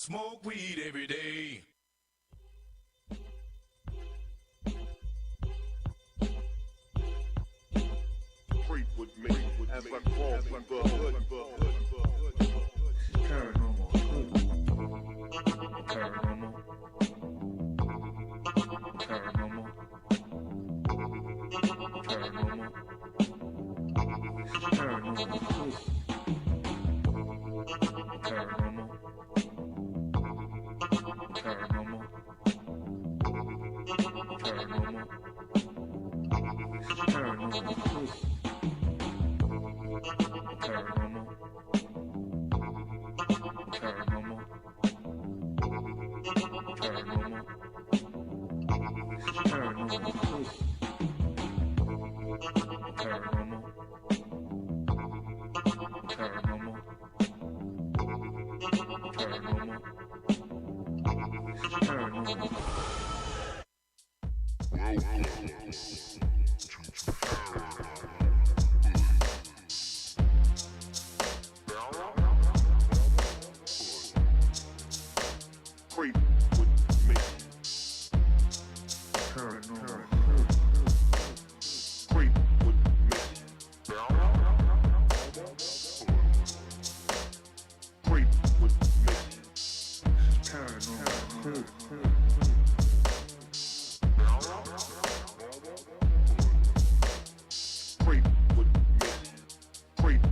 Smoke weed every day. Creep with me as I crawl through the hood. Paranormal. Paranormal. Paranormal. Paranormal. Paranormal. Paranormal. Paranormal. Paranormal. Paranormal. Paranormal. Paranormal. Paranormal. Paranormal. Paranormal. Paranormal. Paranormal. Creep with me. Paranormal. Creep with me. Creep with me. Paranormal. Creep with me. Creep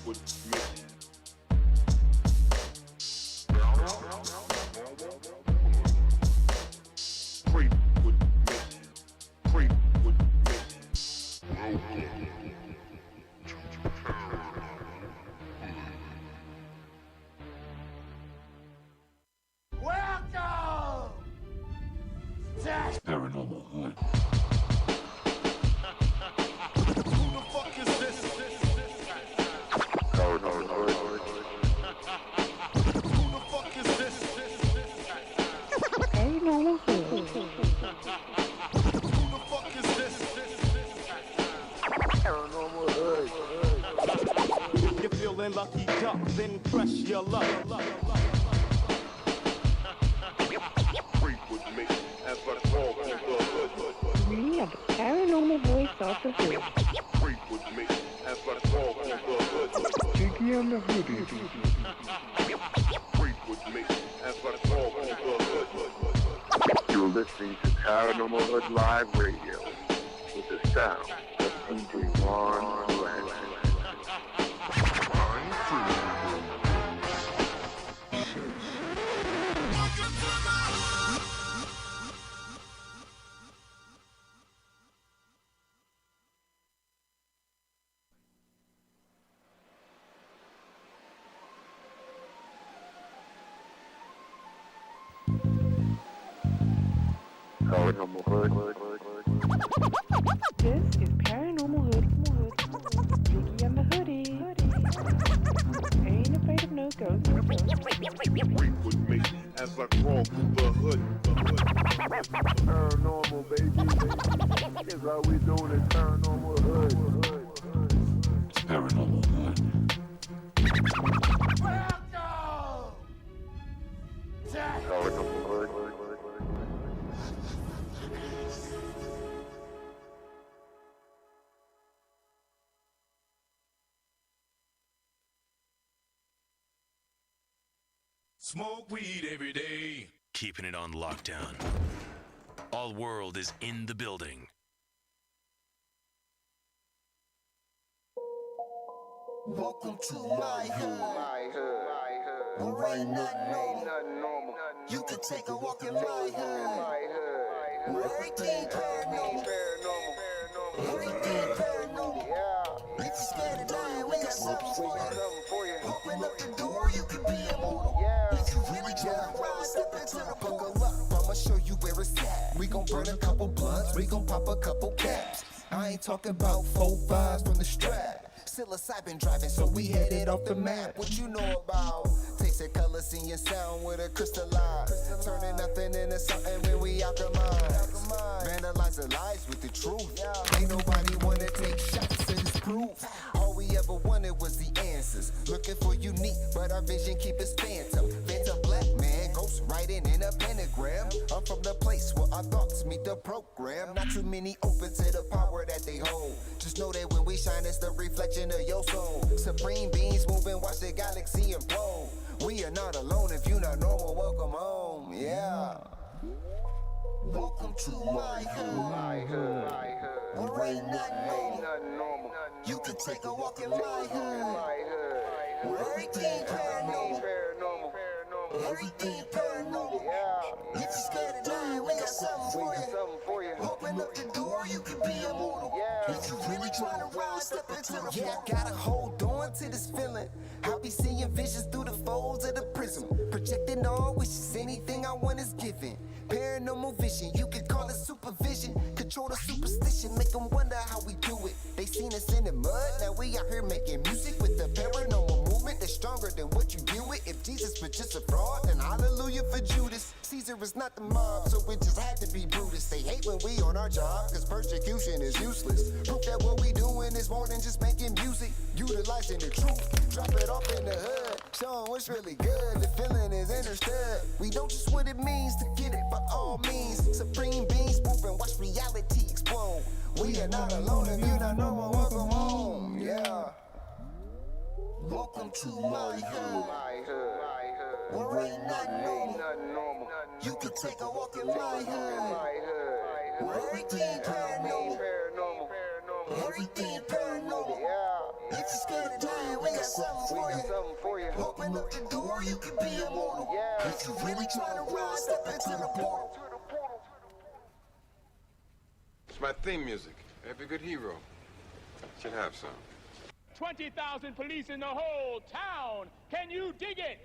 with me. Paranormal. Creep with me. Creep with me. Creep with me. Paranormal Hood. Who the fuck is this? Who the fuck is this? Paranormal Hood. Who the fuck is this? Paranormal Hood. You're feeling lucky duck, then press your luck. Creep with me as I crawl through the hood. We have the paranormal voice of the hood. Creep with me as I crawl through the hood. Jiggy and the hoodie. Creep with me as I crawl through the hood. You're listening to Paranormal Hood Live Radio with the sound of DJ Ron Blanchard. Paranormal Hood. This is Paranormal Hood. Jiggy and the hoodie. Ain't afraid of no ghosts. Creep with me as I crawl through the hood. Paranormal, baby. Here's how we doing it, Paranormal Hood. Paranormal Hood. Paranormal Hood. Smoke weed every day. Keeping it on lockdown. All world is in the building. Welcome to my hood. Where ain't nothing normal. You can take a walk in my hood. Where everything paranormal. Everything paranormal. If you're scared of dying, we got something for you. Open up the door, you can be immortal. If you really tryna ride, step into the buckle up. I'ma show you where it's at. We gon' burn a couple blunts, we gon' pop a couple caps. I ain't talking about 4-5s from the strap. Psilocybin driving, so we headed off the map. What you know about? Tasting color, seeing sound with a crystallize. Turning nothing into something when we alchemize. Vandalize the lies with the truth. Ain't nobody wanna take shots at this proof. answers. Looking for unique, but our vision keep us phantom. Phantom black man, ghost writing in a pentagram. I'm from the place where our thoughts meet the program. Not too many open to the power that they hold. Just know that when we shine, it's the reflection of your soul. Supreme beings moving, watch the galaxy implode. We are not alone. If you're not normal, welcome home. Yeah. Welcome to my hood. Where ain't nothing normal. You can take a walk in my hood. Where everything paranormal. Everything paranormal. If you're scared of dying, we got something for you. Open up the door, you can be immortal. If you really trying to rise, step into the portal. Gotta hold on to this feeling. I'll be seeing visions through the folds of the prism. Projecting all wishes, anything I want is given. Paranormal vision, you can call it supervision. Control the superstition, make them wonder how we do it. They seen us in the mud, now we out here making music with the paranormal movement that's stronger than what you deal with. If Jesus was just a fraud, then hallelujah for Judas. Caesar is not the mob, so it just had to be Brutus. They hate when we on our job, cause persecution is useless. Proof that what we doing is more than just making music. Utilizing the truth, drop it off in the hood. Show 'em what's really good, the feeling is understood. We don't just what it means to get it by all means. Supreme beings moving, watch reality explode. We are not alone, if you're not normal, welcome home. Yeah. Welcome to my hood. Where ain't nothing normal. You can take a walk in my hood. Where everything paranormal. Everything paranormal. If you're scared of dying, we got something for you. Open up the door, you can be immortal. If you really trying to rise, step into the portal. It's my theme music. Every good hero should have some. 20,000 police in the whole town. Can you dig it?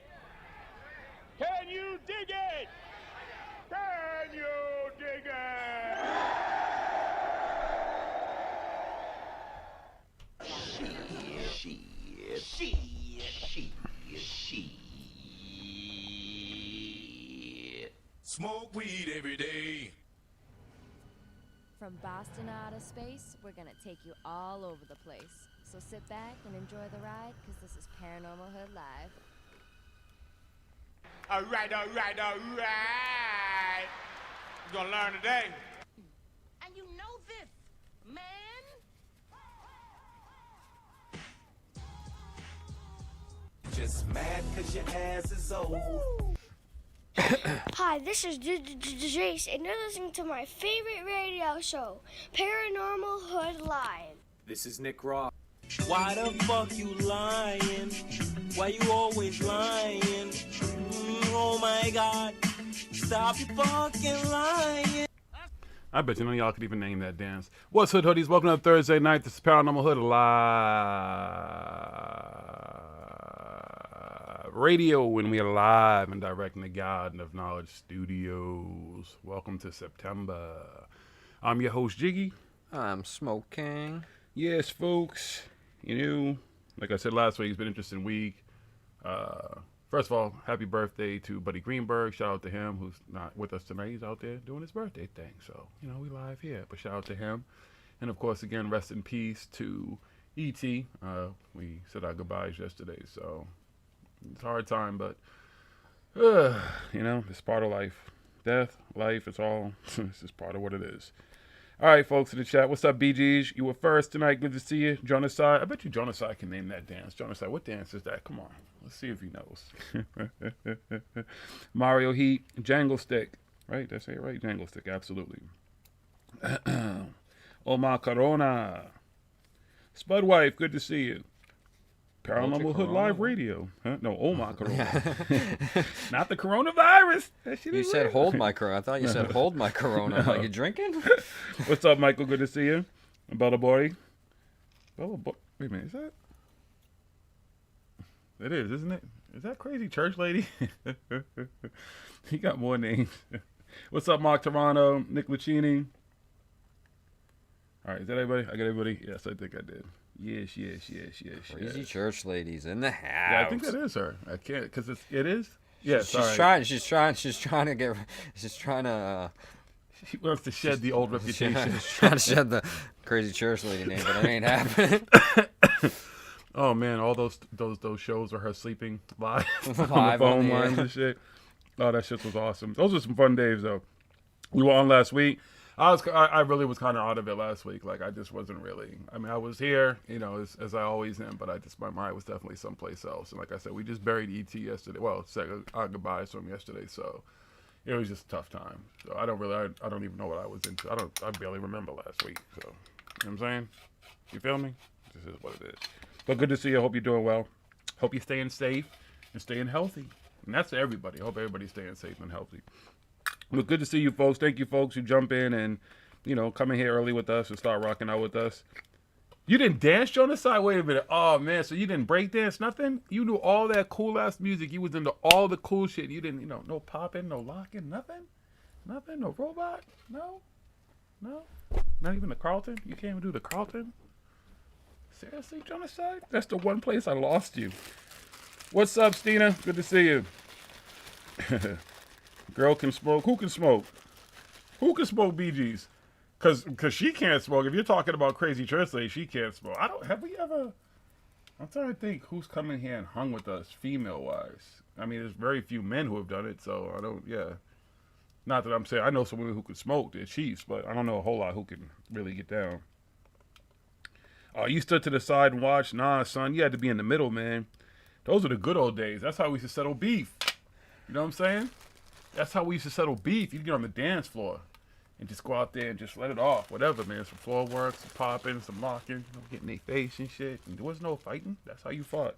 Can you dig it? Can you dig Shit. Smoke weed every day. From Boston outer space, we're gonna take you all over the place. So sit back and enjoy the ride, because this is Paranormal Hood Live. All right. You're gonna learn today. And you know this, man. Just mad cause your ass is old. Hi, this is Jace, and you're listening to my favorite radio show, Paranormal Hood Live. This is Nick Ross. Why the fuck you lying? Why you always lying? Oh my God, stop you fucking lying. I bet you none of y'all could even name that dance. What's Hood Hoodies? Welcome to Thursday night. This is Paranormal Hood Live Radio, when we are live and direct in the Garden of Knowledge Studios. Welcome to September. I'm your host, Jiggy. I'm Smoke King. Yes, folks. You know, like I said last week, it's been an interesting week. First of all, happy birthday to Buddy Greenberg. Shout out to him, who's not with us tonight. He's out there doing his birthday thing. So, you know, we live here. But shout out to him. And, of course, again, rest in peace to E.T. We said our goodbyes yesterday. So, it's a hard time, but, you know, it's part of life. Death, life, it's all, it's just part of what it is. All right, folks in the chat. What's up, BGs? You were first tonight. Good to see you. Jonasai. I bet you Jonasai can name that dance. Jonasai, what dance is that? Come on. Let's see if he knows. Mario Heat. Jangle Stick. Right? That's it, right? Jangle Stick. Absolutely. Omar Corona. Spud Wife. Good to see you. Paranormal Hood Live Radio. Huh? No, Omar Corona. Not the coronavirus. You said hold my corona. I thought you said hold my corona. No. Like, you drinking? What's up, Michael? Good to see you. Bella Boy. Bella Boy. Wait a minute. Is that? It is, isn't it? Is that Crazy Church Lady? He got more names. What's up, Mark Toronto? Nick Lucchini. All right. Is that everybody? I got everybody? Yes, I think I did. Yes. Crazy Church Ladies in the house. Yeah, I think that is her. I can't, because it is? Yes, She's trying to get, she wants to shed the old reputation. She's trying to shed the Crazy Church Lady name, but it ain't happening. Oh man, all those shows of her sleeping live on the Live phone on the lines air. and shit. Oh, that shit was awesome. Those were some fun days though. We were on last week. I really was kind of out of it last week. Like I just wasn't really. I mean, I was here, you know, as I always am, but my mind was definitely someplace else. And like I said, we just buried ET yesterday. Well, said our goodbyes to him yesterday, so it was just a tough time. So I don't even know what I was into. I barely remember last week. So you know what I'm saying? You feel me? This is what it is. But good to see you. Hope you're doing well. Hope you're staying safe and staying healthy. And that's to everybody. I hope everybody's staying safe and healthy. But good to see you folks. Thank you folks who jump in and, you know, come in here early with us and start rocking out with us. You didn't dance on the side? Wait a minute. Oh, man. So you didn't break dance? Nothing? You knew all that cool-ass music. You was into all the cool shit. You didn't, you know, no popping, no locking, nothing? Nothing? No robot? No? No? Not even the Carlton? You can't even do the Carlton? Seriously, Genocide? That's the one place I lost you. What's up, Stina? Good to see you. Girl can smoke. Who can smoke? Who can smoke BGs? Cause she can't smoke. If you're talking about Crazy Church Lady, she can't smoke. Have we ever? I'm trying to think who's come in here and hung with us, female-wise. I mean, there's very few men who have done it, so I don't. Yeah. Not that I'm saying I know some women who can smoke. They're chiefs, but I don't know a whole lot who can really get down. You stood to the side and watched? Nah, son, you had to be in the middle, man. Those are the good old days. That's how we used to settle beef. You know what I'm saying? That's how we used to settle beef. You'd get on the dance floor and just go out there and just let it off. Whatever, man. Some floor work, some popping, some locking, you know, getting their face and shit. And there was no fighting. That's how you fought.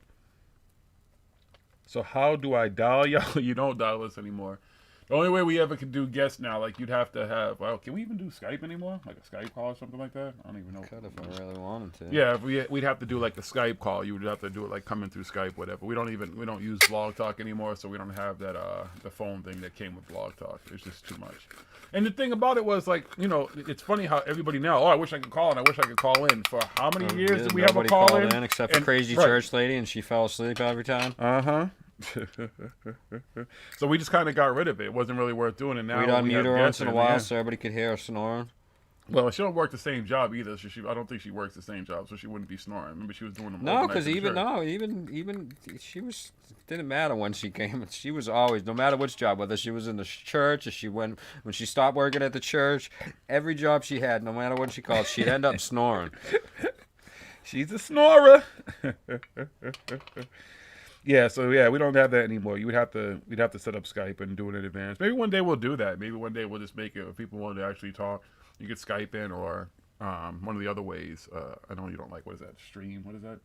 So how do I dial y'all? You don't dial us anymore. The only way we ever could do guests now, like you'd have to have, well, can we even do Skype anymore? Like a Skype call or something like that? I don't even know. Could if I really wanted to. Yeah, we'd have to do like the Skype call. You would have to do it like coming through Skype, whatever. We don't use Vlog Talk anymore, so we don't have that the phone thing that came with Vlog Talk. It's just too much. And the thing about it was like, you know, it's funny how everybody now, oh, I wish I could call and I wish I could call in. For how many years did we have a call called in except for Crazy Church Lady, and she fell asleep every time. So we just kind of got rid of it. It wasn't really worth doing it now. We'd unmute her once in a while so everybody could hear her snoring. Well, she don't work the same job either. So I don't think she works the same job, so she wouldn't be snoring. Remember, she was doing them. No, because even she was didn't matter when she came. She was always, no matter which job, whether she was in the church or when she stopped working at the church, every job she had, no matter what she called, she'd end up snoring. She's a snorer. Yeah, so yeah, we don't have that anymore. We'd have to set up Skype and do it in advance. Maybe one day we'll do that. Maybe one day we'll just make it if people want to actually talk. You could Skype in or one of the other ways. I know you don't like, what is that? Stream? What is that?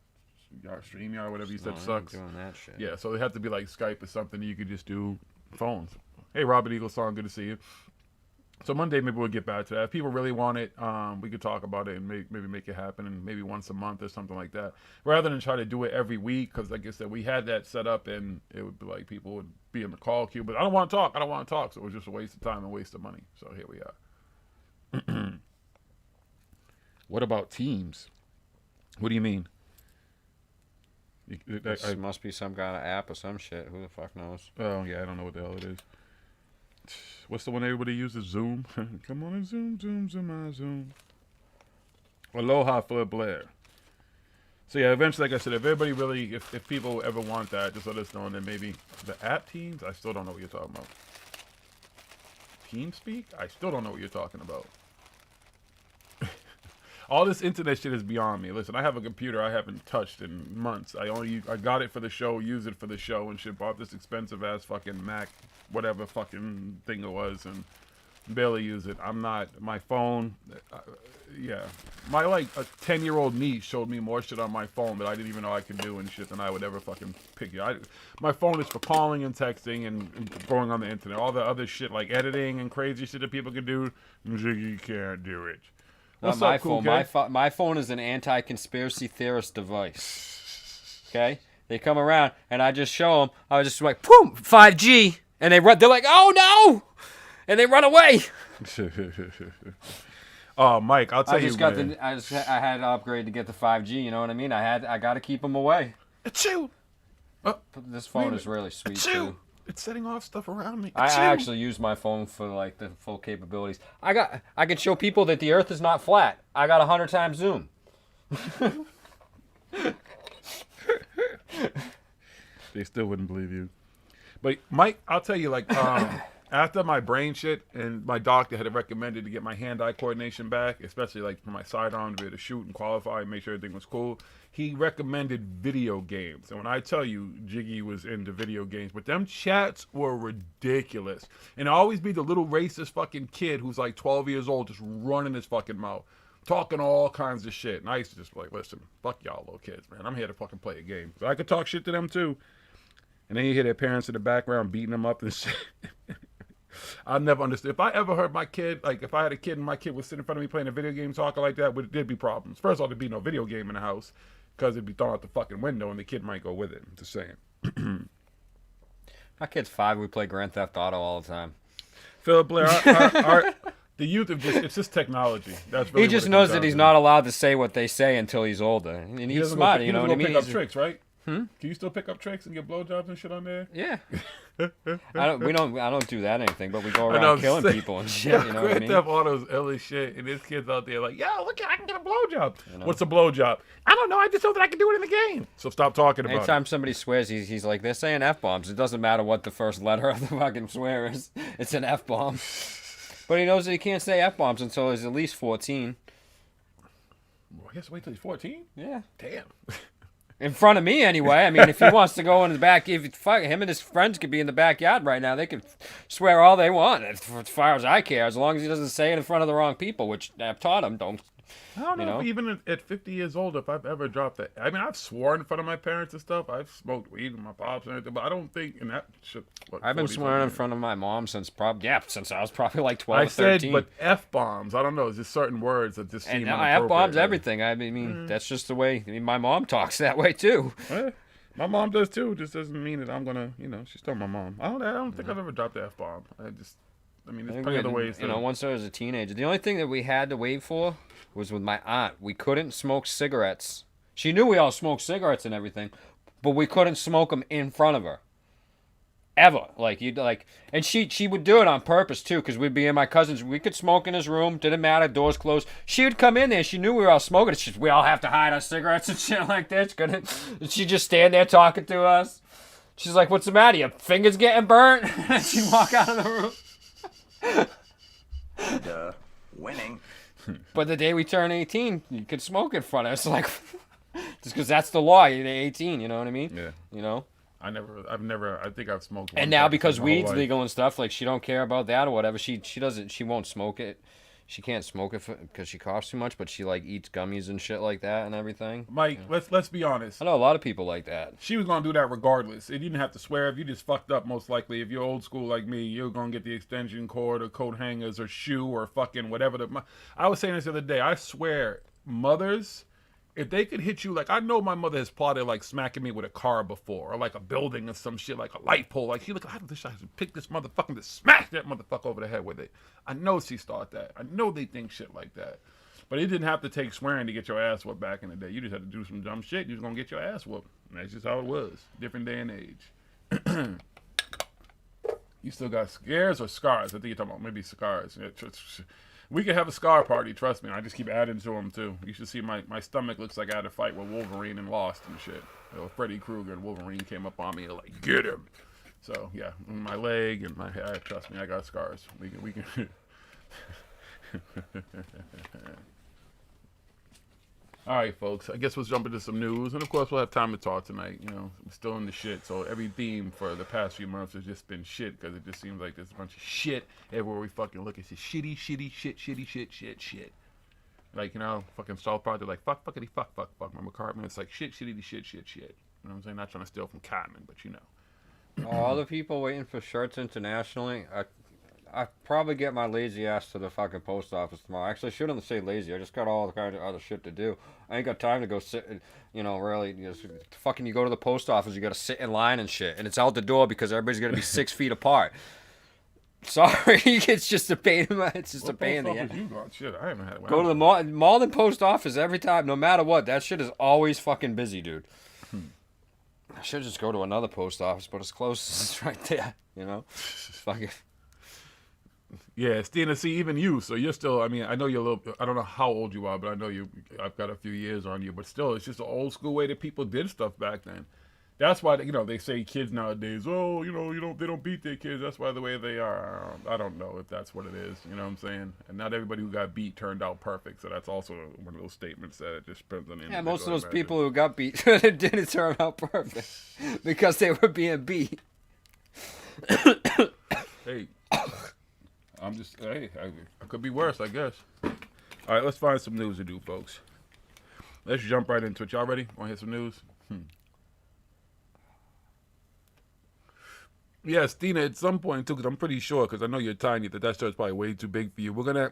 StreamYard, whatever you said sucks. Doing that shit. Yeah, so they have to be like Skype or something. You could just do phones. Hey, Robert Eagle Song, good to see you. So Monday, maybe we'll get back to that. If people really want it, we could talk about it and maybe make it happen, and maybe once a month or something like that, rather than try to do it every week. Because like I said, we had that set up, and it would be like people would be in the call queue, but I don't want to talk. So it was just a waste of time and waste of money. So here we are. What about Teams? What do you mean? This must be some kind of app or some shit. Who the fuck knows? Oh yeah, I don't know what the hell it is. What's the one everybody uses? Zoom. Come on and Zoom. Aloha for Blair. So yeah, eventually, like I said, if everybody really, if people ever want that, just let us know, and then maybe the app Teams. I still don't know what you're talking about. TeamSpeak? I still don't know what you're talking about. All this internet shit is beyond me. Listen, I have a computer I haven't touched in months. I got it for the show, use it for the show, and shit. Bought this expensive ass fucking Mac, whatever fucking thing it was, and barely use it. My phone, yeah. My like a 10-year-old niece showed me more shit on my phone that I didn't even know I could do and shit than I would ever fucking pick it. My phone is for calling and texting and going on the internet. All the other shit like editing and crazy shit that people can do, you can't do it. What's my up, cool phone? My phone is an anti-conspiracy theorist device. Okay, they come around and I just show them. I was just like, boom, 5G, and they run. They're like, oh no, and they run away. Oh, Mike, I'll tell you. I had to upgrade to get the 5G. You know what I mean? I got to keep them away. Achoo! This phone is really sweet too. It's setting off stuff around me. I actually use my phone for like the full capabilities. I can show people that the Earth is not flat. I got 100 times zoom. They still wouldn't believe you. But Mike, I'll tell you, like, after my brain shit, and my doctor had recommended to get my hand-eye coordination back, especially like for my sidearm to be able to shoot and qualify and make sure everything was cool. He recommended video games, and when I tell you, Jiggy was into video games, but them chats were ridiculous. And always be the little racist fucking kid who's like 12 years old, just running his fucking mouth, talking all kinds of shit. And I used to just be like, listen, fuck y'all little kids, man. I'm here to fucking play a game. But I could talk shit to them too. And then you hear their parents in the background beating them up and shit. I never understood. If I ever heard my kid, like if I had a kid and my kid was sitting in front of me playing a video game talking like that, there'd be problems. First of all, there'd be no video game in the house because it'd be thrown out the fucking window and the kid might go with it. I'm just saying. My kid's 5. We play Grand Theft Auto all the time. Philip Blair, the youth of it's just technology. That's really he just knows that he's not allowed to say what they say until he's older. And he's smart, you know what I mean? He doesn't pick up tricks, right? Can you still pick up tricks and get blowjobs and shit on there? Yeah. I don't do that anything, but we go around killing people and shit. You know what I mean? Grand Theft Auto's ill as shit, and this kid's out there like, yo, look, I can get a blowjob. What's a blowjob? I don't know. I just know that I can do it in the game. So stop talking about it. Anytime somebody swears, he's like, they're saying F-bombs. It doesn't matter what the first letter of the fucking swear is. It's an F-bomb. But he knows that he can't say F-bombs until he's at least 14. Well, I guess wait till he's 14? Yeah. Damn. In front of me, anyway. I mean, if he wants to go in the back, him and his friends could be in the backyard right now. They could swear all they want, as far as I care, as long as he doesn't say it in front of the wrong people, which I've taught him. I don't know if even at 50 years old, if I've ever dropped that. I mean, I've sworn in front of my parents and stuff. I've smoked weed with my pops and everything, but I don't think in that shit. I've been swearing in front of my mom since I was probably like 12 or 13. I said, but F-bombs, I don't know, it's just certain words that just seem inappropriate. F-bombs, everything. I mean, that's just the way, my mom talks that way too. My mom does too, just doesn't mean that I'm gonna, she's still my mom. I don't think I've ever dropped the F-bomb. I mean, there's plenty of other ways to... once I was a teenager, the only thing that we had to wait for was with my aunt. We couldn't smoke cigarettes. She knew we all smoked cigarettes and everything, but we couldn't smoke them in front of her. Ever. And she would do it on purpose too, because we'd be in my cousin's. We could smoke in his room, didn't matter, doors closed. She would come in there, she knew we were all smoking. We all have to hide our cigarettes and shit like this. She'd just stand there talking to us. She's like, what's the matter? Your fingers getting burnt? She'd walk out of the room. Winning. But the day we turned 18, you could smoke in front of us. Like, just because that's the law. You're 18, you know what I mean? Yeah. I think I've smoked. And now because weed's legal and stuff, like she don't care about that or whatever. She won't smoke it. She can't smoke it because she coughs too much, but she like eats gummies and shit like that and everything. Mike, let's be honest. I know a lot of people like that. She was gonna do that regardless. It didn't have to swear. If you just fucked up, most likely, if you're old school like me, you're gonna get the extension cord or coat hangers or shoe or fucking whatever. I was saying this the other day. I swear, mothers, if they could hit you, like, I know my mother has plotted like smacking me with a car before, or like a building or some shit, like a light pole. Like, I wish I should pick this motherfucker to smash that motherfucker over the head with it. I know she's thought that. I know they think shit like that. But it didn't have to take swearing to get your ass whooped back in the day. You just had to do some dumb shit. You was gonna get your ass whooped. And that's just how it was. Different day and age. You still got scares or scars? I think you're talking about maybe scars. We could have a scar party, trust me. I just keep adding to them, too. You should see my stomach looks like I had a fight with Wolverine and lost and shit. Freddy Krueger and Wolverine came up on me and like, get him. So, yeah, my leg and my head, trust me, I got scars. We can. All right, folks. I guess we'll jump into some news. And, of course, we'll have time to talk tonight. I'm still in the shit. So every theme for the past few months has just been shit because it just seems like there's a bunch of shit everywhere we fucking look. It's just shitty shit. Like, fucking South Park, they're like, fuck, fuckity, fuck, my McCartman. It's like shit. You know what I'm saying? Not trying to steal from Cartman, but All the people waiting for shirts internationally, I probably get my lazy ass to the fucking post office tomorrow. Actually, I shouldn't say lazy. I just got all the kind of other shit to do. I ain't got time to go sit and, really, fucking you go to the post office, you got to sit in line and shit. And it's out the door because everybody's going to be 6 feet apart. Sorry, it's just a pain in the ass. Shit, I haven't had one. Go to the mall and post office every time, no matter what. That shit is always fucking busy, dude. I should just go to another post office, but it's close. It's right there, Fucking... Yeah, Stina, see, even you, so you're still, I know you're a little, I don't know how old you are, but I know I've got a few years on you, but still, it's just an old school way that people did stuff back then. That's why, they say kids nowadays, oh, they don't beat their kids. That's why the way they are. I don't know if that's what it is. You know what I'm saying? And not everybody who got beat turned out perfect. So that's also one of those statements that it just depends on the Yeah, individual, most of those I imagine. people who got beat didn't turn out perfect because they were being beat. Hey, I could be worse, I guess. All right, let's find some news to do, folks. Let's jump right into it. Y'all ready? Want to hear some news? Yes, Tina, at some point, too, because I'm pretty sure, because I know you're tiny, that show's probably way too big for you. We're going to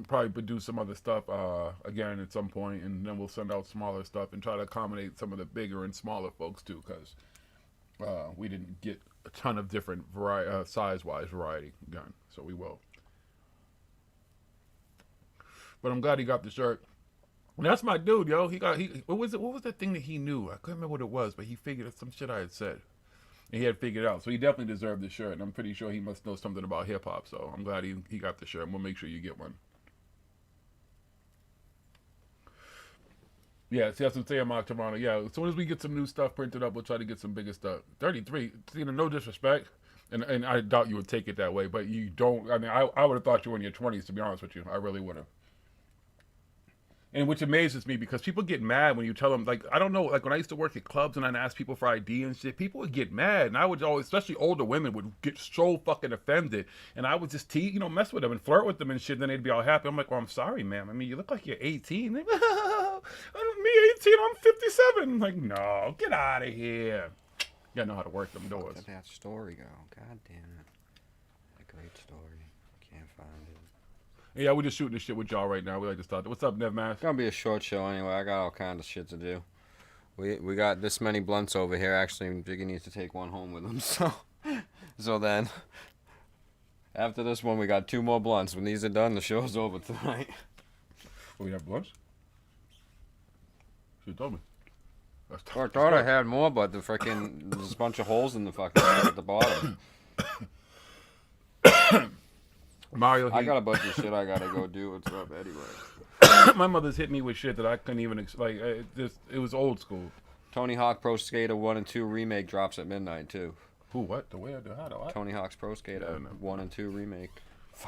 probably produce some other stuff again at some point, and then we'll send out smaller stuff and try to accommodate some of the bigger and smaller folks, too, because we didn't get a ton of different size-wise variety done, so we will. But I'm glad he got the shirt. That's my dude, yo. What was the thing that he knew? I couldn't remember what it was, but he figured some shit I had said. And he had figured it out. So he definitely deserved the shirt. And I'm pretty sure he must know something about hip-hop. So I'm glad he got the shirt. And we'll make sure you get one. Yeah, see, that's what I'm saying, Mark Toronto. Yeah, as soon as we get some new stuff printed up, we'll try to get some bigger stuff. 33, no disrespect. And I doubt you would take it that way. But you don't. I mean, I would have thought you were in your 20s, to be honest with you. I really would have. And which amazes me because people get mad when you tell them, like, I don't know, like when I used to work at clubs and I'd ask people for ID and shit, people would get mad. And I would always, especially older women, would get so fucking offended. And I would just mess with them and flirt with them and shit. Then they'd be all happy. I'm like, well, I'm sorry, ma'am. I mean, you look like you're 18. Like, me 18, I'm 57. I'm like, no, get out of here. You gotta know how to work them doors. Where did that story go? God damn it. A great story. Can't find it. Yeah, we're just shooting this shit with y'all right now. We like to start. What's up, Nev Mass? It's gonna be a short show anyway. I got all kinds of shit to do. We got this many blunts over here. Actually, Jiggy needs to take one home with him. So then, after this one, we got 2 more blunts. When these are done, the show's over tonight. We have blunts? She told me. I thought I had more, but the freaking there's a bunch of holes in the fucking at the bottom. Mario, I got a bunch of shit I gotta go do and stuff anyway. My mother's hit me with shit that I couldn't even it was old school. Tony Hawk Pro Skater 1 and 2 remake drops at midnight too. Who? What? The way I do? How do I? Tony Hawk's Pro Skater 1 and 2 remake.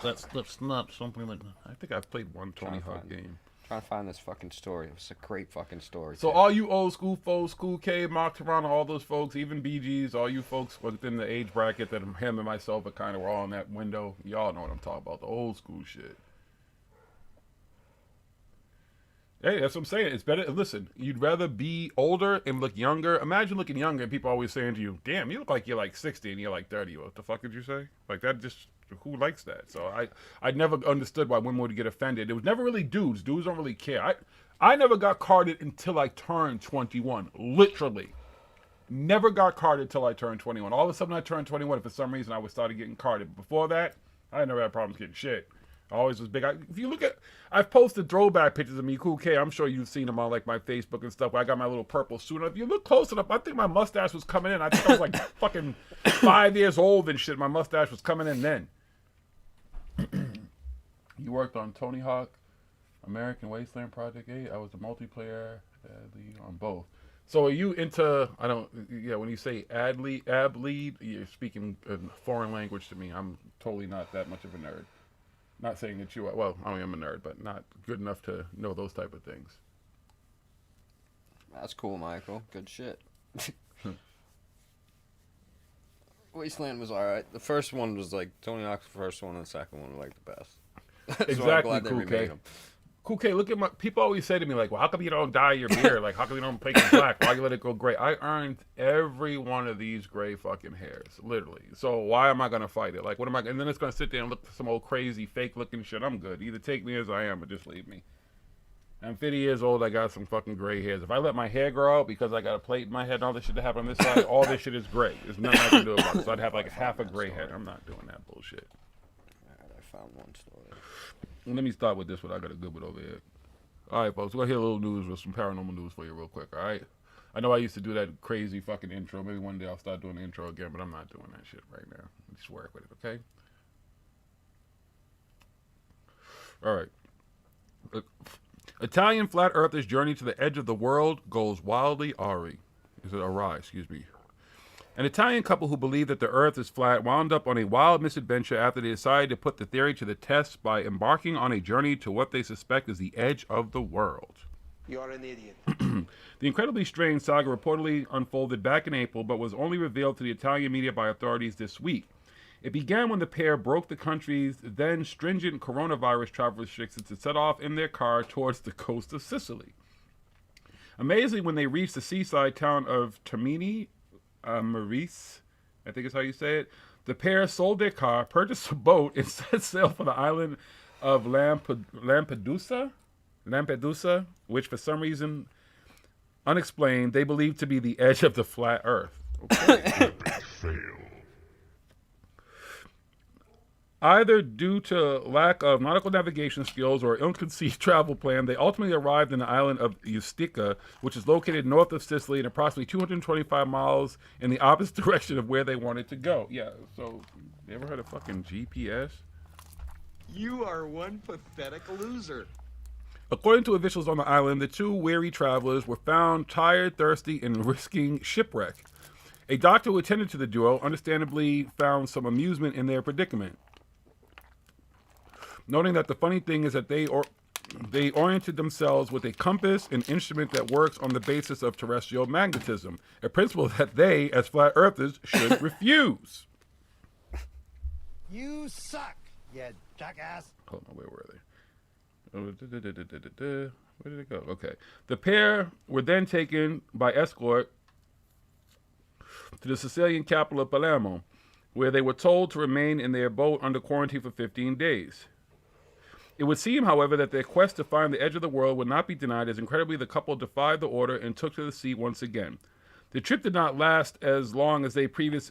That's not something like. I think I've played one Tony Hawk game. Trying to find this fucking story. It was a great fucking story. So all you old school folks, School K, Mark Toronto, all those folks, even BGs, all you folks within the age bracket that him and myself are kind of all in that window, y'all know what I'm talking about, the old school shit. Hey, that's what I'm saying. It's better. Listen, you'd rather be older and look younger. Imagine looking younger and people always saying to you, damn, you look like you're like 60 and you're like 30. What the fuck did you say? Like that just, who likes that? So I never understood why women would get offended. It was never really dudes. Dudes don't really care. I never got carded until I turned 21. Literally. Never got carded until I turned 21. All of a sudden I turned 21. For some reason I was started getting carded. Before that, I never had problems getting shit. I always was big. If you look at, I've posted throwback pictures of me, Cool K. I'm sure you've seen them on like my Facebook and stuff. Where I got my little purple suit. If you look close enough, I think my mustache was coming in. I think I was like fucking 5 years old and shit. My mustache was coming in then. You worked on Tony Hawk, American Wasteland Project 8. I was the multiplayer lead on both. So are you into? When you say ab lead, you're speaking a foreign language to me. I'm totally not that much of a nerd. Not saying that you are, well, I am a nerd, but not good enough to know those type of things. That's cool, Michael. Good shit. Wasteland was alright. The first one was like, Tony Hawk's first one and the second one were like the best. Exactly, Cool K. Cool K, look at my, people always say to me like, well, how come you don't dye your beard? Like, how come you don't make it black? Why you let it go gray? I earned every one of these gray fucking hairs, literally. So why am I going to fight it? Like, what am I, and then it's going to sit there and look some old crazy fake looking shit. I'm good. Either take me as I am or just leave me. I'm 50 years old. I got some fucking gray hairs. If I let my hair grow out because I got a plate in my head and all this shit that happened on this side, all this shit is gray. There's nothing I can do about it. So I'd have like half a gray head. I'm not doing that bullshit. Alright, I found one story. Let me start with this one. I got a good one over here. All right, folks, we're going to hear a little news with some paranormal news for you real quick, all right? I know I used to do that crazy fucking intro. Maybe one day I'll start doing the intro again, but I'm not doing that shit right now. Just work with it, okay? All right. Italian flat earthers journey to the edge of the world goes wildly awry. Is it awry? Excuse me. An Italian couple who believed that the Earth is flat wound up on a wild misadventure after they decided to put the theory to the test by embarking on a journey to what they suspect is the edge of the world. You're an idiot. The incredibly strange saga reportedly unfolded back in April, but was only revealed to the Italian media by authorities this week. It began when the pair broke the country's then stringent coronavirus travel restrictions and set off in their car towards the coast of Sicily. Amazingly, when they reached the seaside town of Termini, Maurice, I think is how you say it, the pair sold their car, purchased a boat, and set sail for the island of Lampedusa, which for some reason unexplained they believed to be the edge of the flat Earth. Okay. Either due to lack of nautical navigation skills or ill-conceived travel plan, they ultimately arrived in the island of Ustica, which is located north of Sicily and approximately 225 miles in the opposite direction of where they wanted to go. Yeah, so, you ever heard of fucking GPS? You are one pathetic loser. According to officials on the island, the two weary travelers were found tired, thirsty, and risking shipwreck. A doctor who attended to the duo understandably found some amusement in their predicament, noting that the funny thing is that they oriented themselves with a compass, an instrument that works on the basis of terrestrial magnetism, a principle that they, as flat earthers, should refuse. You suck, you jackass. Hold on, where were they? Where did it go? Okay. The pair were then taken by escort to the Sicilian capital of Palermo, where they were told to remain in their boat under quarantine for 15 days. It would seem, however, that their quest to find the edge of the world would not be denied, as incredibly the couple defied the order and took to the sea once again. The trip did not last as long as the previous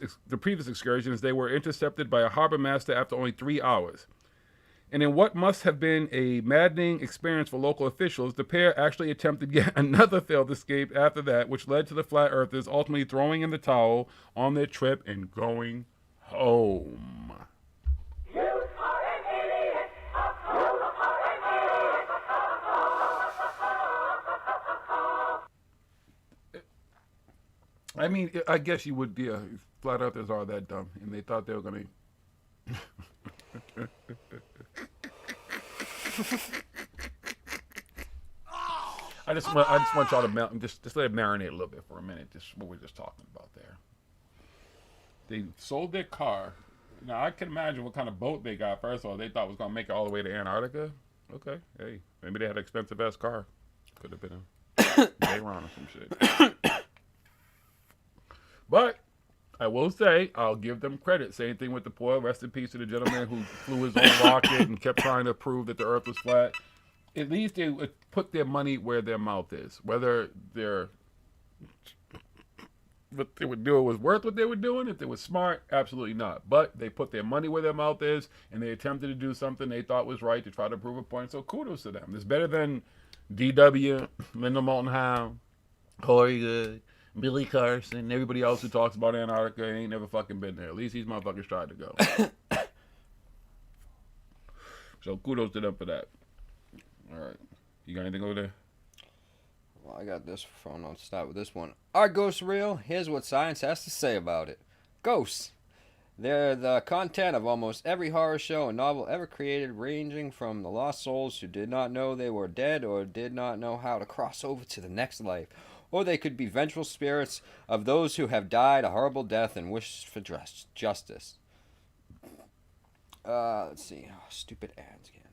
excursions. They were intercepted by a harbor master after only 3 hours. And in what must have been a maddening experience for local officials, the pair actually attempted yet another failed escape after that, which led to the flat earthers ultimately throwing in the towel on their trip and going home. I mean, I guess you would, yeah, flat earthers are that dumb, and they thought they were going to... I just want y'all to just let it marinate a little bit for a minute. Just what we're just talking about there. They sold their car. Now I can imagine what kind of boat they got. First of all, they thought was gonna make it all the way to Antarctica. Okay, hey, maybe they had an expensive ass car. Could have been a Veyron or some shit. But I will say, I'll give them credit. Same thing with the poor, rest in peace to the gentleman who flew his own rocket and kept trying to prove that the Earth was flat. At least they would put their money where their mouth is. Whether what they would do was worth what they were doing, if they were smart, absolutely not. But they put their money where their mouth is, and they attempted to do something they thought was right to try to prove a point. So kudos to them. It's better than DW, Linda Moulton Howe, Corey Good, Billy Carson, everybody else who talks about Antarctica ain't never fucking been there. At least these motherfuckers tried to go. So kudos to them for that. All right. You got anything over there? Well, I got this phone. I'll start with this one. Are ghosts real? Here's what science has to say about it. Ghosts. They're the content of almost every horror show and novel ever created, ranging from the lost souls who did not know they were dead or did not know how to cross over to the next life. Or they could be vengeful spirits of those who have died a horrible death and wish for justice. Let's see. Oh, stupid ads again.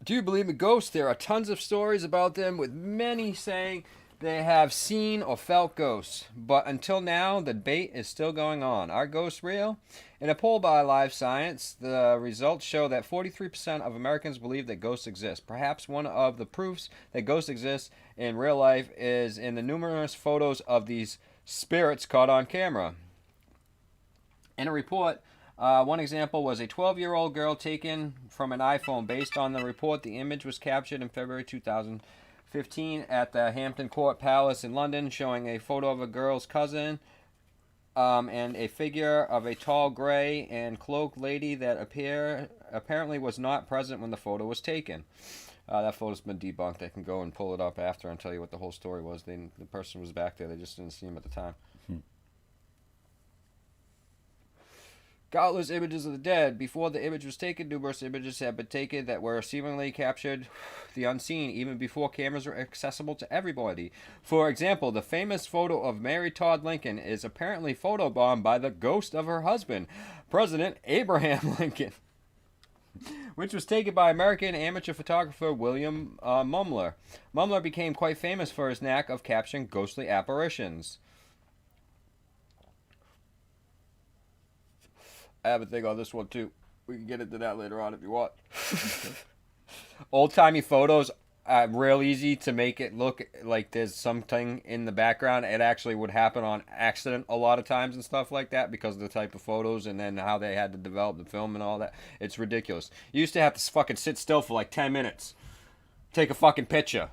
Do you believe in ghosts? There are tons of stories about them, with many saying they have seen or felt ghosts. But until now, the debate is still going on. Are ghosts real? In a poll by Live Science, the results show that 43% of Americans believe that ghosts exist. Perhaps one of the proofs that ghosts exist in real life is in the numerous photos of these spirits caught on camera. In a report, one example was a 12-year-old girl taken from an iPhone. Based on the report, the image was captured in February 2015 at the Hampton Court Palace in London, showing a photo of a girl's cousin and a figure of a tall gray and cloaked lady that apparently was not present when the photo was taken. That photo's been debunked. I can go and pull it up after and tell you what the whole story was. The person was back there. They just didn't see him at the time. Countless images of the dead. Before the image was taken, numerous images had been taken that were seemingly captured the unseen, even before cameras were accessible to everybody. For example, the famous photo of Mary Todd Lincoln is apparently photobombed by the ghost of her husband, President Abraham Lincoln, which was taken by American amateur photographer William Mumler. Mumler became quite famous for his knack of capturing ghostly apparitions. I have a thing on this one too. We can get into that later on if you want. Old-timey photos are real easy to make it look like there's something in the background. It actually would happen on accident a lot of times and stuff like that because of the type of photos and then how they had to develop the film and all that. It's ridiculous. You used to have to fucking sit still for like 10 minutes. Take a fucking picture.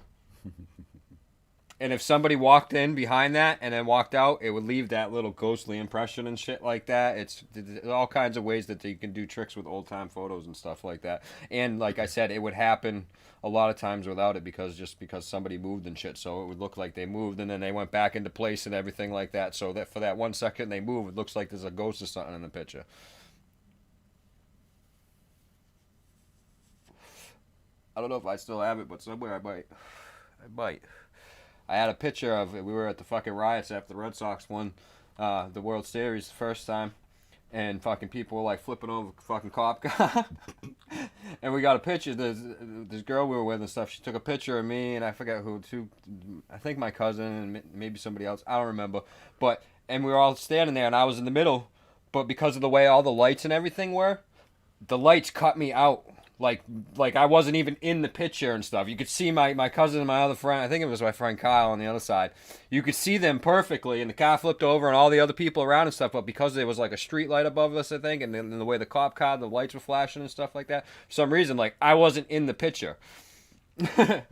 And if somebody walked in behind that and then walked out, it would leave that little ghostly impression and shit like that. It's all kinds of ways that you can do tricks with old-time photos and stuff like that. And like I said, it would happen a lot of times without it because somebody moved and shit. So it would look like they moved and then they went back into place and everything like that. So that for that 1 second they move, it looks like there's a ghost or something in the picture. I don't know if I still have it, but somewhere I might. I had a picture of it. We were at the fucking riots after the Red Sox won the World Series the first time. And fucking people were like flipping over the fucking cop car. And we got a picture. This girl we were with and stuff, she took a picture of me and I forget who, I think my cousin and maybe somebody else. I don't remember. And we were all standing there and I was in the middle. But because of the way all the lights and everything were, the lights cut me out. Like I wasn't even in the picture and stuff. You could see my cousin and my other friend, I think it was my friend Kyle on the other side. You could see them perfectly, and the car flipped over and all the other people around and stuff, but because there was like a street light above us, I think, and then the way the cop car, the lights were flashing and stuff like that, for some reason, like, I wasn't in the picture. It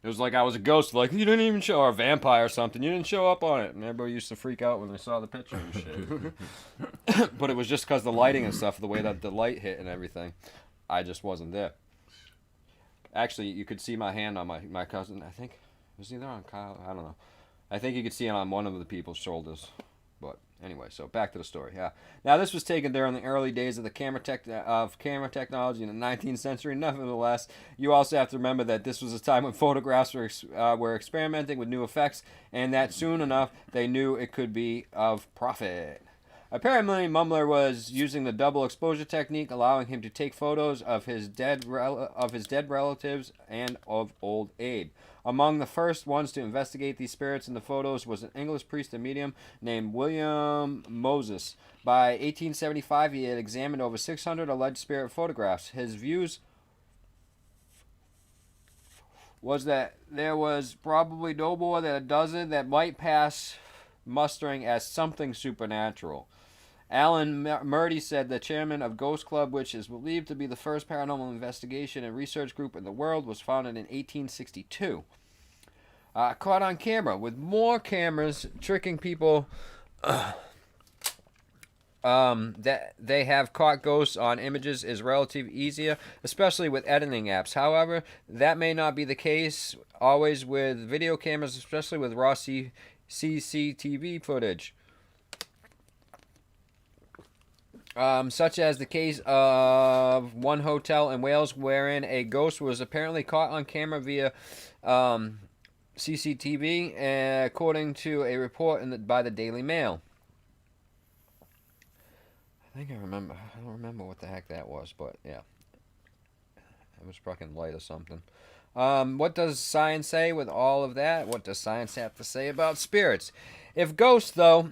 was like I was a ghost, like, you didn't even show, or a vampire or something, you didn't show up on it, and everybody used to freak out when they saw the picture and shit. But it was just because the lighting and stuff, the way that the light hit and everything. I just wasn't there. Actually, you could see my hand on my cousin. I think it was either on Kyle. I don't know. I think you could see it on one of the people's shoulders. But anyway, so back to the story. Yeah. Now this was taken during the early days of the camera technology in the 19th century. Nevertheless, you also have to remember that this was a time when photographs were experimenting with new effects, and that soon enough they knew it could be of profit. Apparently, Mumler was using the double exposure technique, allowing him to take photos of his dead relatives and of old Abe. Among the first ones to investigate these spirits in the photos was an English priest and medium named William Moses. By 1875, he had examined over 600 alleged spirit photographs. His views was that there was probably no more than a dozen that might pass mustering as something supernatural. Alan Murdy said the chairman of Ghost Club, which is believed to be the first paranormal investigation and research group in the world, was founded in 1862. Caught on camera, with more cameras tricking people that they have caught ghosts on images is relatively easier, especially with editing apps. However, that may not be the case always with video cameras, especially with raw CCTV footage. Such as the case of one hotel in Wales wherein a ghost was apparently caught on camera via CCTV, according to a report by the Daily Mail. I think I remember. I don't remember what the heck that was, but yeah. It was fucking light or something. What does science say with all of that? What does science have to say about spirits? If ghosts, though,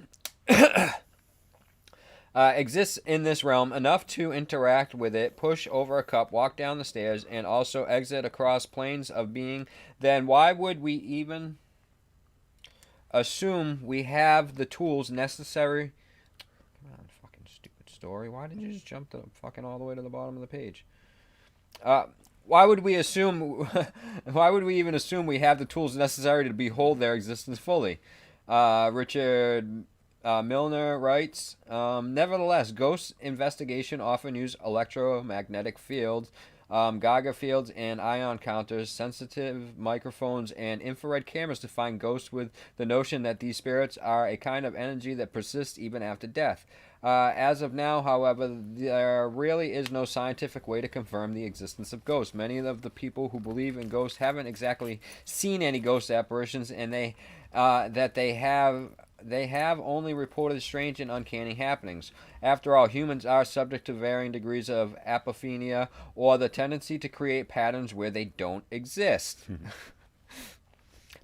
exists in this realm enough to interact with it, push over a cup, walk down the stairs, and also exit across planes of being, then why would we even assume we have the tools necessary? Come on, fucking stupid story. Why did you just jump to fucking all the way to the bottom of the page? Why would we assume? Why would we even assume we have the tools necessary to behold their existence fully? Richard Milner writes, nevertheless, ghost investigation often use electromagnetic fields, Geiger fields, and ion counters, sensitive microphones, and infrared cameras to find ghosts, with the notion that these spirits are a kind of energy that persists even after death. As of now, however, there really is no scientific way to confirm the existence of ghosts. Many of the people who believe in ghosts haven't exactly seen any ghost apparitions, and they have only reported strange and uncanny happenings. After all, humans are subject to varying degrees of apophenia, or the tendency to create patterns where they don't exist.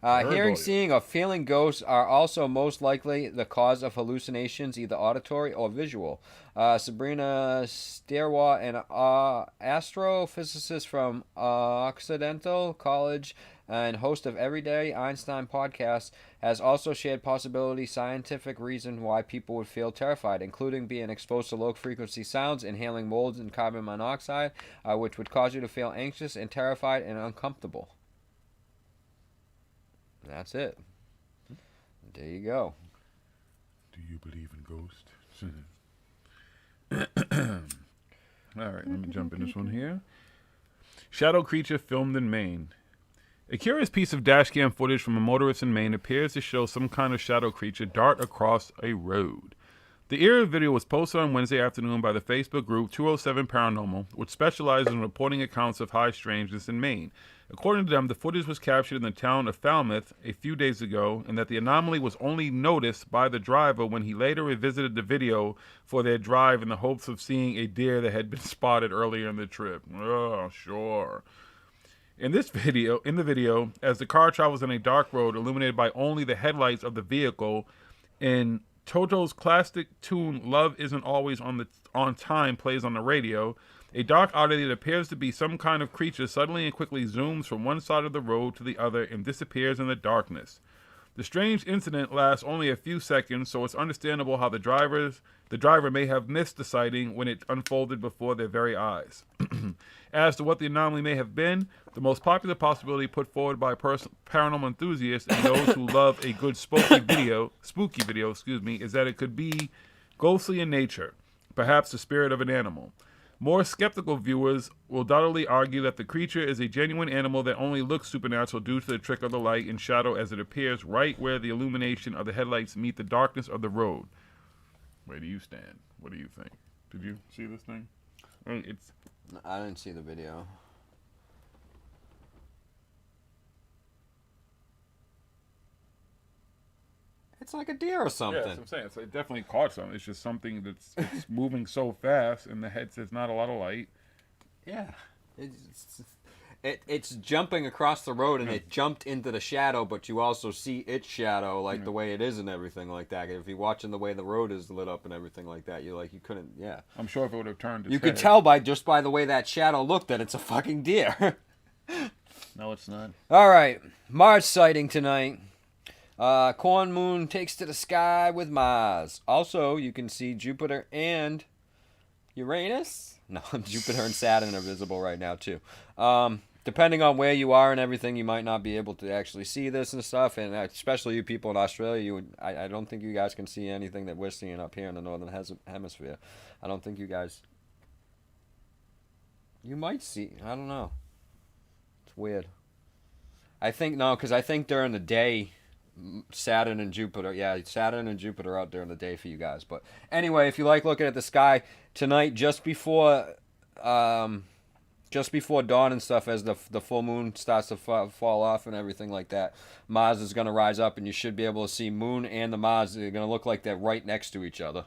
Hearing, seeing, or feeling ghosts are also most likely the cause of hallucinations, either auditory or visual. Sabrina Sterwa, an astrophysicist from Occidental College and host of Everyday Einstein podcast, has also shared possibility scientific reason why people would feel terrified, including being exposed to low-frequency sounds, inhaling molds and carbon monoxide, which would cause you to feel anxious and terrified and uncomfortable. That's it. There you go. Do you believe in ghosts? All right, let me jump in this one here. Shadow creature filmed in Maine. A curious piece of dashcam footage from a motorist in Maine appears to show some kind of shadow creature dart across a road. The eerie video was posted on Wednesday afternoon by the Facebook group 207 Paranormal, which specializes in reporting accounts of high strangeness in Maine. According to them, the footage was captured in the town of Falmouth a few days ago, and that the anomaly was only noticed by the driver when he later revisited the video for their drive in the hopes of seeing a deer that had been spotted earlier in the trip. Oh, sure. In the video, as the car travels on a dark road illuminated by only the headlights of the vehicle, and Toto's classic tune "Love Isn't Always on Time" plays on the radio, a dark oddity that appears to be some kind of creature suddenly and quickly zooms from one side of the road to the other and disappears in the darkness. The strange incident lasts only a few seconds, so it's understandable how the driver may have missed the sighting when it unfolded before their very eyes. As to what the anomaly may have been, the most popular possibility put forward by paranormal enthusiasts and those who love a good spooky video, is that it could be ghostly in nature, perhaps the spirit of an animal. More skeptical viewers will doubtfully argue that the creature is a genuine animal that only looks supernatural due to the trick of the light and shadow as it appears right where the illumination of the headlights meet the darkness of the road. Where do you stand? What do you think? Did you see this thing? I didn't see the video. It's like a deer or something. Yeah, that's what I'm saying. So it definitely caught something. It's just something that's moving so fast, and the head says not a lot of light. Yeah. It's jumping across the road, and it jumped into the shadow, but you also see its shadow, like the way it is and everything like that. If you're watching the way the road is lit up and everything like that, you couldn't, yeah. I'm sure if it would have turned its You head. could tell by the way that shadow looked that it's a fucking deer. No, it's not. All right. Mars sighting tonight. Corn moon takes to the sky with Mars. Also, you can see Jupiter and Uranus. No, Jupiter and Saturn are visible right now too. Depending on where you are and everything, you might not be able to actually see this and stuff. And especially you people in Australia, I don't think you guys can see anything that we're seeing up here in the northern hemisphere. I don't think you guys. You might see. I don't know. It's weird. I think no, because I think during the day, Saturn and Jupiter are out during the day for you guys. But anyway, if you like looking at the sky tonight, just before dawn and stuff, as the full moon starts to fall off and everything like that, Mars is going to rise up, and you should be able to see Moon and the Mars. They're going to look like they're right next to each other.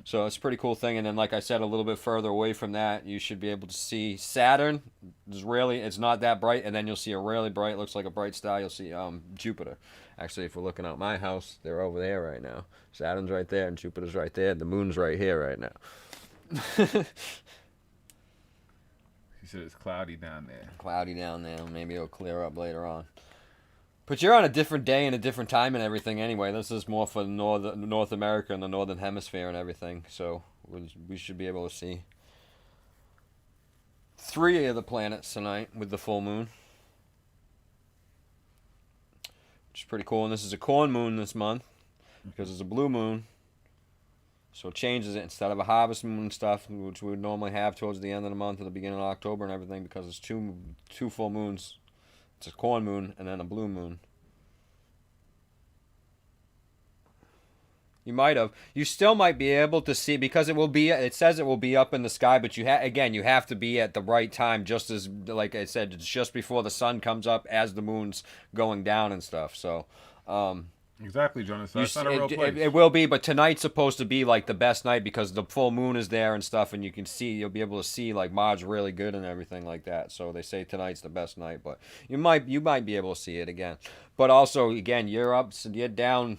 So it's a pretty cool thing. And then, like I said, a little bit further away from that, you should be able to see Saturn. It's not that bright, and then you'll see a really bright, looks like a bright star. You'll see Jupiter. Actually, if we're looking out my house, they're over there right now. Saturn's right there, and Jupiter's right there. The moon's right here right now. He said it's cloudy down there. Cloudy down there. Maybe it'll clear up later on. But you're on a different day and a different time and everything anyway. This is more for North America and the Northern Hemisphere and everything. So we should be able to see 3 of the planets tonight with the full moon. Which is pretty cool. And this is a corn moon this month because it's a blue moon. So it changes it instead of a harvest moon and stuff, which we would normally have towards the end of the month or the beginning of October and everything, because it's two full moons. It's a corn moon and then a blue moon. You might have. You still might be able to see because it will be. It says it will be up in the sky, but you have to be at the right time. Just as like I said, it's just before the sun comes up as the moon's going down and stuff. So, exactly, Jonas. That's not a real place. It will be, but tonight's supposed to be like the best night because the full moon is there and stuff, and you'll be able to see like Mars really good and everything like that. So they say tonight's the best night, but you might be able to see it again. But also, again, you're you're down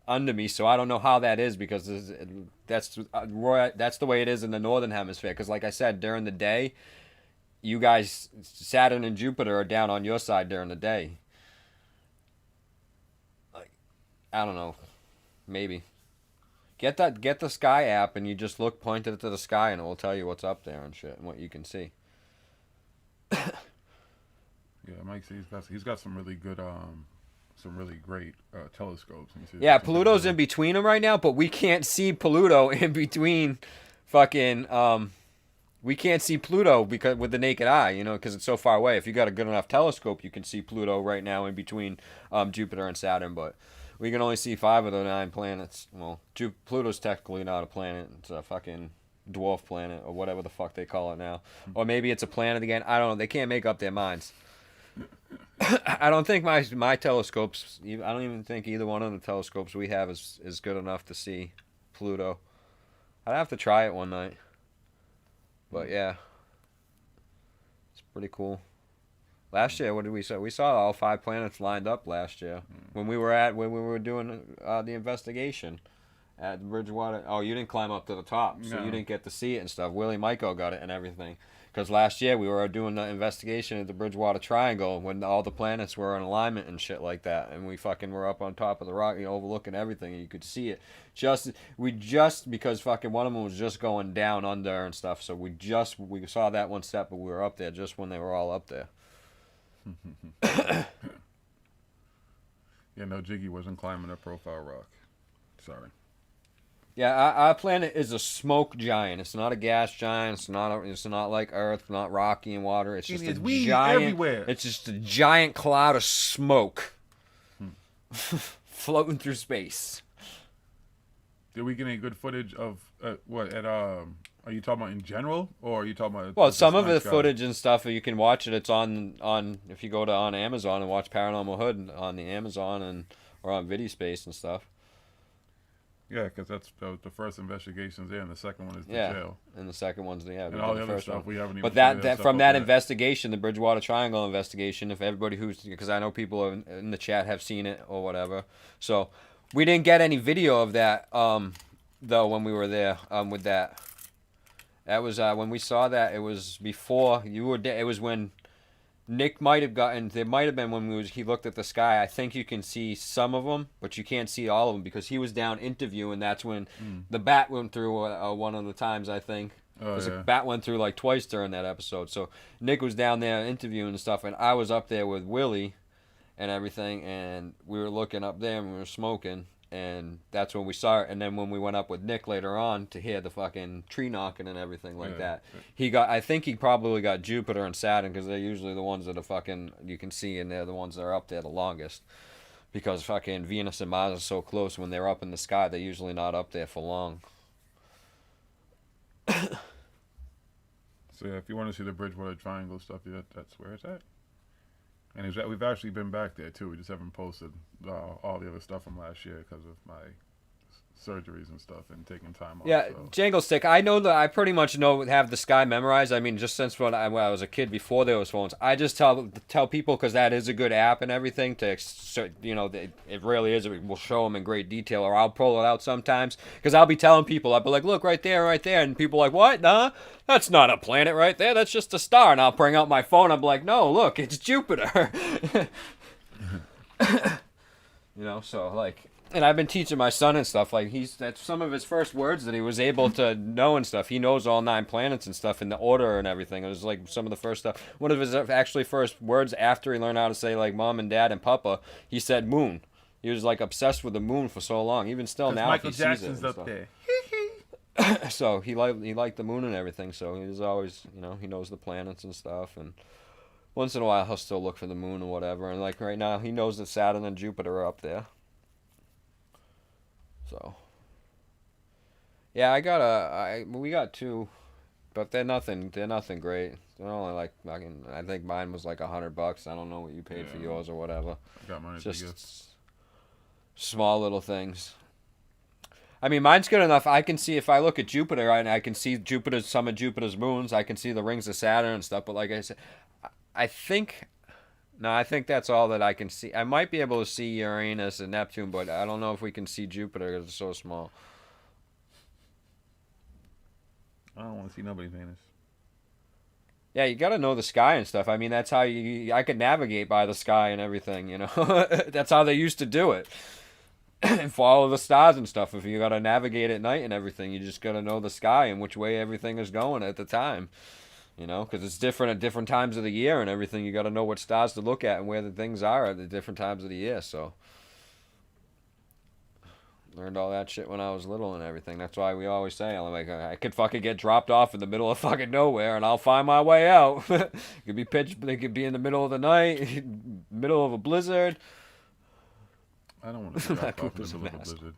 under me, so I don't know how that is because that's the way it is in the northern hemisphere. Because like I said, during the day, you guys, Saturn and Jupiter are down on your side during the day. Like, I don't know, maybe get the sky app and you just point it to the sky and it will tell you what's up there and shit and what you can see. Yeah, Mike, he's got some really good some really great telescopes. Yeah, Pluto's in between them right now, but we can't see Pluto in between fucking we can't see Pluto because with the naked eye, because it's so far away. If you got a good enough telescope, you can see Pluto right now in between Jupiter and Saturn, but we can only see 5 of the 9 planets. Well, Pluto's technically not a planet. It's a fucking dwarf planet or whatever the fuck they call it now. Or maybe it's a planet again. I don't know. They can't make up their minds. I don't think my telescopes, I don't even think either one of the telescopes we have is good enough to see Pluto. I'd have to try it one night. But yeah, it's pretty cool. Last year, what did we say? We saw all 5 planets lined up last year when we were doing the investigation at Bridgewater. Oh, you didn't climb up to the top, so you didn't get to see it and stuff. Willie Michael got it and everything. Because last year we were doing the investigation at the Bridgewater Triangle when all the planets were in alignment and shit like that, and we fucking were up on top of the rock, overlooking everything, and you could see it. Because fucking one of them was just going down under and stuff, so we saw that one step, but we were up there just when they were all up there. Yeah, no, Jiggy wasn't climbing a Profile Rock. Sorry. Yeah, our planet is a smoke giant. It's not a gas giant. It's not like Earth, not rocky and water. It's just a giant. Everywhere. It's just a giant cloud of smoke floating through space. Did we get any good footage of what at Are you talking about in general, or are you talking about? Well, some of the footage and stuff you can watch it. It's on if you go on Amazon and watch Paranormal Hood on the Amazon or on VideoSpace and stuff. Yeah, because that was the first investigations there, and the second one is the jail. And the second one's and all the other stuff we haven't even. But that from that investigation, the Bridgewater Triangle investigation, if everybody because I know people in the chat have seen it or whatever, so we didn't get any video of that though when we were there with that. That was when we saw that. It was before you were there. It was when Nick might have gotten. There might have been when he looked at the sky. I think you can see some of them, but you can't see all of them because he was down interviewing. That's when the bat went through one of the times. I think the bat went through like twice during that episode. So Nick was down there interviewing and stuff, and I was up there with Willie and everything, and we were looking up there and we were smoking. And that's when we saw it. And then when we went up with Nick later on to hear the fucking tree knocking and everything like that, I think he probably got Jupiter and Saturn because they're usually the ones that are fucking, you can see, and they're the ones that are up there the longest. Because fucking Venus and Mars are so close, when they're up in the sky, they're usually not up there for long. So yeah, if you want to see the Bridgewater Triangle stuff, that's where it's at. And we've actually been back there too. We just haven't posted all the other stuff from last year because of my surgeries and stuff and taking time off. Yeah, so. Jangle Stick. I know that I pretty much have the sky memorized. I mean, just since when I was a kid before there was phones, I just tell people because that is a good app and everything. It really is. It will show them in great detail, or I'll pull it out sometimes because I'll be telling people. I'll be like, "Look right there," and people are like, "What? Nah, that's not a planet right there. That's just a star." And I'll bring out my phone. I'm like, "No, look, it's Jupiter." So like. And I've been teaching my son and stuff, like that's some of his first words that he was able to know and stuff. He knows all 9 planets and stuff in the order and everything. It was like some of the first stuff. One of his actually first words after he learned how to say like mom and dad and papa, he said moon. He was like obsessed with the moon for so long. Even still now, Michael if he sees Jackson's it up there. So he liked the moon and everything. So he was always, he knows the planets and stuff. And once in a while, he'll still look for the moon or whatever. And like right now, he knows that Saturn and Jupiter are up there. So, Yeah, we got two, but they're nothing great. They're only like fucking. I think mine was like $100. I don't know what you paid for yours or whatever. I got mine. Just small little things. I mean, mine's good enough. I can see if I look at Jupiter, right, and I can see some of Jupiter's moons. I can see the rings of Saturn and stuff. But like I said, I think that's all that I can see. I might be able to see Uranus and Neptune, but I don't know if we can see Jupiter because it's so small. I don't want to see nobody's anus. Yeah, you gotta know the sky and stuff. I mean, that's how I could navigate by the sky and everything, you know? That's how they used to do it. And follow the stars and stuff. If you gotta navigate at night and everything, you just gotta know the sky and which way everything is going at the time. You know, because it's different at different times of the year and everything. You gotta know what stars to look at and where the things are at the different times of the year, so... Learned all that shit when I was little and everything. That's why we always say, I'm like, I could fucking get dropped off in the middle of fucking nowhere and I'll find my way out. It could be it could be in the middle of the night, middle of a blizzard. I don't want to be dropped off in the middle of a blizzard.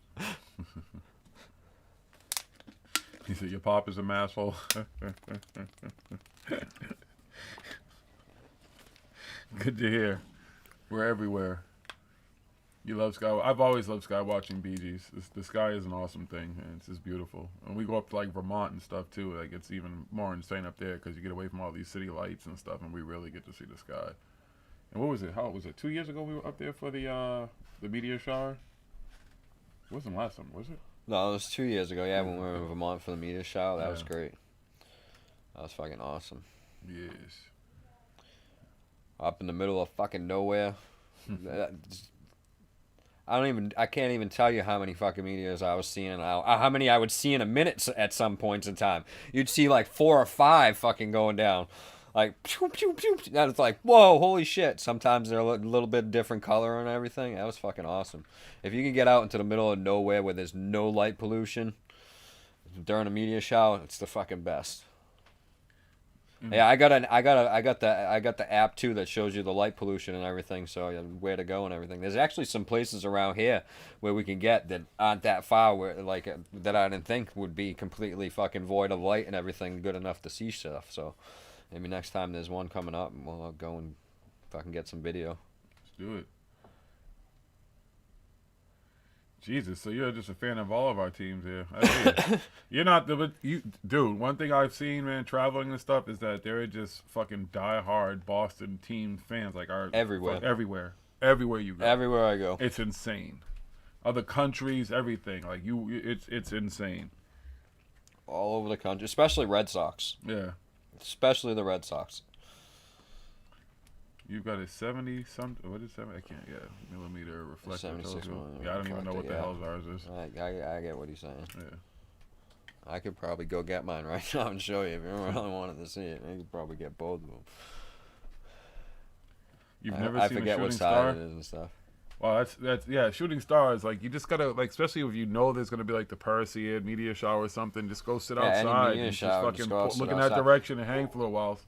You said your pop is a masshole. Good to hear. We're everywhere. You love sky. I've always loved sky watching Bee Gees. The sky is an awesome thing, and it's just beautiful. And we go up to like Vermont and stuff too. Like it's even more insane up there because you get away from all these city lights and stuff, and we really get to see the sky. And what was it? How was it? 2 years ago we were up there for the meteor shower. It wasn't last summer, was it? No, it was 2 years ago. Yeah, when we were in Vermont for the meteor shower, that was great. That was fucking awesome. Yes. Up in the middle of fucking nowhere. I can't even tell you how many fucking meteors I was seeing. How many I would see in a minute at some points in time. You'd see like 4 or 5 fucking going down. Like, pew, pew, pew. And it's like, whoa, holy shit. Sometimes they're a little bit different color and everything. That was fucking awesome. If you can get out into the middle of nowhere where there's no light pollution during a meteor shower, it's the fucking best. Yeah, I got the app too that shows you the light pollution and everything, so where to go and everything. There's actually some places around here where we can get that aren't that far, where like that I didn't think would be completely fucking void of light and everything, good enough to see stuff. So maybe next time there's one coming up, we'll go and fucking get some video. Let's do it. Jesus, so you're just a fan of all of our teams here. You're not dude, one thing I've seen, man, traveling and stuff, is that there are just fucking die-hard Boston team fans, like everywhere. Everywhere you go. Everywhere I go. It's insane. Other countries, everything. Like it's insane. All over the country, especially Red Sox. Yeah. Especially the Red Sox. You've got a 70 something. What is 70? I can't. Yeah, millimeter reflector. 76 Yeah, I don't even know what the hell ours is. I get what he's saying. Yeah. I could probably go get mine right now and show you if you really wanted to see it. I could probably get both of them. You've never I seen forget a shooting what star? side it is and stuff. Well, that's yeah. Shooting stars, like you just gotta like, especially if you know there's gonna be like the Perseid meteor shower or something. Just go sit outside and just fucking look in that direction and hang for a while.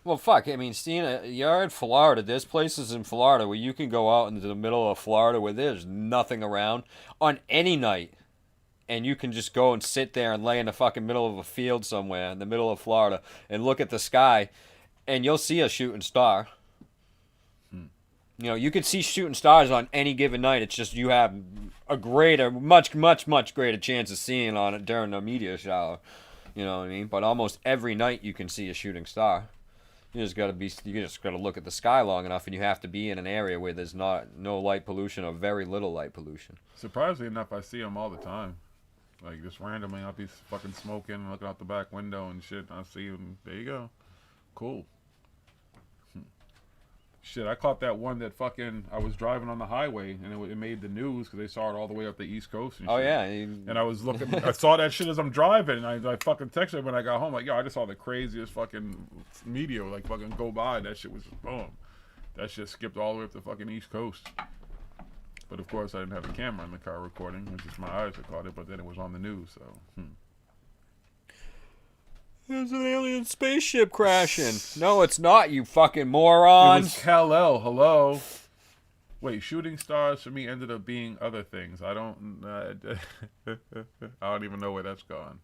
Well, fuck. I mean, Stina, you're in Florida. There's places in Florida where you can go out into the middle of Florida where there's nothing around on any night, and you can just go and sit there and lay in the fucking middle of a field somewhere in the middle of Florida and look at the sky, and you'll see a shooting star. You know, you can see shooting stars on any given night. It's just you have a much greater chance of seeing on it during a meteor shower. You know what I mean? But almost every night you can see a shooting star. You just gotta look at the sky long enough, and you have to be in an area where there's no light pollution or very little light pollution. Surprisingly enough, I see them all the time. Like just randomly, I'll be fucking smoking, looking out the back window and shit. I see them. There you go. Cool. Shit, I caught that one that fucking I was driving on the highway and it made the news because they saw it all the way up the East Coast. And shit. Oh yeah, and I was looking, I saw that shit as I'm driving, and I fucking texted when I got home like, yo, I just saw the craziest fucking meteor like fucking go by. That shit was just boom. That shit skipped all the way up the fucking East Coast. But of course, I didn't have a camera in the car recording. It was just my eyes that caught it. But then it was on the news, so. There's an alien spaceship crashing. No, it's not, you fucking moron. It was Kal-El, hello. Wait, shooting stars for me ended up being other things. I don't even know where that's gone.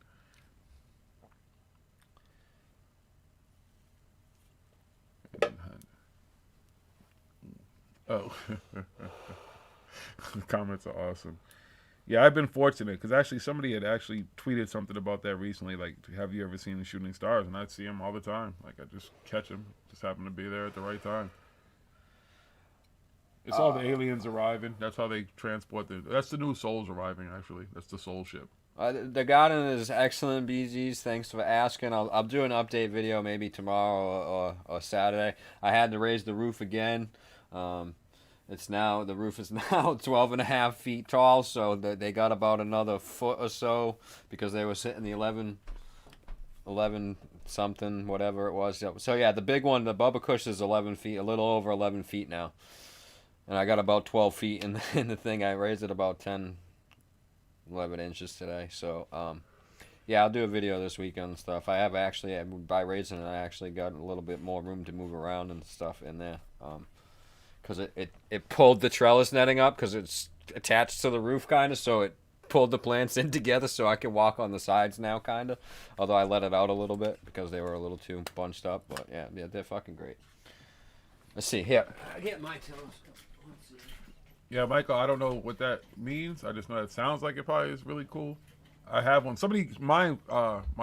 Oh. The comments are awesome. Yeah, I've been fortunate because actually somebody had actually tweeted something about that recently. Like, have you ever seen the shooting stars? And I see them all the time. Like, I just catch them. Just happen to be there at the right time. It's all the aliens arriving. That's how they transport them. That's the new souls arriving, actually. That's the soul ship. The garden is excellent, BGs. Thanks for asking. I'll do an update video maybe tomorrow or Saturday. I had to raise the roof again. The roof is now 12.5 feet tall, so they got about another foot or so because they were sitting the 11 something, whatever it was. So yeah, the big one, the Bubba Kush, is 11 feet, a little over 11 feet now. And I got about 12 feet in the thing. I raised it about 10, 11 inches today. So, yeah, I'll do a video this weekend and stuff. I have actually, by raising it, I actually got a little bit more room to move around and stuff in there. Because it pulled the trellis netting up because it's attached to the roof, kind of. So it pulled the plants in together so I can walk on the sides now, kind of. Although I let it out a little bit because they were a little too bunched up. But, yeah, they're fucking great. Let's see. Here. I get my telescope. Yeah, Michael, I don't know what that means. I just know it sounds like it probably is really cool. I have one. My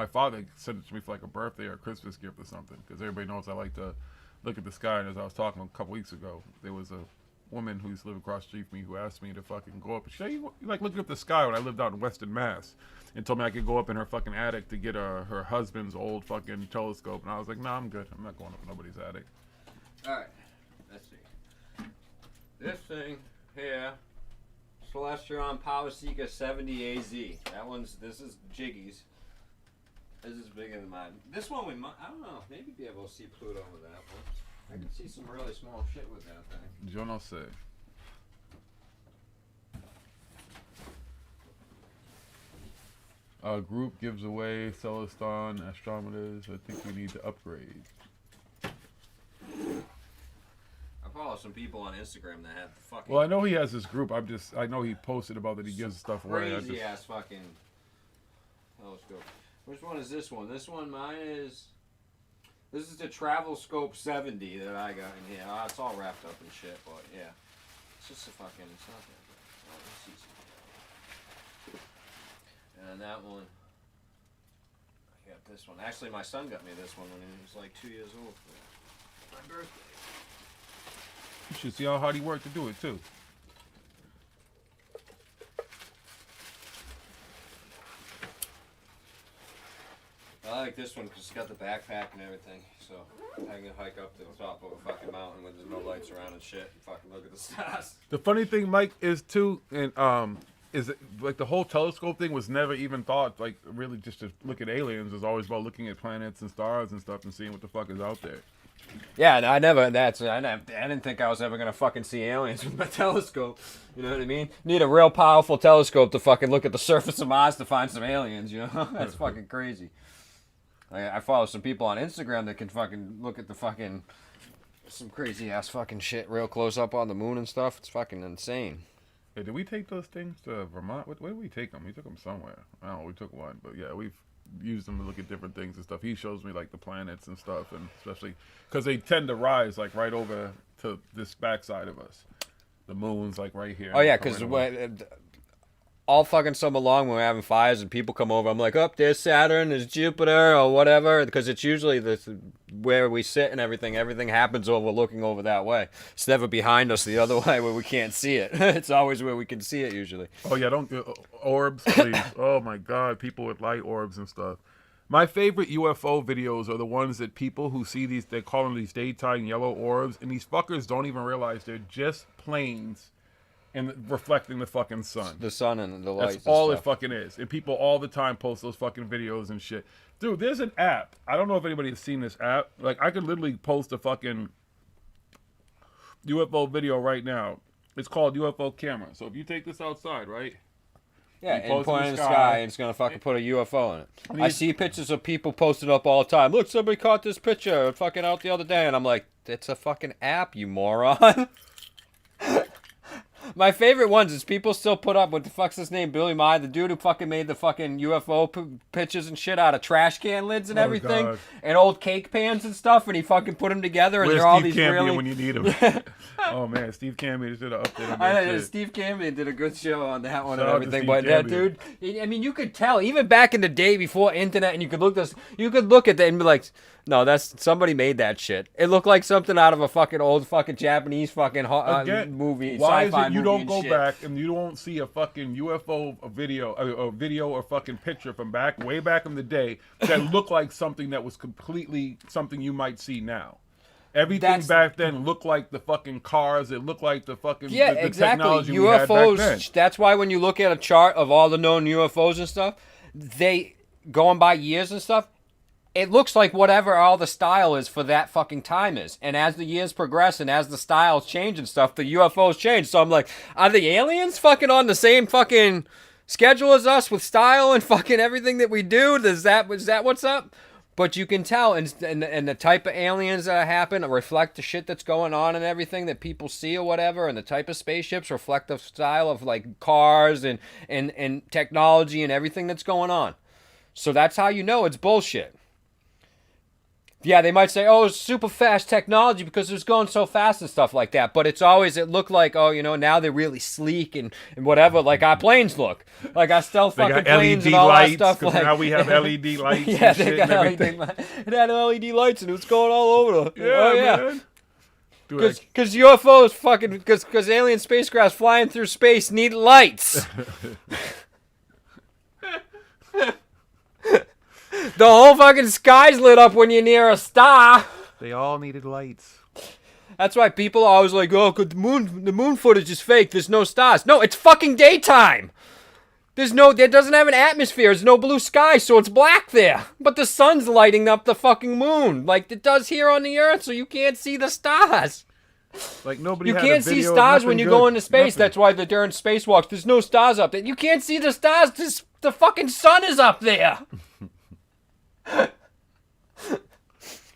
father sent it to me for like a birthday or a Christmas gift or something because everybody knows I like to look at the sky. And as I was talking a couple weeks ago, there was a woman who used to live across the street from me who asked me to fucking go up. She said, you like looking up the sky when I lived out in Western Mass, and told me I could go up in her fucking attic to get her husband's old fucking telescope. And I was like, nah, I'm good. I'm not going up in nobody's attic. All right. Let's see. This thing here, Celestron Powerseeker 70 AZ. This is Jiggy's. This is bigger than mine. This one we might, I don't know, maybe be able to see Pluto with that one. I can see some really small shit with that thing. Yo no sé. Group gives away Celeston astrometers. I think we need to upgrade. I follow some people on Instagram that have fucking. Well, I know he has this group. I know he posted about that he gives stuff away. Crazy ass fucking telescope. Which one is this one? This one, mine is. This is the Travel Scope 70 that I got in here. It's all wrapped up and shit, but yeah. It's just a fucking. It's not that good. Oh, let's see some. And that one. I got this one. Actually, my son got me this one when he was like 2 years old for my birthday. You should see how hard he worked to do it, too. I like this one because it's got the backpack and everything, so I can hike up to the top of a fucking mountain when there's no lights around and shit and fucking look at the stars. The funny thing, Mike, is too, and is that, like, the whole telescope thing was never even thought, like, really just to look at aliens. It was always about looking at planets and stars and stuff and seeing what the fuck is out there. Yeah, I didn't think I was ever gonna fucking see aliens with my telescope. You know what I mean? Need a real powerful telescope to fucking look at the surface of Mars to find some aliens. You know, that's fucking crazy. I follow some people on Instagram that can fucking look at the fucking some crazy ass fucking shit real close up on the moon and stuff. It's fucking insane. Hey, did we take those things to Vermont? Where did we take them? We took them somewhere. I don't know. We took one, but yeah, we've used them to look at different things and stuff. He shows me like the planets and stuff, and especially because they tend to rise like right over to this backside of us. The moon's like right here. Oh yeah, because all fucking summer long when we're having fires and people come over, I'm like, oh, there's Saturn, there's Jupiter, or whatever, because it's usually where we sit and everything. Everything happens looking over that way. It's never behind us the other way where we can't see it. It's always where we can see it usually. Oh yeah, don't orbs, please. Oh my God, people with light orbs and stuff. My favorite UFO videos are the ones that people who see these, they call them these daytime yellow orbs, and these fuckers don't even realize they're just planes and reflecting the fucking sun. The sun and the lights. That's all it fucking is. And people all the time post those fucking videos and shit. Dude, there's an app. I don't know if anybody has seen this app. Like, I could literally post a fucking UFO video right now. It's called UFO Camera. So if you take this outside, right? Yeah, and point in the sky, and it's going to fucking put a UFO in it. I see pictures of people posted up all the time. Look, somebody caught this picture fucking out the other day. And I'm like, it's a fucking app, you moron. My favorite ones is people still put up, what the fuck's his name, Billy Nye, the dude who fucking made the fucking UFO pictures and shit out of trash can lids and everything, God. and old cake pans and stuff, and he fucking put them together, and Where's they're all Steve these Campion really... when you need him? Oh man, Steve Campion should have updated that I know, shit. Steve Campion did a good show on that one Shout and out to everything, Steve but that Campion. dude, I mean, you could tell, even back in the day before internet, and you could look at that and be like, no, that's somebody made that shit. It looked like something out of a fucking old fucking Japanese fucking Again, movie. why is sci-fi it you movie don't and go shit. back and you don't see a fucking UFO video or fucking picture from way back in the day that looked like something that was completely something you might see now? Everything back then looked like the fucking cars. It looked like the fucking the exactly. technology we had back then. UFOs. That's why when you look at a chart of all the known UFOs and stuff, they going by years and stuff. It looks like whatever all the style is for that fucking time is. And as the years progress and as the styles change and stuff, the UFOs change. So I'm like, are the aliens fucking on the same fucking schedule as us with style and fucking everything that we do? Is that what's up? But you can tell, and the type of aliens that happen reflect the shit that's going on and everything that people see or whatever, and the type of spaceships reflect the style of like cars and technology and everything that's going on. So that's how you know it's bullshit. Yeah, they might say, oh, it's super fast technology because it's going so fast and stuff like that. But it looked like, oh, now they're really sleek and whatever, like our planes look. Like our stealth They fucking got planes LED and all lights, that stuff. 'cause Like, now we have LED lights yeah, and they shit got and LED everything. It had LED lights and it was going all over. Man. Dude, Because UFOs fucking, because alien spacecrafts flying through space need lights. The whole fucking sky's lit up when you're near a star. They all needed lights. That's why people are always like, oh, 'cause the moon footage is fake. There's no stars. No, it's fucking daytime. It doesn't have an atmosphere. There's no blue sky, so it's black there. But the sun's lighting up the fucking moon like it does here on the Earth, so you can't see the stars. Like nobody. You had a can't see video of stars nothing when you good. go into space. Nothing. That's why during spacewalks, there's no stars up there. You can't see the stars. The fucking sun is up there.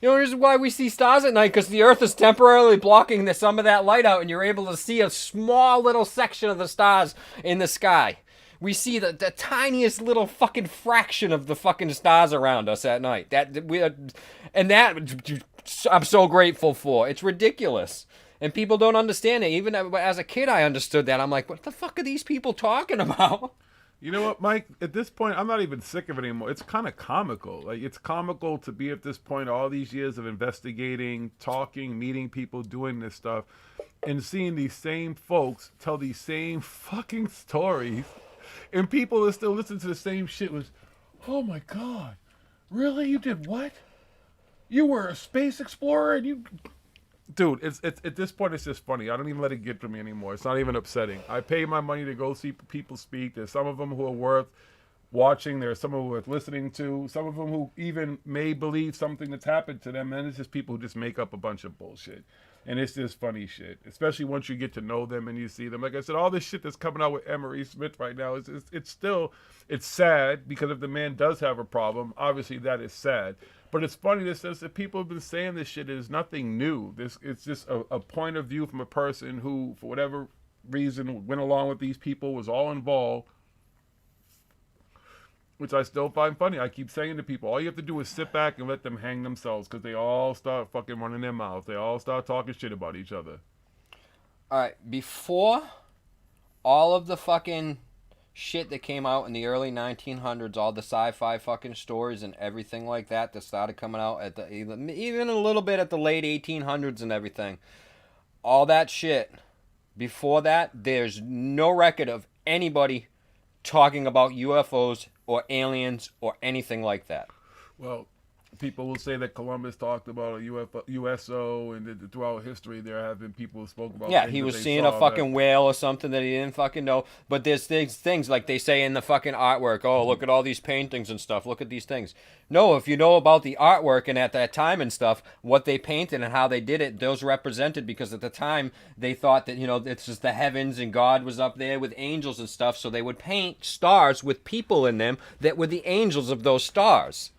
The only reason why we see stars at night because the Earth is temporarily blocking some of that light out, and you're able to see a small little section of the stars in the sky. We see the tiniest little fucking fraction of the fucking stars around us at night. I'm so grateful for. It's ridiculous. And people don't understand it. Even as a kid, I understood that. I'm like, what the fuck are these people talking about? You know what, Mike? At this point, I'm not even sick of it anymore. It's kind of comical. Like, it's comical to be at this point, all these years of investigating, talking, meeting people, doing this stuff, and seeing these same folks tell these same fucking stories, and people are still listening to the same shit. Oh my God, really? You did what? You were a space explorer, and you... Dude, it's at this point, it's just funny. I don't even let it get to me anymore. It's not even upsetting. I pay my money to go see people speak. There's some of them who are worth watching. There's some who are worth listening to. Some of them who even may believe something that's happened to them. And it's just people who just make up a bunch of bullshit. And it's just funny shit, especially once you get to know them and you see them. Like I said, all this shit that's coming out with Emery Smith right now, it's sad because if the man does have a problem, obviously that is sad. But it's funny that people have been saying this shit is nothing new. It's just a point of view from a person who, for whatever reason, went along with these people, was all involved, which I still find funny. I keep saying to people, all you have to do is sit back and let them hang themselves because they all start fucking running their mouths. They all start talking shit about each other. All right, before all of the fucking shit that came out in the early 1900s, all the sci-fi fucking stories and everything like that started coming out at even a little bit at the late 1800s and everything. All that shit. Before that, there's no record of anybody talking about UFOs or aliens or anything like that. Well, people will say that Columbus talked about a USO, and throughout history there have been people who spoke about. Yeah, he was seeing a fucking whale or something that he didn't fucking know. But there's things like they say in the fucking artwork. Oh, look at all these paintings and stuff. Look at these things. No, if you know about the artwork and at that time and stuff, what they painted and how they did it, those represented because at the time they thought that it's just the heavens and God was up there with angels and stuff. So they would paint stars with people in them that were the angels of those stars.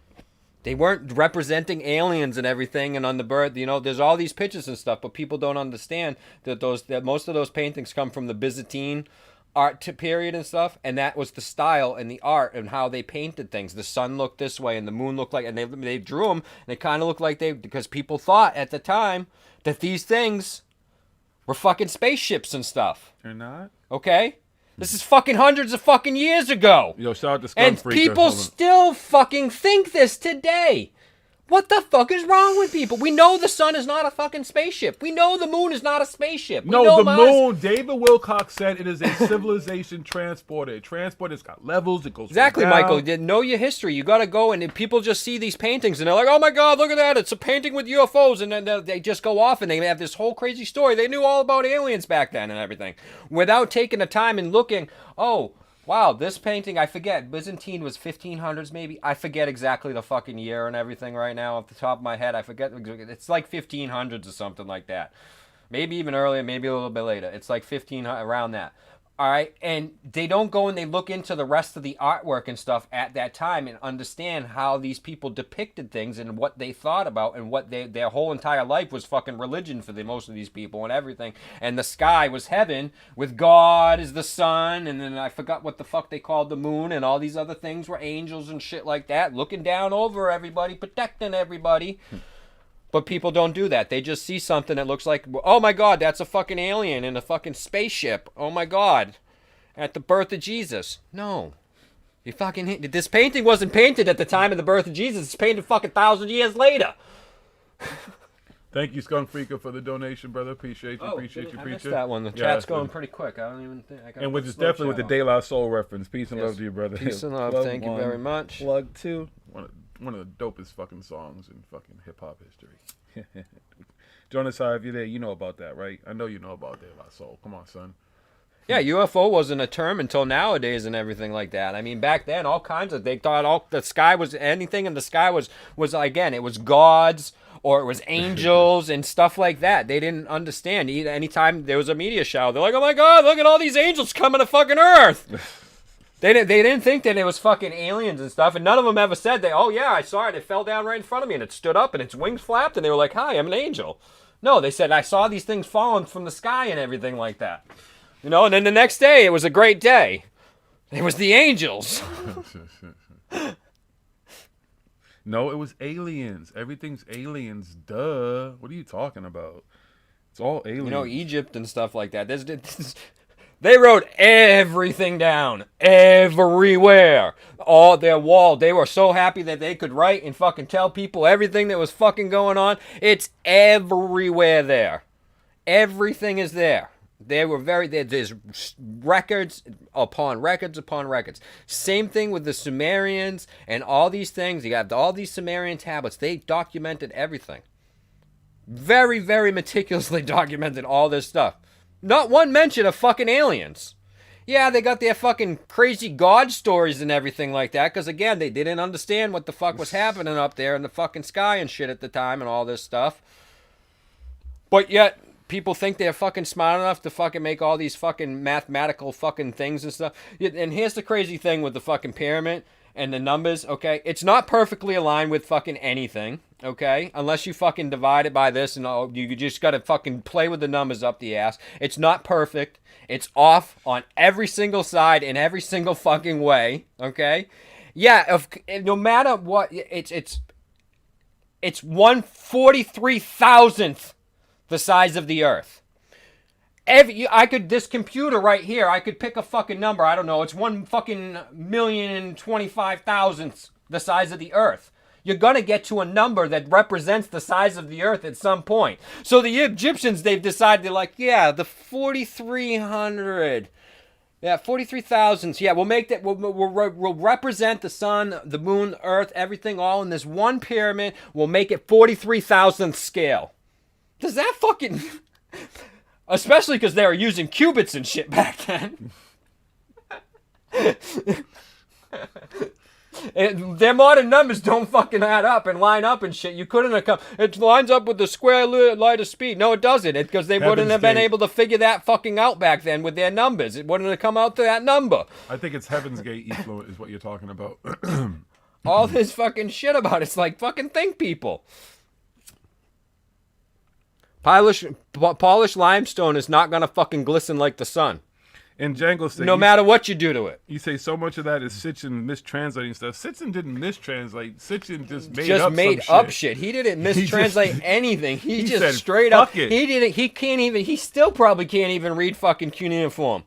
They weren't representing aliens and everything, and on the birth, there's all these pictures and stuff, but people don't understand that most of those paintings come from the Byzantine art period and stuff, and that was the style and the art and how they painted things. The sun looked this way and the moon looked like, and they drew them, and they kind of looked like because people thought at the time that these things were fucking spaceships and stuff. They're not. Okay? This is fucking hundreds of fucking years ago. Yo, shout out to Skunk And Freaker. people Hold on. still fucking think this today. What the fuck is wrong with people? We know the sun is not a fucking spaceship. We know the moon is not a spaceship. We know No, the Mars- moon. David Wilcox said it is a civilization transporter. It transports. It's got levels. It goes Exactly, down. Michael. You know your history. You got to go, and people just see these paintings, and they're like, "Oh my God, look at that! It's a painting with UFOs," and then they just go off, and they have this whole crazy story. They knew all about aliens back then and everything, without taking the time and looking. Oh, wow, this painting, I forget. Byzantine was 1500s, maybe. I forget exactly the fucking year and everything right now off the top of my head. I forget. It's like 1500s or something like that. Maybe even earlier, maybe a little bit later. It's like 1500, around that. All right, and they don't go and they look into the rest of the artwork and stuff at that time and understand how these people depicted things and what they thought about and what their whole entire life was fucking religion for most of these people and everything. And the sky was heaven with God as the sun, and then I forgot what the fuck they called the moon, and all these other things were angels and shit like that, looking down over everybody, protecting everybody. But people don't do that. They just see something that looks like, oh my God, that's a fucking alien in a fucking spaceship. Oh my God. At the birth of Jesus. No. This painting wasn't painted at the time of the birth of Jesus. It's painted fucking 1,000 years later. Thank you, Skunk Freaker, for the donation, brother. Appreciate you. I Appreciate missed you. that one. The chat's going pretty quick. I don't even think. And which is definitely with the De La Soul reference. Peace and love to you, brother. Peace and love. Plug Thank you one, very much. Plug two. One of the dopest fucking songs in fucking hip hop history. Join us if you're there. You know about that, right? I know you know about De La Soul. Come on, son. Yeah, UFO wasn't a term until nowadays and everything like that. I mean, back then, all kinds of, they thought the sky was, anything in the sky was again, it was gods or it was angels and stuff like that. They didn't understand. Anytime there was a meteor shower, they're like, oh my God, look at all these angels coming to fucking Earth. They didn't think that it was fucking aliens and stuff, and none of them ever said oh yeah, I saw it, it fell down right in front of me, and it stood up, and its wings flapped, and they were like, hi, I'm an angel. No, they said, I saw these things falling from the sky and everything like that. And then the next day, it was a great day. It was the angels. No, it was aliens. Everything's aliens. Duh. What are you talking about? It's all aliens. Egypt and stuff like that. They wrote everything down. Everywhere. All their wall. They were so happy that they could write and fucking tell people everything that was fucking going on. It's everywhere there. Everything is there. There's records upon records upon records. Same thing with the Sumerians and all these things. You got all these Sumerian tablets. They documented everything. Very, very meticulously documented all this stuff. Not one mention of fucking aliens. Yeah, they got their fucking crazy god stories and everything like that, because again, they didn't understand what the fuck was happening up there in the fucking sky and shit at the time and all this stuff. But yet, people think they're fucking smart enough to fucking make all these fucking mathematical fucking things and stuff. And here's the crazy thing with the fucking pyramid and the numbers, okay? It's not perfectly aligned with fucking anything, okay? Unless you fucking divide it by this and all, you just gotta fucking play with the numbers up the ass. It's not perfect. It's off on every single side in every single fucking way, okay? Yeah, no matter what, it's 1/43,000th the size of the Earth. This computer right here, I could pick a fucking number. I don't know. It's 1,025,000th the size of the Earth. You're gonna get to a number that represents the size of the Earth at some point. So the Egyptians, they've decided, they're like, yeah, the 4,300. Yeah, 43,000. Yeah, we'll make that. We'll represent the sun, the moon, Earth, everything, all in this one pyramid. We'll make it 43,000th scale. Does that fucking... Especially because they were using cubits and shit back then. Their modern numbers don't fucking add up and line up and shit. You couldn't have come... It lines up with the square light of speed. No, it doesn't. Because they wouldn't have been able to figure that fucking out back then with their numbers. It wouldn't have come out to that number. I think it's Heaven's Gate is what you're talking about. all this fucking shit about it. It's like, fucking think, people. Polished limestone is not gonna fucking glisten like the sun. And Django said, no matter what you do to it. You say so much of that is Sitchin mistranslating stuff. Sitchin didn't mistranslate. Sitchin just made up shit. He didn't mistranslate anything. He just said, straight up. "Fuck it." He can't even. He still probably can't even read fucking cuneiform.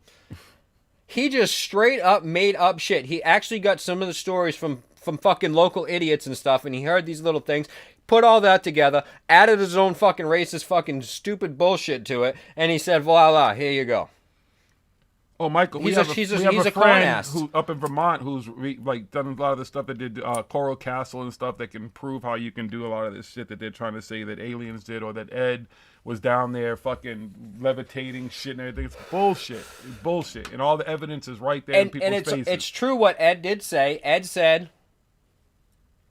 He just straight up made up shit. He actually got some of the stories from fucking local idiots and stuff, and he heard these little things. Put all that together, added his own fucking racist fucking stupid bullshit to it, and he said, voila, here you go. Oh, Michael, he's we a have a con friend ass. who up in Vermont who's done a lot of the stuff that did Coral Castle and stuff that can prove how you can do a lot of this shit that they're trying to say that aliens did or that Ed was down there fucking levitating shit and everything. It's bullshit. It's bullshit. And all the evidence is right there in people's faces. It's true what Ed did say. Ed said,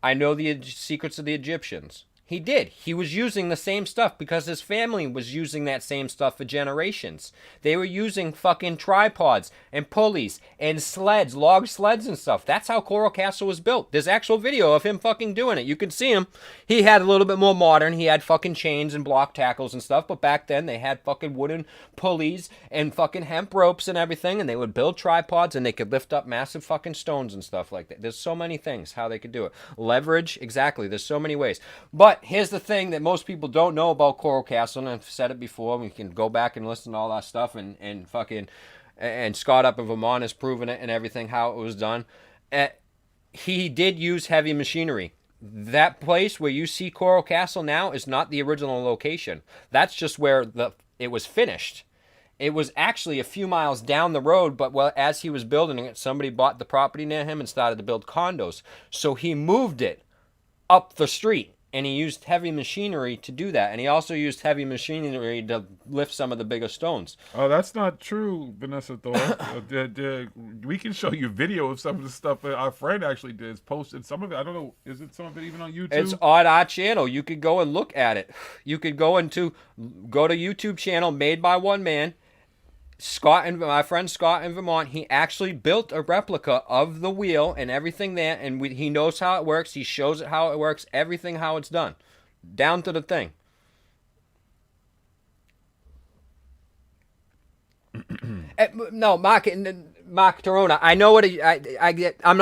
I know the secrets of the Egyptians. He did. He was using the same stuff because his family was using that same stuff for generations. They were using fucking tripods and pulleys and sleds, log sleds and stuff. That's how Coral Castle was built. There's actual video of him fucking doing it. You can see him. He had a little bit more modern. He had fucking chains and block tackles and stuff. But back then they had fucking wooden pulleys and fucking hemp ropes and everything. And they would build tripods and they could lift up massive fucking stones and stuff like that. There's so many things how they could do it. Leverage, exactly. There's so many ways. But here's the thing that most people don't know about Coral Castle, and I've said it before. We can go back and listen to all that stuff, and Scott up in Vermont has proven it and everything, how it was done. He did use heavy machinery. That place where you see Coral Castle now is not the original location. That's just where it was finished. It was actually a few miles down the road, but as he was building it, somebody bought the property near him and started to build condos. So he moved it up the street. And he used heavy machinery to do that. And he also used heavy machinery to lift some of the bigger stones. Oh, that's not true, Vanessa Thor. We can show you video of some of the stuff that our friend actually did. Posted some of it. I don't know. Is it some of it even on YouTube? It's on our channel. You could go and look at it. You could go to YouTube channel Made by One Man. My friend Scott in Vermont, he actually built a replica of the wheel and everything there, and he knows how it works. He shows it how it works, everything how it's done, down to the thing. No, Mark Torona, I know what I'm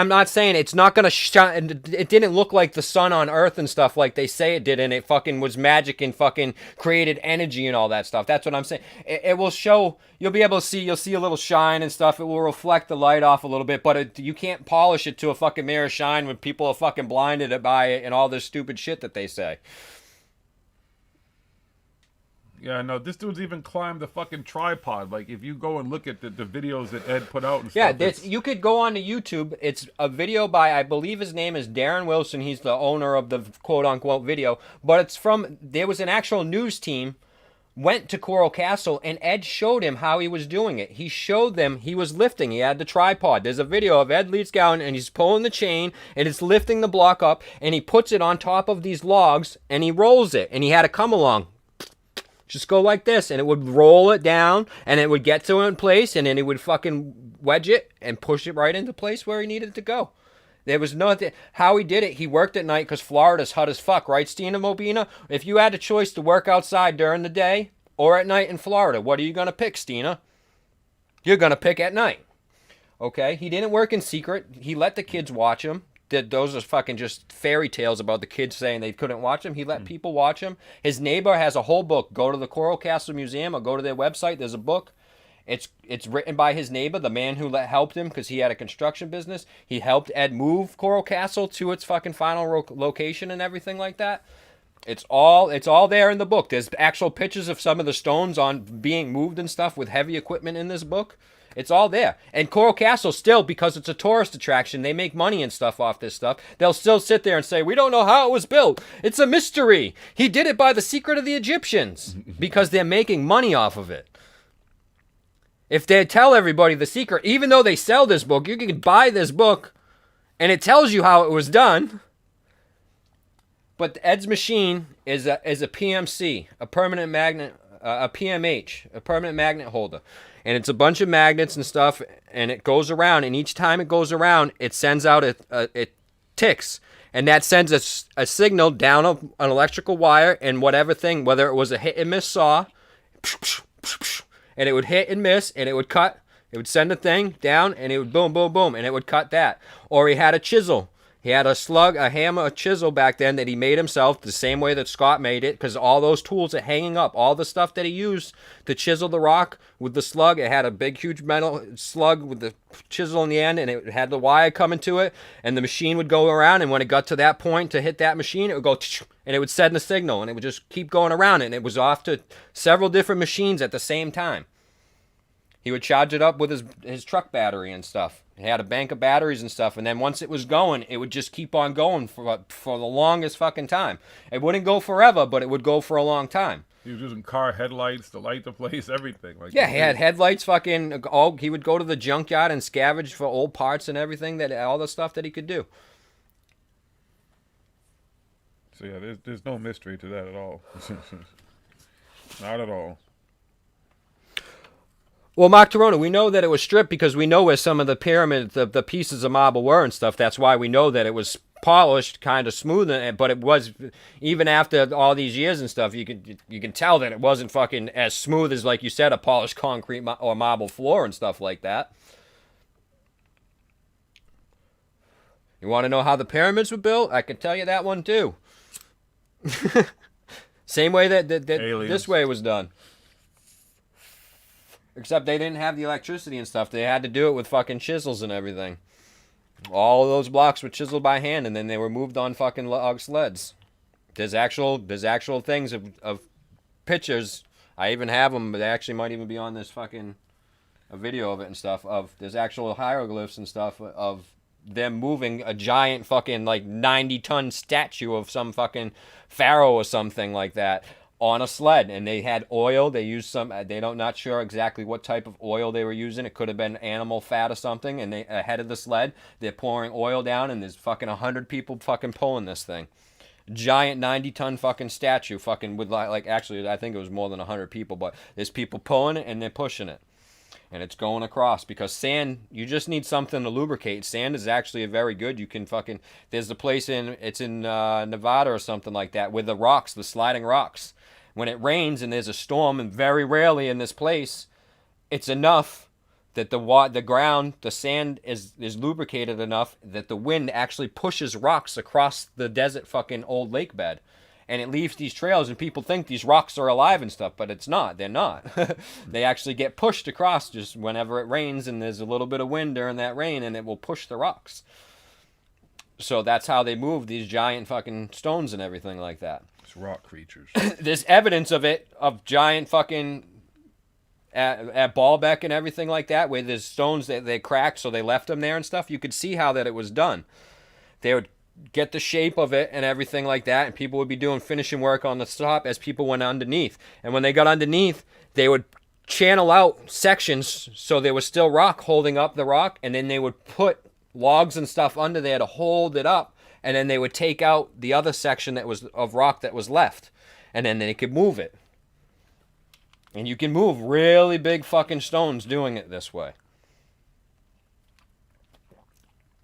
not saying it's not gonna shine. It didn't look like the sun on Earth and stuff like they say it did, and it fucking was magic and fucking created energy and all that stuff. That's what I'm saying. It will show. You'll be able to see. You'll see a little shine and stuff. It will reflect the light off a little bit, but you can't polish it to a fucking mirror shine when people are fucking blinded by it and all this stupid shit that they say. Yeah, no, this dude's even climbed the fucking tripod. Like, if you go and look at the videos that Ed put out and stuff. Yeah, you could go on to YouTube. It's a video by, I believe his name is Darren Wilson. He's the owner of the quote-unquote video. But there was an actual news team went to Coral Castle, and Ed showed him how he was doing it. He showed them he was lifting. He had the tripod. There's a video of Ed Leedsgow, and he's pulling the chain, and it's lifting the block up, and he puts it on top of these logs, and he rolls it, and he had to come along. Just go like this, and it would roll it down, and it would get to it in place, and then he would fucking wedge it and push it right into place where he needed to go. There was nothing. How he did it, he worked at night because Florida's hot as fuck, right, Stina Mobina? If you had a choice to work outside during the day or at night in Florida, what are you going to pick, Stina? You're going to pick at night. Okay? He didn't work in secret. He let the kids watch him. Those are fucking just fairy tales about the kids saying they couldn't watch him. He let people watch him. His neighbor has a whole book. Go to the Coral Castle Museum or go to their website. There's a book. It's written by his neighbor, the man who helped him because he had a construction business. He helped Ed move Coral Castle to its fucking final location and everything like that. It's all there in the book. There's actual pictures of some of the stones on being moved and stuff with heavy equipment in this book. It's all there. And Coral Castle still, because it's a tourist attraction, they make money and stuff off this stuff. They'll still sit there and say, we don't know how it was built. It's a mystery. He did it by the secret of the Egyptians because they're making money off of it. If they tell everybody the secret, even though they sell this book, you can buy this book and it tells you how it was done. But Ed's machine is a PMC, a permanent magnet, a PMH, a permanent magnet holder. And it's a bunch of magnets and stuff, and it goes around, and each time it goes around, it sends out it ticks. And that sends a signal down an electrical wire and whatever thing, whether it was a hit and miss saw, and it would hit and miss, and it would cut. It would send the thing down, and it would boom, boom, boom, and it would cut that. Or he had a chisel. He had a slug, a hammer, a chisel back then that he made himself the same way that Scott made it, because all those tools are hanging up. All the stuff that he used to chisel the rock with the slug, it had a big, huge metal slug with the chisel in the end, and it had the wire coming to it, and the machine would go around, and when it got to that point to hit that machine, it would go, and it would send a signal, and it would just keep going around, and it was off to several different machines at the same time. He would charge it up with his truck battery and stuff. He had a bank of batteries and stuff, and then once it was going, it would just keep on going for the longest fucking time. It wouldn't go forever, but it would go for a long time. He was using car headlights to light the place, everything. Like yeah, he had headlights. Fucking he would go to the junkyard and scavenge for old parts and everything, all the stuff that he could do. So yeah, there's no mystery to that at all. Not at all. Well, Mark Torona, we know that it was stripped because we know where some of the pyramid, the pieces of marble were and stuff. That's why we know that it was polished, kind of smooth, but it was, even after all these years and stuff, you can tell that it wasn't fucking as smooth as, like you said, a polished concrete or marble floor and stuff like that. You want to know how the pyramids were built? I can tell you that one too. Same way that this way was done. Except they didn't have the electricity and stuff. They had to do it with fucking chisels and everything. All of those blocks were chiseled by hand, and then they were moved on fucking log sleds. There's actual things of pictures. I even have them, but they actually might even be on this fucking a video of it and stuff. There's actual hieroglyphs and stuff of them moving a giant fucking like 90-ton statue of some fucking pharaoh or something like that on a sled, and they had oil. They used some. Not sure exactly what type of oil they were using. It could have been animal fat or something. And they ahead of the sled, they're pouring oil down, and there's fucking 100 people fucking pulling this thing. Giant 90-ton fucking statue, fucking with like actually I think it was more than 100 people, but there's people pulling it and they're pushing it, and it's going across because sand. You just need something to lubricate. Sand is actually very good. You can fucking. There's a place in Nevada or something like that with the sliding rocks. When it rains and there's a storm, and very rarely in this place, it's enough that the sand is lubricated enough that the wind actually pushes rocks across the desert fucking old lake bed. And it leaves these trails, and people think these rocks are alive and stuff, but it's not. They're not. They actually get pushed across just whenever it rains, and there's a little bit of wind during that rain, and it will push the rocks. So that's how they move these giant fucking stones and everything like that. Rock creatures. There's evidence of it, of giant fucking at Baalbek and everything like that, where there's stones that they cracked, so they left them there and stuff. You could see how that it was done. They would get the shape of it and everything like that, and people would be doing finishing work on the top as people went underneath. And when they got underneath, they would channel out sections so there was still rock holding up the rock, and then they would put logs and stuff under there to hold it up. And then they would take out the other section that was of rock that was left. And then they could move it. And you can move really big fucking stones doing it this way.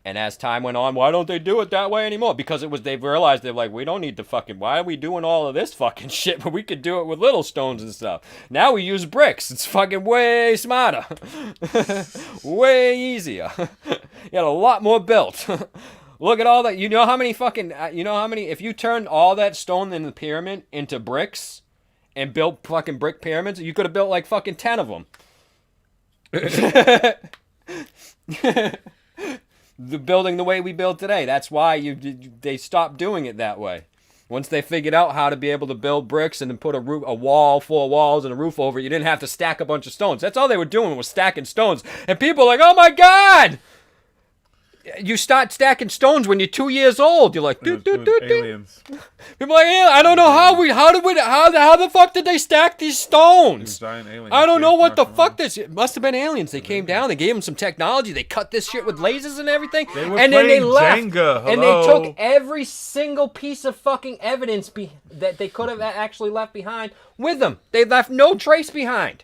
And as time went on, why don't they do it that way anymore? Because they've realized, they're like, we don't need to fucking, why are we doing all of this fucking shit when we could do it with little stones and stuff? Now we use bricks. It's fucking way smarter. Way easier. You got a lot more built. Look at all that. You know how many, if you turned all that stone in the pyramid into bricks and built fucking brick pyramids, you could have built like fucking 10 of them. The building the way we build today. That's why they stopped doing it that way. Once they figured out how to be able to build bricks and then put a wall full of walls and a roof over it, you didn't have to stack a bunch of stones. That's all they were doing, was stacking stones. And people are like, oh my God! You start stacking stones when you're 2 years old. You're like, aliens. People are like, I don't know how the fuck did they stack these stones? I don't know what the fuck this. It must have been aliens. They came down. They gave them some technology. They cut this shit with lasers and everything. And then they left. Jenga. And they took every single piece of fucking evidence that they could have actually left behind with them. They left no trace behind,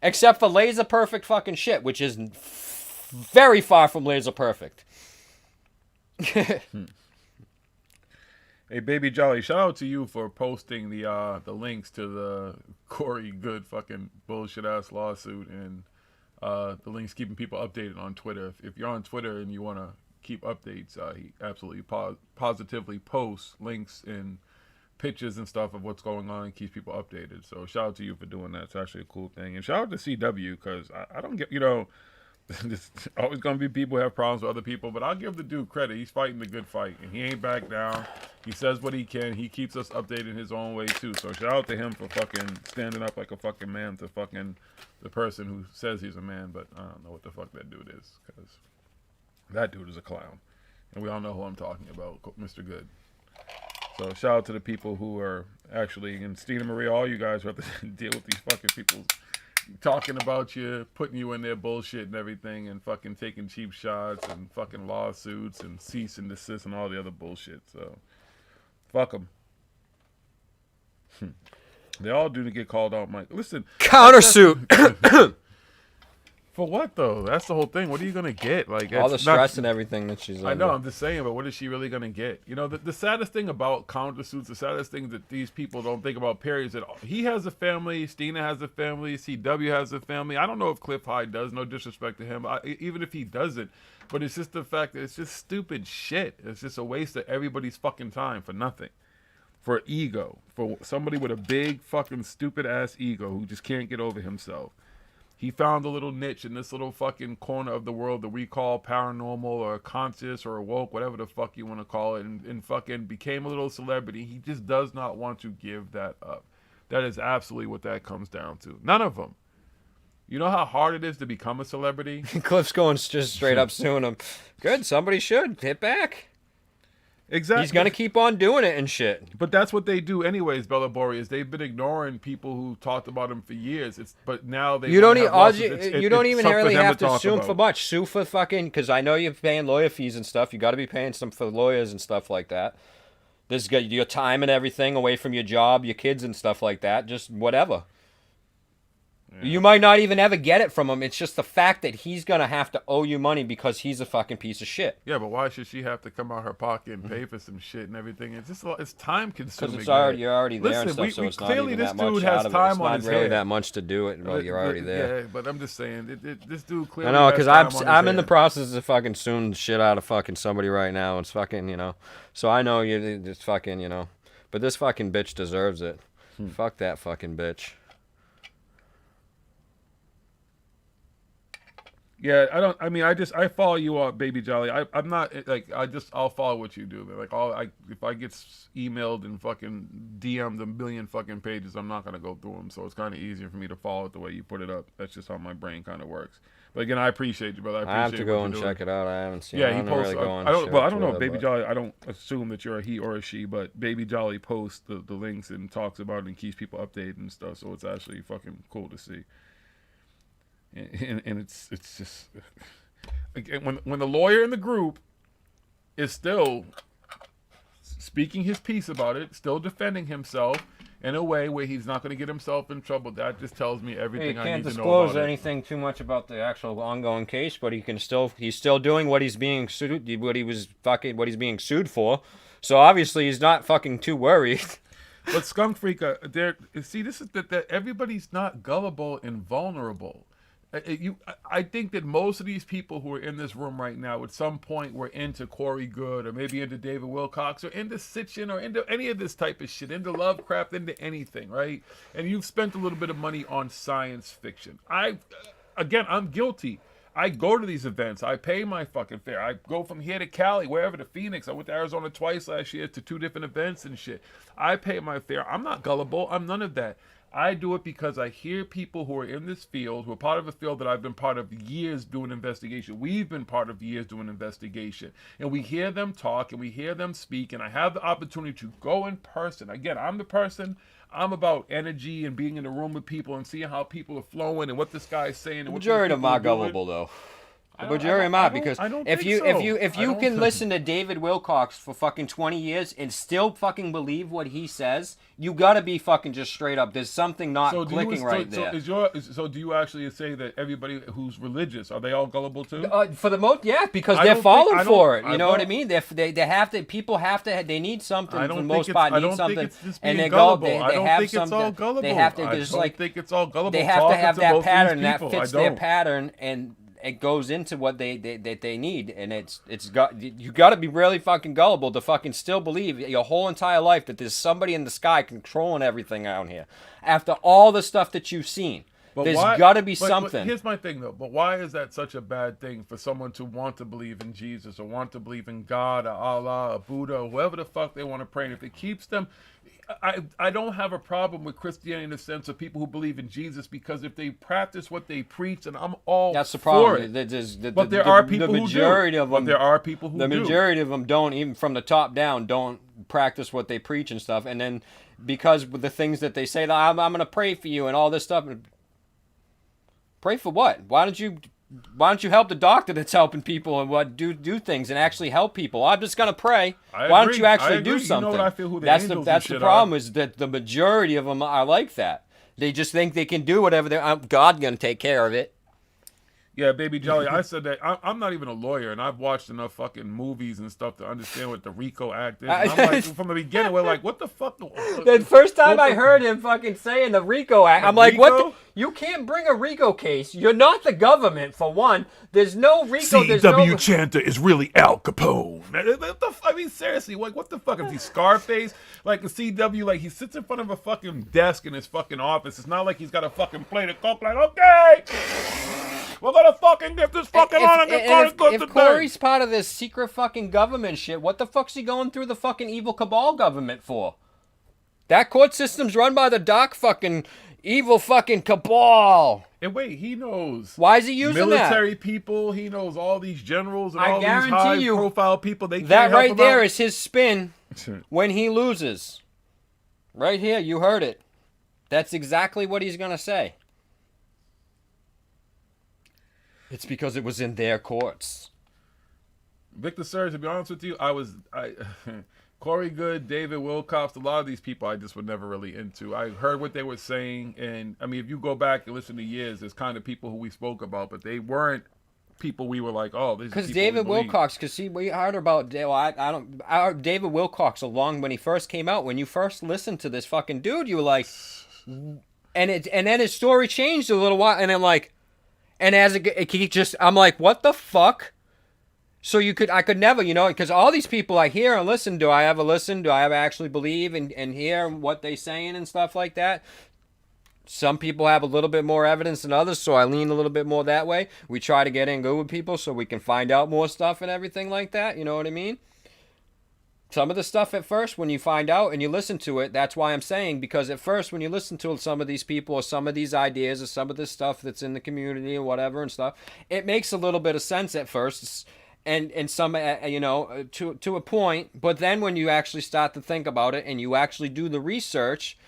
except for laser perfect fucking shit, which is very far from laser perfect. Hey, Baby Jolly, shout out to you for posting the links to the Corey Good fucking bullshit ass lawsuit and the links keeping people updated on Twitter. If you're on Twitter and you want to keep updates, he absolutely positively posts links and pictures and stuff of what's going on and keeps people updated. So shout out to you for doing that. It's actually a cool thing. And shout out to CW because I don't get, there's always going to be people who have problems with other people, but I'll give the dude credit. He's fighting the good fight, and he ain't back down. He says what he can. He keeps us updated in his own way, too. So shout out to him for fucking standing up like a fucking man to fucking the person who says he's a man, but I don't know what the fuck that dude is, because that dude is a clown. And we all know who I'm talking about, Mr. Good. So shout out to the people who are actually, and Stina Marie, all you guys who have to deal with these fucking people talking about you, putting you in their bullshit and everything, and fucking taking cheap shots and fucking lawsuits and cease and desist and all the other bullshit. So, fuck them. They all do to get called out, Mike. Listen. Countersuit. For what, though? That's the whole thing. What are you going to get? Like all the stress and everything that she's I know, I'm just saying, but what is she really going to get? The saddest thing about countersuits, the saddest thing that these people don't think about, period, is that he has a family, Stina has a family, CW has a family. I don't know if Cliff Hyde does, no disrespect to him, even if he doesn't. But it's just the fact that it's just stupid shit. It's just a waste of everybody's fucking time for nothing. For ego. For somebody with a big fucking stupid ass ego who just can't get over himself. He found a little niche in this little fucking corner of the world that we call paranormal or conscious or woke, whatever the fuck you want to call it, and fucking became a little celebrity. He just does not want to give that up. That is absolutely what that comes down to. None of them. You know how hard it is to become a celebrity? Cliff's going just straight up suing him. Good, somebody should hit back. Exactly. He's gonna keep on doing it and shit. But that's what they do anyways, Bella Boreas. They've been ignoring people who talked about him for years. But now they you don't even really have to sue him for much. Sue for fucking, because I know you're paying lawyer fees and stuff. You got to be paying some for lawyers and stuff like that. This got your time and everything away from your job, your kids and stuff like that. Just whatever. Yeah. You might not even ever get it from him. It's just the fact that he's going to have to owe you money because he's a fucking piece of shit. Yeah, but why should she have to come out of her pocket and pay for some shit and everything? It's just it's time consuming. Because you're already there and stuff, so it's not even that much out of it. It's not really that much to do it, but you're already there. Yeah, but I'm just saying, this dude clearly I know, because I'm in the process of fucking suing the shit out of fucking somebody right now. It's fucking, so I know it's fucking, but this fucking bitch deserves it. Fuck that fucking bitch. Yeah, I follow you up, Baby Jolly. I'm not I'll follow what you do. Like if I get emailed and fucking DM'd a million fucking pages, I'm not gonna go through them. So it's kind of easier for me to follow it the way you put it up. That's just how my brain kind of works. But again, I appreciate you, brother. I have to go and check it out. I haven't seen. Yeah, it. he posts. Really I don't know, Baby Jolly. I don't assume that you're a he or a she, but Baby Jolly posts the links and talks about it and keeps people updated and stuff. So it's actually fucking cool to see. And it's just when the lawyer in the group is still speaking his piece about it, still defending himself in a way where he's not going to get himself in trouble, that just tells me everything I need to know about it. He can't disclose anything too much about the actual ongoing case, but he's still doing what he's being sued, what he's being sued for. So obviously he's not fucking too worried. But Skunk Freak, see, this is that everybody's not gullible and vulnerable. I think that most of these people who are in this room right now at some point were into Corey Good or maybe into David Wilcox or into Sitchin or into any of this type of shit, into Lovecraft, into anything, right? And you've spent a little bit of money on science fiction. I'm guilty. I go to these events. I pay my fucking fare. I go from here to Cali, wherever, to Phoenix. I went to Arizona twice last year to 2 different events and shit. I pay my fare. I'm not gullible. I'm none of that. I do it because I hear people who are in this field, who are part of a field that I've been part of years doing investigation. We've been part of years doing investigation. And we hear them talk and we hear them speak. And I have the opportunity to go in person. Again, I'm the person. I'm about energy and being in the room with people and seeing how people are flowing and what this guy is saying. And the majority of them are gullible, though. The majority of them are, because I don't if think you so. if I you don't can think- listen to David Wilcox for fucking 20 years and still fucking believe what he says, you gotta be fucking just straight up. There's something not clicking right there. So do you actually say that everybody who's religious, are they all gullible too? For the most, yeah, because I they're don't falling think- I for it. don't- You I know what I don't- mean? They have to. People have to. They need something I for don't the think most it's- part. I Need don't think something, it's just and being they gullible. go. I They don't have think it's something. all gullible. They have to. I There's don't like think it's all gullible They have to talking have to that both these pattern that people. I fits their don't. pattern, and it goes into what they need, and it's got you got to be really fucking gullible to fucking still believe your whole entire life that there's somebody in the sky controlling everything out here. After all the stuff that you've seen, there's got to be something. But here's my thing, though. But why is that such a bad thing for someone to want to believe in Jesus or want to believe in God or Allah or Buddha or whoever the fuck they want to pray? And if it keeps them... I don't have a problem with Christianity in the sense of people who believe in Jesus, because if they practice what they preach, and I'm all That's the for problem. it. But there are people the majority who do. of them. But there are people who the do. majority of them don't, even from the top down, don't practice what they preach and stuff. And then because with the things that they say, I'm going to pray for you and all this stuff. Pray for what? Why don't you help the doctor that's helping people and do things and actually help people? I'm just gonna pray. I Why don't agree. you actually I do agree. You know something? what I feel who the that's angels that's and the shit problem are. is that the majority of them are like that. They just think they can do whatever they. God's gonna take care of it. Yeah, Baby Jelly, I said that. I'm not even a lawyer, and I've watched enough fucking movies and stuff to understand what the RICO Act is. And I'm like, from the beginning, we're like, what the fuck? The first time I heard him fucking saying the RICO Act, I'm like, what? RICO? You can't bring a RICO case. You're not the government, for one. There's no RICO. There's C.W. no... Chanter is really Al Capone. I mean, seriously, what the fuck is he, Scarface? Like a CW, like he sits in front of a fucking desk in his fucking office. It's not like he's got a fucking plate of coke. Like, okay, we're gonna fucking get this fucking on and get Corey good If today. Corey's part of this secret fucking government shit, what the fuck's he going through the fucking evil cabal government for? That court system's run by the dark fucking evil fucking cabal. And wait, he knows. Why is he using military people? He knows all these generals and I all these guarantee you, high-profile people. They can't that help right him there out. is his spin when he loses. Right here, you heard it. That's exactly what he's gonna say. It's because it was in their courts. Victor Surge, to be honest with you, Corey Good, David Wilcox, a lot of these people I just were never really into. I heard what they were saying, and I mean, if you go back and listen to years, there's kind of people who we spoke about, but they weren't people we were like, oh, this is Because people David we believe. Wilcox, because see, we heard about David Wilcox along when he first came out. When you first listened to this fucking dude, you were like, and then his story changed a little while, and I'm like, and as I'm like, what the fuck? So I could never, because all these people I hear and listen, do I ever listen? Do I ever actually believe and hear what they saying and stuff like that? Some people have a little bit more evidence than others, so I lean a little bit more that way. We try to get in good with people so we can find out more stuff and everything like that. You know what I mean? Some of the stuff at first, when you find out and you listen to it, that's why I'm saying, because at first when you listen to some of these people or some of these ideas or some of this stuff that's in the community or whatever and stuff, it makes a little bit of sense at first. And some, to a point. But then when you actually start to think about it and you actually do the research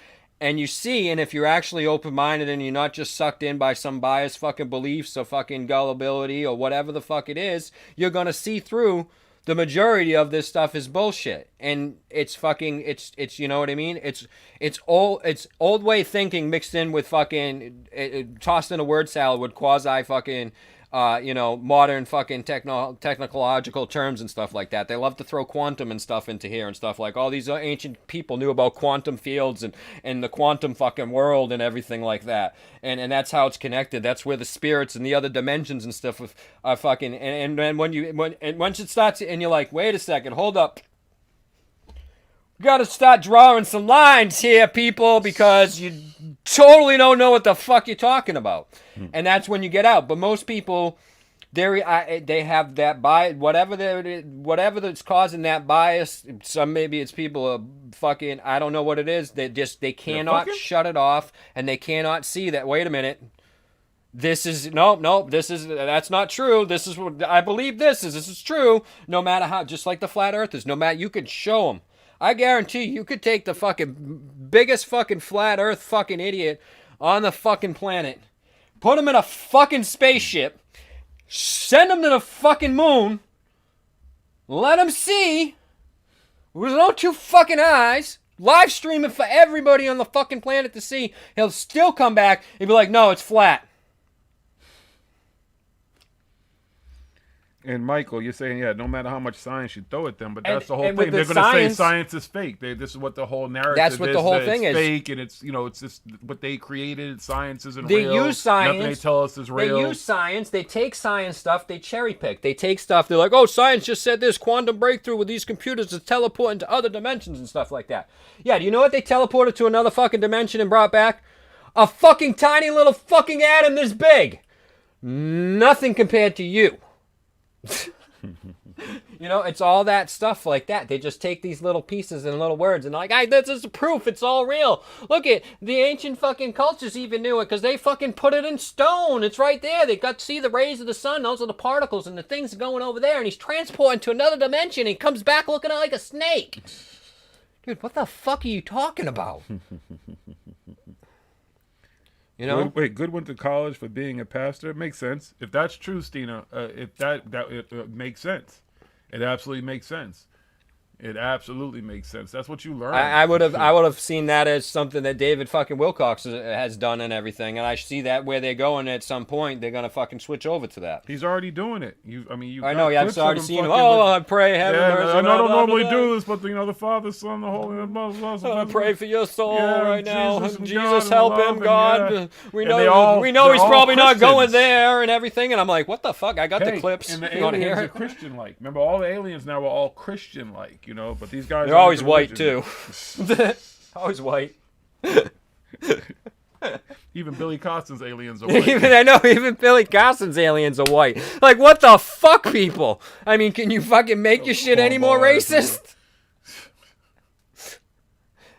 and you see, and if you're actually open-minded and you're not just sucked in by some biased fucking beliefs or fucking gullibility or whatever the fuck it is, you're going to see through the majority of this stuff is bullshit. And it's fucking, it's you know what I mean? It's old way thinking mixed in with fucking, tossed in a word salad with quasi fucking, modern fucking technological terms and stuff like that. They love to throw quantum and stuff into here and stuff like all these ancient people knew about quantum fields and the quantum fucking world and everything like that. And that's how it's connected. That's where the spirits and the other dimensions and stuff are fucking. And then once it starts and you're like, wait a second, hold up. We gotta start drawing some lines here, people, because you totally don't know what the fuck you're talking about. And that's when you get out. But most people, they have that bias, whatever that's causing that bias. Some, maybe it's people are fucking, I don't know what it is. They cannot shut it off, and they cannot see that, wait a minute, that's not true. This is what I believe this is true. No matter how, just like the flat earthers, no matter, you could show them. I guarantee you could take the fucking biggest fucking flat earth fucking idiot on the fucking planet, put him in a fucking spaceship, Send them to the fucking moon. Let them see with his own 2 fucking eyes. Live stream it for everybody on the fucking planet to see. He'll still come back and be like, no, it's flat. And Michael, you're saying, yeah, no matter how much science you throw at them, but that's the whole and with thing. They're the going to say science- science is fake. This is what the whole narrative is. That's what the whole that thing it's is. fake, and it's, it's just what they created. Science isn't They real. use science. Nothing they tell us is real. They use science. They take science stuff. They cherry pick. They take stuff. They're like, oh, science just said this quantum breakthrough with these computers to teleport into other dimensions and stuff like that. Yeah, do you know what they teleported to another fucking dimension and brought back? A fucking tiny little fucking atom this big. Nothing compared to you. You know, it's all that stuff like that. They just take these little pieces and little words and like, hey, this is proof. It's all real. Look at the ancient fucking cultures even knew it because they fucking put it in stone. It's right there. They got to see the rays of the sun. Those are the particles and the things going over there. And he's transporting to another dimension. And he comes back looking like a snake. Dude, what the fuck are you talking about? You know? Wait, Good went to college for being a pastor. It makes sense. If that's true, Stina, if it makes sense. It absolutely makes sense. It absolutely makes sense. That's what you learn. I would have seen that as something that David fucking Wilcox has done and everything, and I see that where they're going at some point, they're gonna fucking switch over to that. He's already doing it. I know. Yeah, I've already seen him. Oh, I pray heaven mercy. I don't normally do this, but the Father, Son, the Holy Ghost. I pray for your soul right now. Jesus God, help love him, God. yeah. We And know he's probably not going Christians. there and everything. And I'm like, what the fuck? I got the clips. And the You want to aliens hear are it? Christian-like. Remember, all the aliens now are all Christian-like, but these guys They're are always into white religion. too. Always white. Even Billy Costin's aliens are white. Even Billy Costin's aliens are white. Like, what the fuck, people? I mean, can you fucking make your shit any more racist?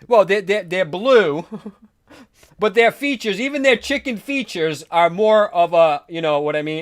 Well, they're blue, but their features, even their chicken features, are more of a,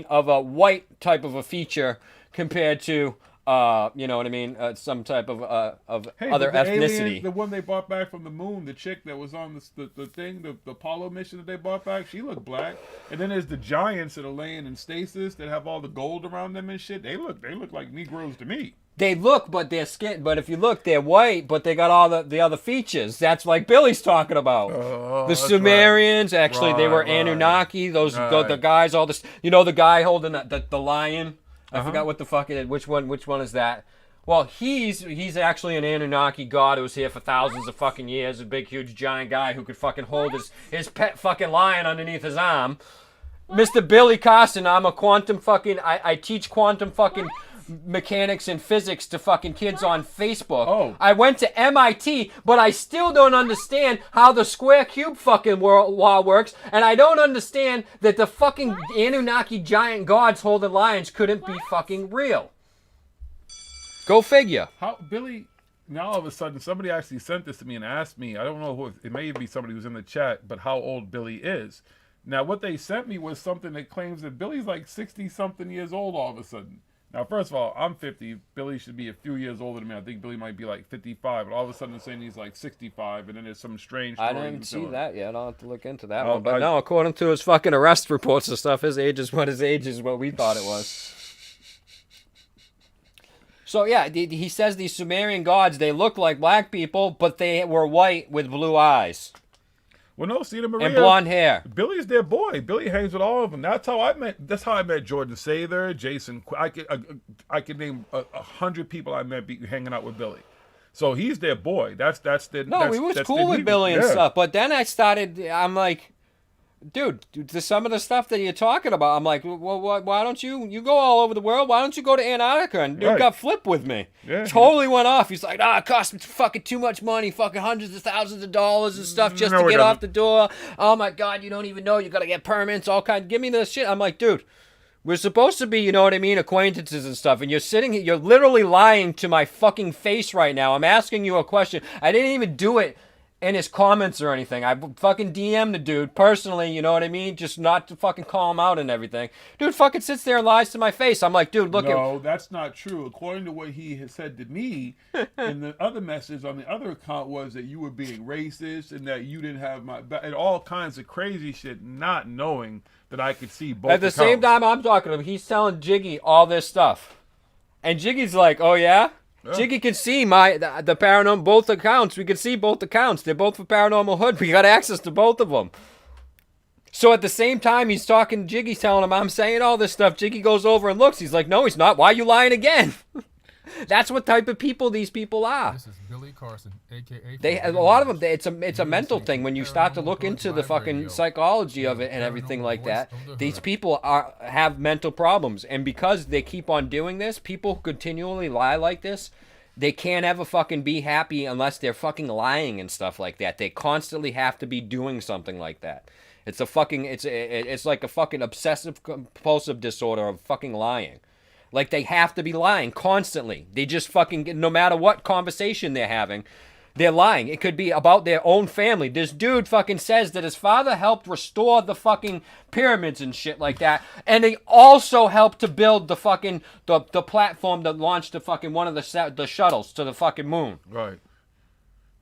of a white type of a feature compared to, some type of Hey, other but the ethnicity. alien, the one they brought back from the moon, the chick that was on the thing, the Apollo mission that they brought back, she looked black. And then there's the giants that are laying in stasis that have all the gold around them and shit. They look like Negroes to me. They look, but they're skin. But if you look, they're white, but they got all the other features. That's like Billy's talking about. The that's Sumerians, actually, they were Right. Anunnaki. Those the Right. guys, all this. The guy holding the lion. I Uh-huh. forgot what the fuck it is. Which one is that? Well, he's actually an Anunnaki god who was here for thousands of fucking years. A big, huge, giant guy who could fucking hold his pet fucking lion underneath his arm. Mr. Billy Costin, I'm a quantum fucking. I teach quantum fucking mechanics and physics to fucking kids on Facebook. Oh. I went to MIT, but I still don't understand how the square cube fucking law works, and I don't understand that the fucking Anunnaki giant gods holding lions couldn't be fucking real. Go figure. How Billy? Now all of a sudden, somebody actually sent this to me and asked me. I don't know who. It may be somebody who's in the chat, but how old Billy is. Now, what they sent me was something that claims that Billy's like 60-something years old all of a sudden. Now, first of all, I'm 50. Billy should be a few years older than me. I think Billy might be like 55. But all of a sudden, they're saying he's like 65, and then there's some strange story. I didn't see that yet. I'll have to look into that Oh, one. But I- no, according to his fucking arrest reports and stuff, his age is what we thought it was. So yeah, he says these Sumerian gods, they look like black people, but they were white with blue eyes. Well, no, Sina Maria. And blonde hair. Billy's their boy. Billy hangs with all of them. That's how I met Jordan Sather, Jason. I could name 100 people I met hanging out with Billy. So he's their boy. That's the. No, that's, we was that's cool their with leader. Billy and Yeah. stuff. But then I'm like, dude, some of the stuff that you're talking about, I'm like, well, why don't you go all over the world? Why don't you go to Antarctica? And dude Right. got flipped with me. Yeah. Totally went off. He's like, it cost me fucking too much money, fucking hundreds of thousands of dollars and stuff just No, to it get off doesn't. the door. Oh my God, you don't even know. You got to get permits, all kinds. Give me this shit. I'm like, dude, we're supposed to be, you know what I mean, acquaintances and stuff. And you're sitting here, you're literally lying to my fucking face right now. I'm asking you a question. I didn't even do it in his comments or anything. I fucking DM the dude personally, you know what I mean? Just not to fucking call him out and everything. Dude fucking sits there and lies to my face. I'm like, dude, look No, that's not true. According to what he has said to me, and the other message on the other account was that you were being racist and that you didn't have my back and all kinds of crazy shit, not knowing that I could see both At the same accounts. time I'm talking to him, he's telling Jiggy all this stuff. And Jiggy's like, oh yeah? Jiggy can see the paranormal, both accounts. We can see both accounts. They're both for Paranormal Hood. We got access to both of them. So at the same time, he's talking, Jiggy's telling him, I'm saying all this stuff. Jiggy goes over and looks. He's like, no, he's not. Why are you lying again? That's what type of people these people are. This is Billy Carson, a.k.a. A lot of them, it's a mental thing. When you start to look into the fucking psychology of it and everything like that, these people have mental problems. And because they keep on doing this, people continually lie like this, they can't ever fucking be happy unless they're fucking lying and stuff like that. They constantly have to be doing something like that. It's like a fucking obsessive compulsive disorder of fucking lying. Like, they have to be lying constantly. They just fucking, no matter what conversation they're having, they're lying. It could be about their own family. This dude fucking says that his father helped restore the fucking pyramids and shit like that. And he also helped to build the fucking, the platform that launched the fucking one of the shuttles to the fucking moon. Right.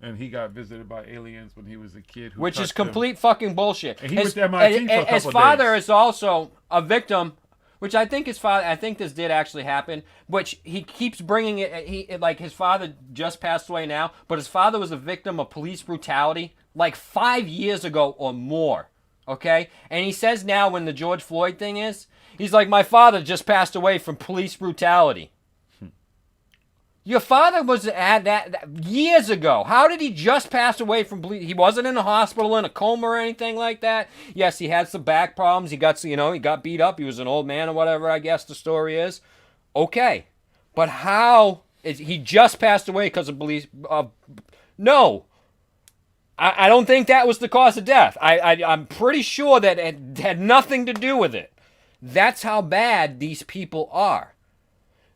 And he got visited by aliens when he was a kid. Which is complete fucking bullshit. And he went to MIT for a couple his father is also a victim. Which I think I think this did actually happen, which he keeps bringing it, like his father just passed away now, but his father was a victim of police brutality like 5 years ago or more, okay? And he says now when the George Floyd thing is, he's like, my father just passed away from police brutality. Your father was at that years ago. How did he just pass away from police? He wasn't in a hospital in a coma or anything like that. Yes, he had some back problems. He got beat up. He was an old man or whatever, I guess the story is. Okay. But how is he just passed away because of police? No. I don't think that was the cause of death. I'm pretty sure that it had nothing to do with it. That's how bad these people are.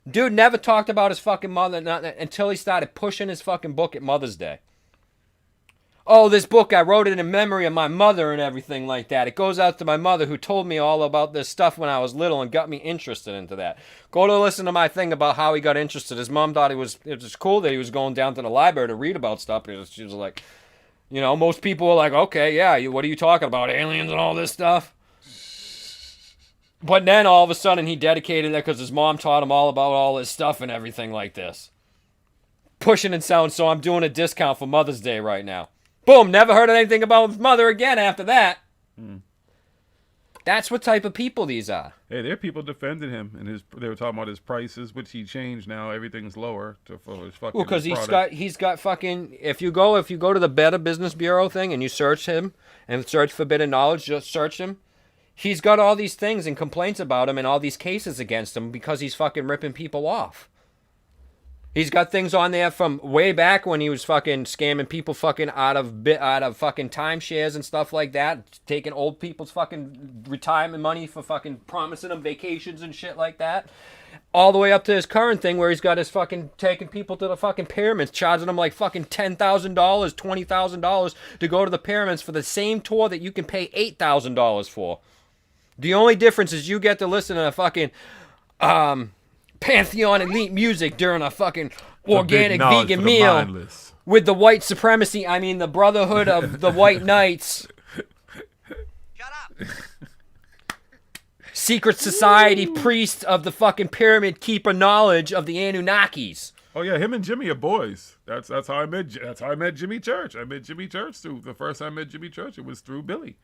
Dude never talked about his fucking mother until he started pushing his fucking book at Mother's Day. Oh, this book, I wrote it in memory of my mother and everything like that. It goes out to my mother who told me all about this stuff when I was little and got me interested into that. Go to listen to my thing about how he got interested. His mom thought it was cool that he was going down to the library to read about stuff. She was like, most people were like, okay, yeah, what are you talking about, aliens and all this stuff? But then all of a sudden he dedicated it because his mom taught him all about all this stuff and everything like this. Pushing and selling, so I'm doing a discount for Mother's Day right now. Boom, never heard anything about his mother again after that. That's what type of people these are. Hey, there are people defending him, and they were talking about his prices, which he changed now. Everything's lower for his fucking. Well, because he's got fucking. If you go to the Better Business Bureau thing and you search him and search Forbidden Knowledge, just search him. He's got all these things and complaints about him and all these cases against him because he's fucking ripping people off. He's got things on there from way back when he was fucking scamming people fucking out of fucking timeshares and stuff like that, taking old people's fucking retirement money for fucking promising them vacations and shit like that. All the way up to his current thing where he's got his fucking taking people to the fucking pyramids, charging them like fucking $10,000, $20,000 to go to the pyramids for the same tour that you can pay $8,000 for. The only difference is you get to listen to a fucking Pantheon Elite music during a fucking organic vegan meal with the white supremacy, the Brotherhood of the White Knights. Shut up. Secret Society priest of the fucking Pyramid Keeper knowledge of the Anunnakis. Oh yeah, him and Jimmy are boys. That's how I met. That's how I met Jimmy Church. I met Jimmy Church too. The first time I met Jimmy Church, it was through Billy.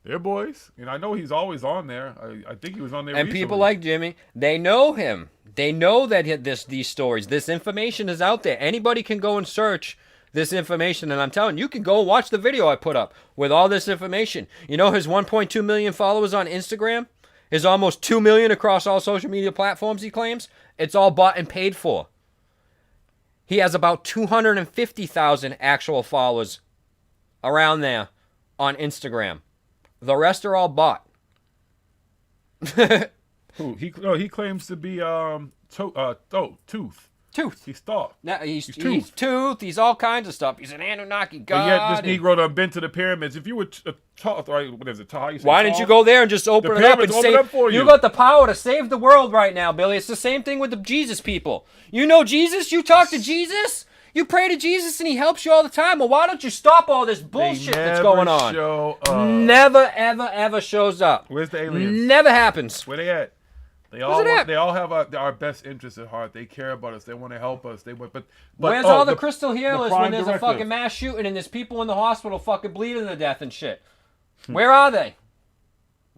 They're boys. And I know he's always on there. I think he was on there and recently. People like Jimmy, they know him. They know that these stories, this information is out there. Anybody can go and search this information. And I'm telling you, can go and watch the video I put up with all this information. You know his 1.2 million followers on Instagram? His almost 2 million across all social media platforms, he claims? It's all bought and paid for. He has about 250,000 actual followers around there on Instagram. The rest are all bought. Who? He claims to be Tooth. Tooth. He's thought. Now, he's Tooth. Tooth. He's all kinds of stuff. He's an Anunnaki god. But yet this and- Negro done been to the pyramids. If you were tall, right, what is it? Tall, you say Why tall? didn't you go there and just open The it up and pyramids open save? up for you. got the power to save the world right now, Billy. It's the same thing with the Jesus people. You know Jesus? You talk to Jesus? You pray to Jesus and he helps you all the time. Well, why don't you stop all this bullshit that's going on? Show up. Never, ever, ever shows up. Where's the aliens? Never happens. Where they at? They Where's all it at? they all have our best interests at heart. They care about us. They want to help us. But Where's oh, all the crystal healers prime when there's directive. a fucking mass shooting and there's people in the hospital fucking bleeding to death and shit? Where are they?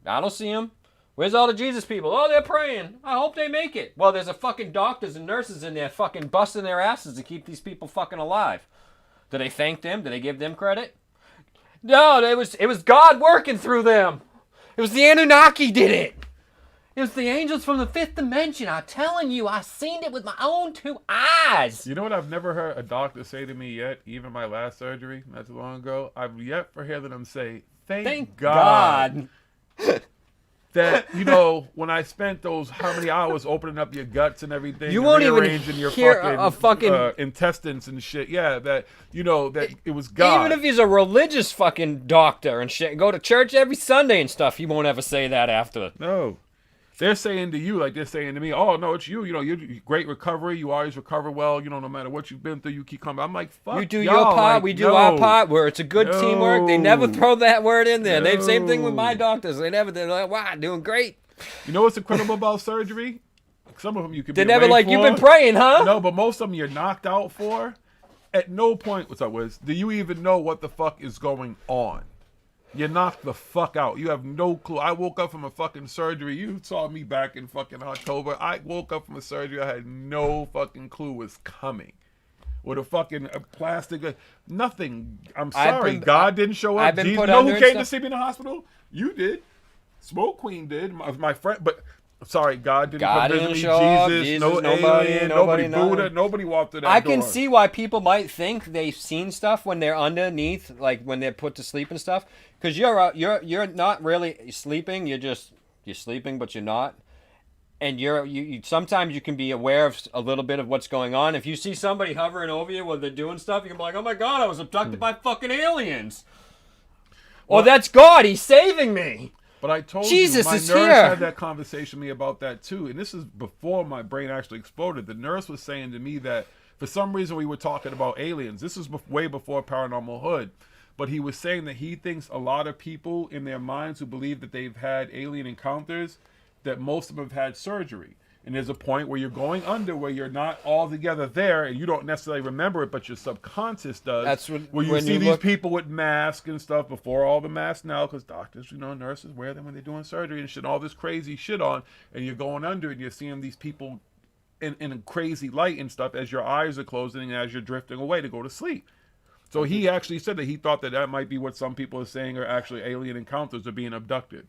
I don't see them. Where's all the Jesus people? Oh, they're praying. I hope they make it. Well, there's a fucking doctors and nurses in there fucking busting their asses to keep these people fucking alive. Do they thank them? Do they give them credit? No, it was God working through them. It was the Anunnaki did it. It was the angels from the fifth dimension. I'm telling you, I seen it with my own 2 eyes. You know what I've never heard a doctor say to me yet, even my last surgery, not too long ago? I've yet for hear them say, thank God. That, you know, when I spent those how many hours opening up your guts and everything, You and won't even rearranging your hear a fucking- intestines and shit. Yeah, that, you know, that it was God. Even if he's a religious fucking doctor and shit, go to church every Sunday and stuff, he won't ever say that after. No. They're saying to you, like they're saying to me, oh, no, it's you. You know, you're great recovery. You always recover well. You know, no matter what you've been through, you keep coming. I'm like, fuck You do y'all. your part, Like, we do no. our part, where it's a good teamwork. They never throw that word in there. They same thing with my No. doctors. They're like, wow, doing great. You know what's incredible about surgery? Some of them you can They're be never away like, for. you've been praying, huh? No, but most of them you're knocked out for. At no point, what's up, Wiz, do you even know what the fuck is going on. You're knocked the fuck out. You have no clue. I woke up from a fucking surgery. You saw me back in fucking October. I woke up from a surgery. I had no fucking clue was coming. With a fucking plastic, nothing. I'm sorry, God didn't show up. I've been Jesus, put you know under who and came to stuff. see me in the hospital? You did. Smoke Queen did. My friend, but sorry, God didn't God come visit didn't me. show up. Jesus, no nobody, alien, nobody, Buddha, nobody walked through that I door. can see why people might think they've seen stuff when they're underneath, like when they're put to sleep and stuff. Because you're not really sleeping. You're sleeping, but you're not. And you sometimes you can be aware of a little bit of what's going on. If you see somebody hovering over you while they're doing stuff, you can be like, "Oh my God, I was abducted by fucking aliens." Or that's God. He's saving me. But I told Jesus you, my is nurse here. had that conversation with me about that too. And this is before my brain actually exploded. The nurse was saying to me that for some reason we were talking about aliens. This is way before Paranormal Hood. But he was saying that he thinks a lot of people in their minds who believe that they've had alien encounters, that most of them have had surgery. And there's a point where you're going under where you're not all together there and you don't necessarily remember it, but your subconscious does. That's where you when see you these look- people with masks and stuff before all the masks now, because doctors, you know, nurses wear them when they're doing surgery and shit, all this crazy shit on, and you're going under and you're seeing these people in a crazy light and stuff as your eyes are closing and as you're drifting away to go to sleep. So he actually said that he thought that that might be what some people are saying are actually alien encounters or being abducted.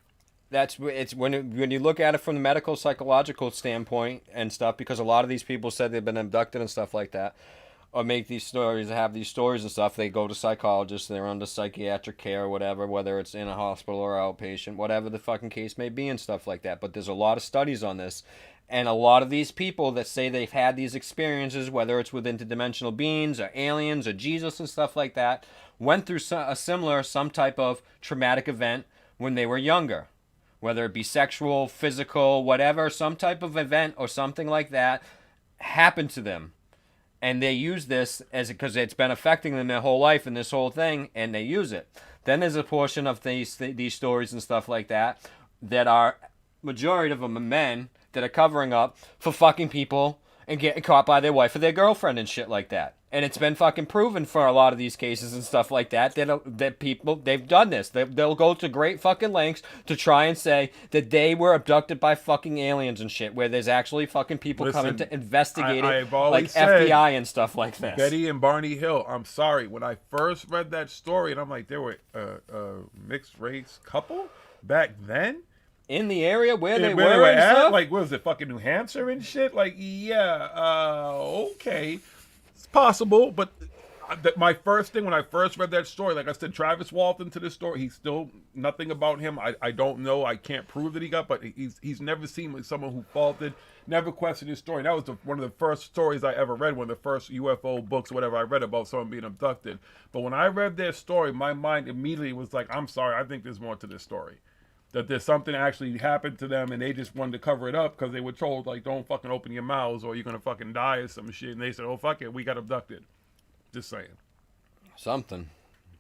It's when you look at it from the medical psychological standpoint and stuff, because a lot of these people said they've been abducted and stuff like that, or make these stories, have these stories and stuff. They go to psychologists, they're under psychiatric care or whatever, whether it's in a hospital or outpatient, whatever the fucking case may be and stuff like that. But there's a lot of studies on this, and a lot of these people that say they've had these experiences, whether it's with interdimensional beings or aliens or Jesus and stuff like that, went through some type of traumatic event when they were younger. Whether it be sexual, physical, whatever, some type of event or something like that happened to them. And they use this as because it's been affecting them their whole life and this whole thing, and they use it. Then there's a portion of these stories and stuff like that are majority of them are men that are covering up for fucking people and getting caught by their wife or their girlfriend and shit like that. And it's been fucking proven for a lot of these cases and stuff like that that people, they've done this. They'll go to great fucking lengths to try and say that they were abducted by fucking aliens and shit, where there's actually fucking people coming to investigate I've it, always like said, FBI and stuff like this. Betty and Barney Hill. I'm sorry. When I first read that story, and I'm like, they were a mixed race couple back then? In the area where they were at? and stuff? Like, what was it, fucking New Hampshire and shit? Like, yeah, okay. It's possible, but My first thing when I first read that story, like I said, Travis Walton to this story, he's still nothing about him. I don't know. I can't prove that he got, but he's never seemed like someone who faulted, never questioned his story. And that was one of the first stories I ever read, one of the first UFO books, whatever I read about someone being abducted. But when I read their story, my mind immediately was like, I'm sorry, I think there's more to this story. That there's something that actually happened to them and they just wanted to cover it up because they were told, like, don't fucking open your mouths or you're going to fucking die or some shit. And they said, oh, fuck it, we got abducted. Just saying. Something.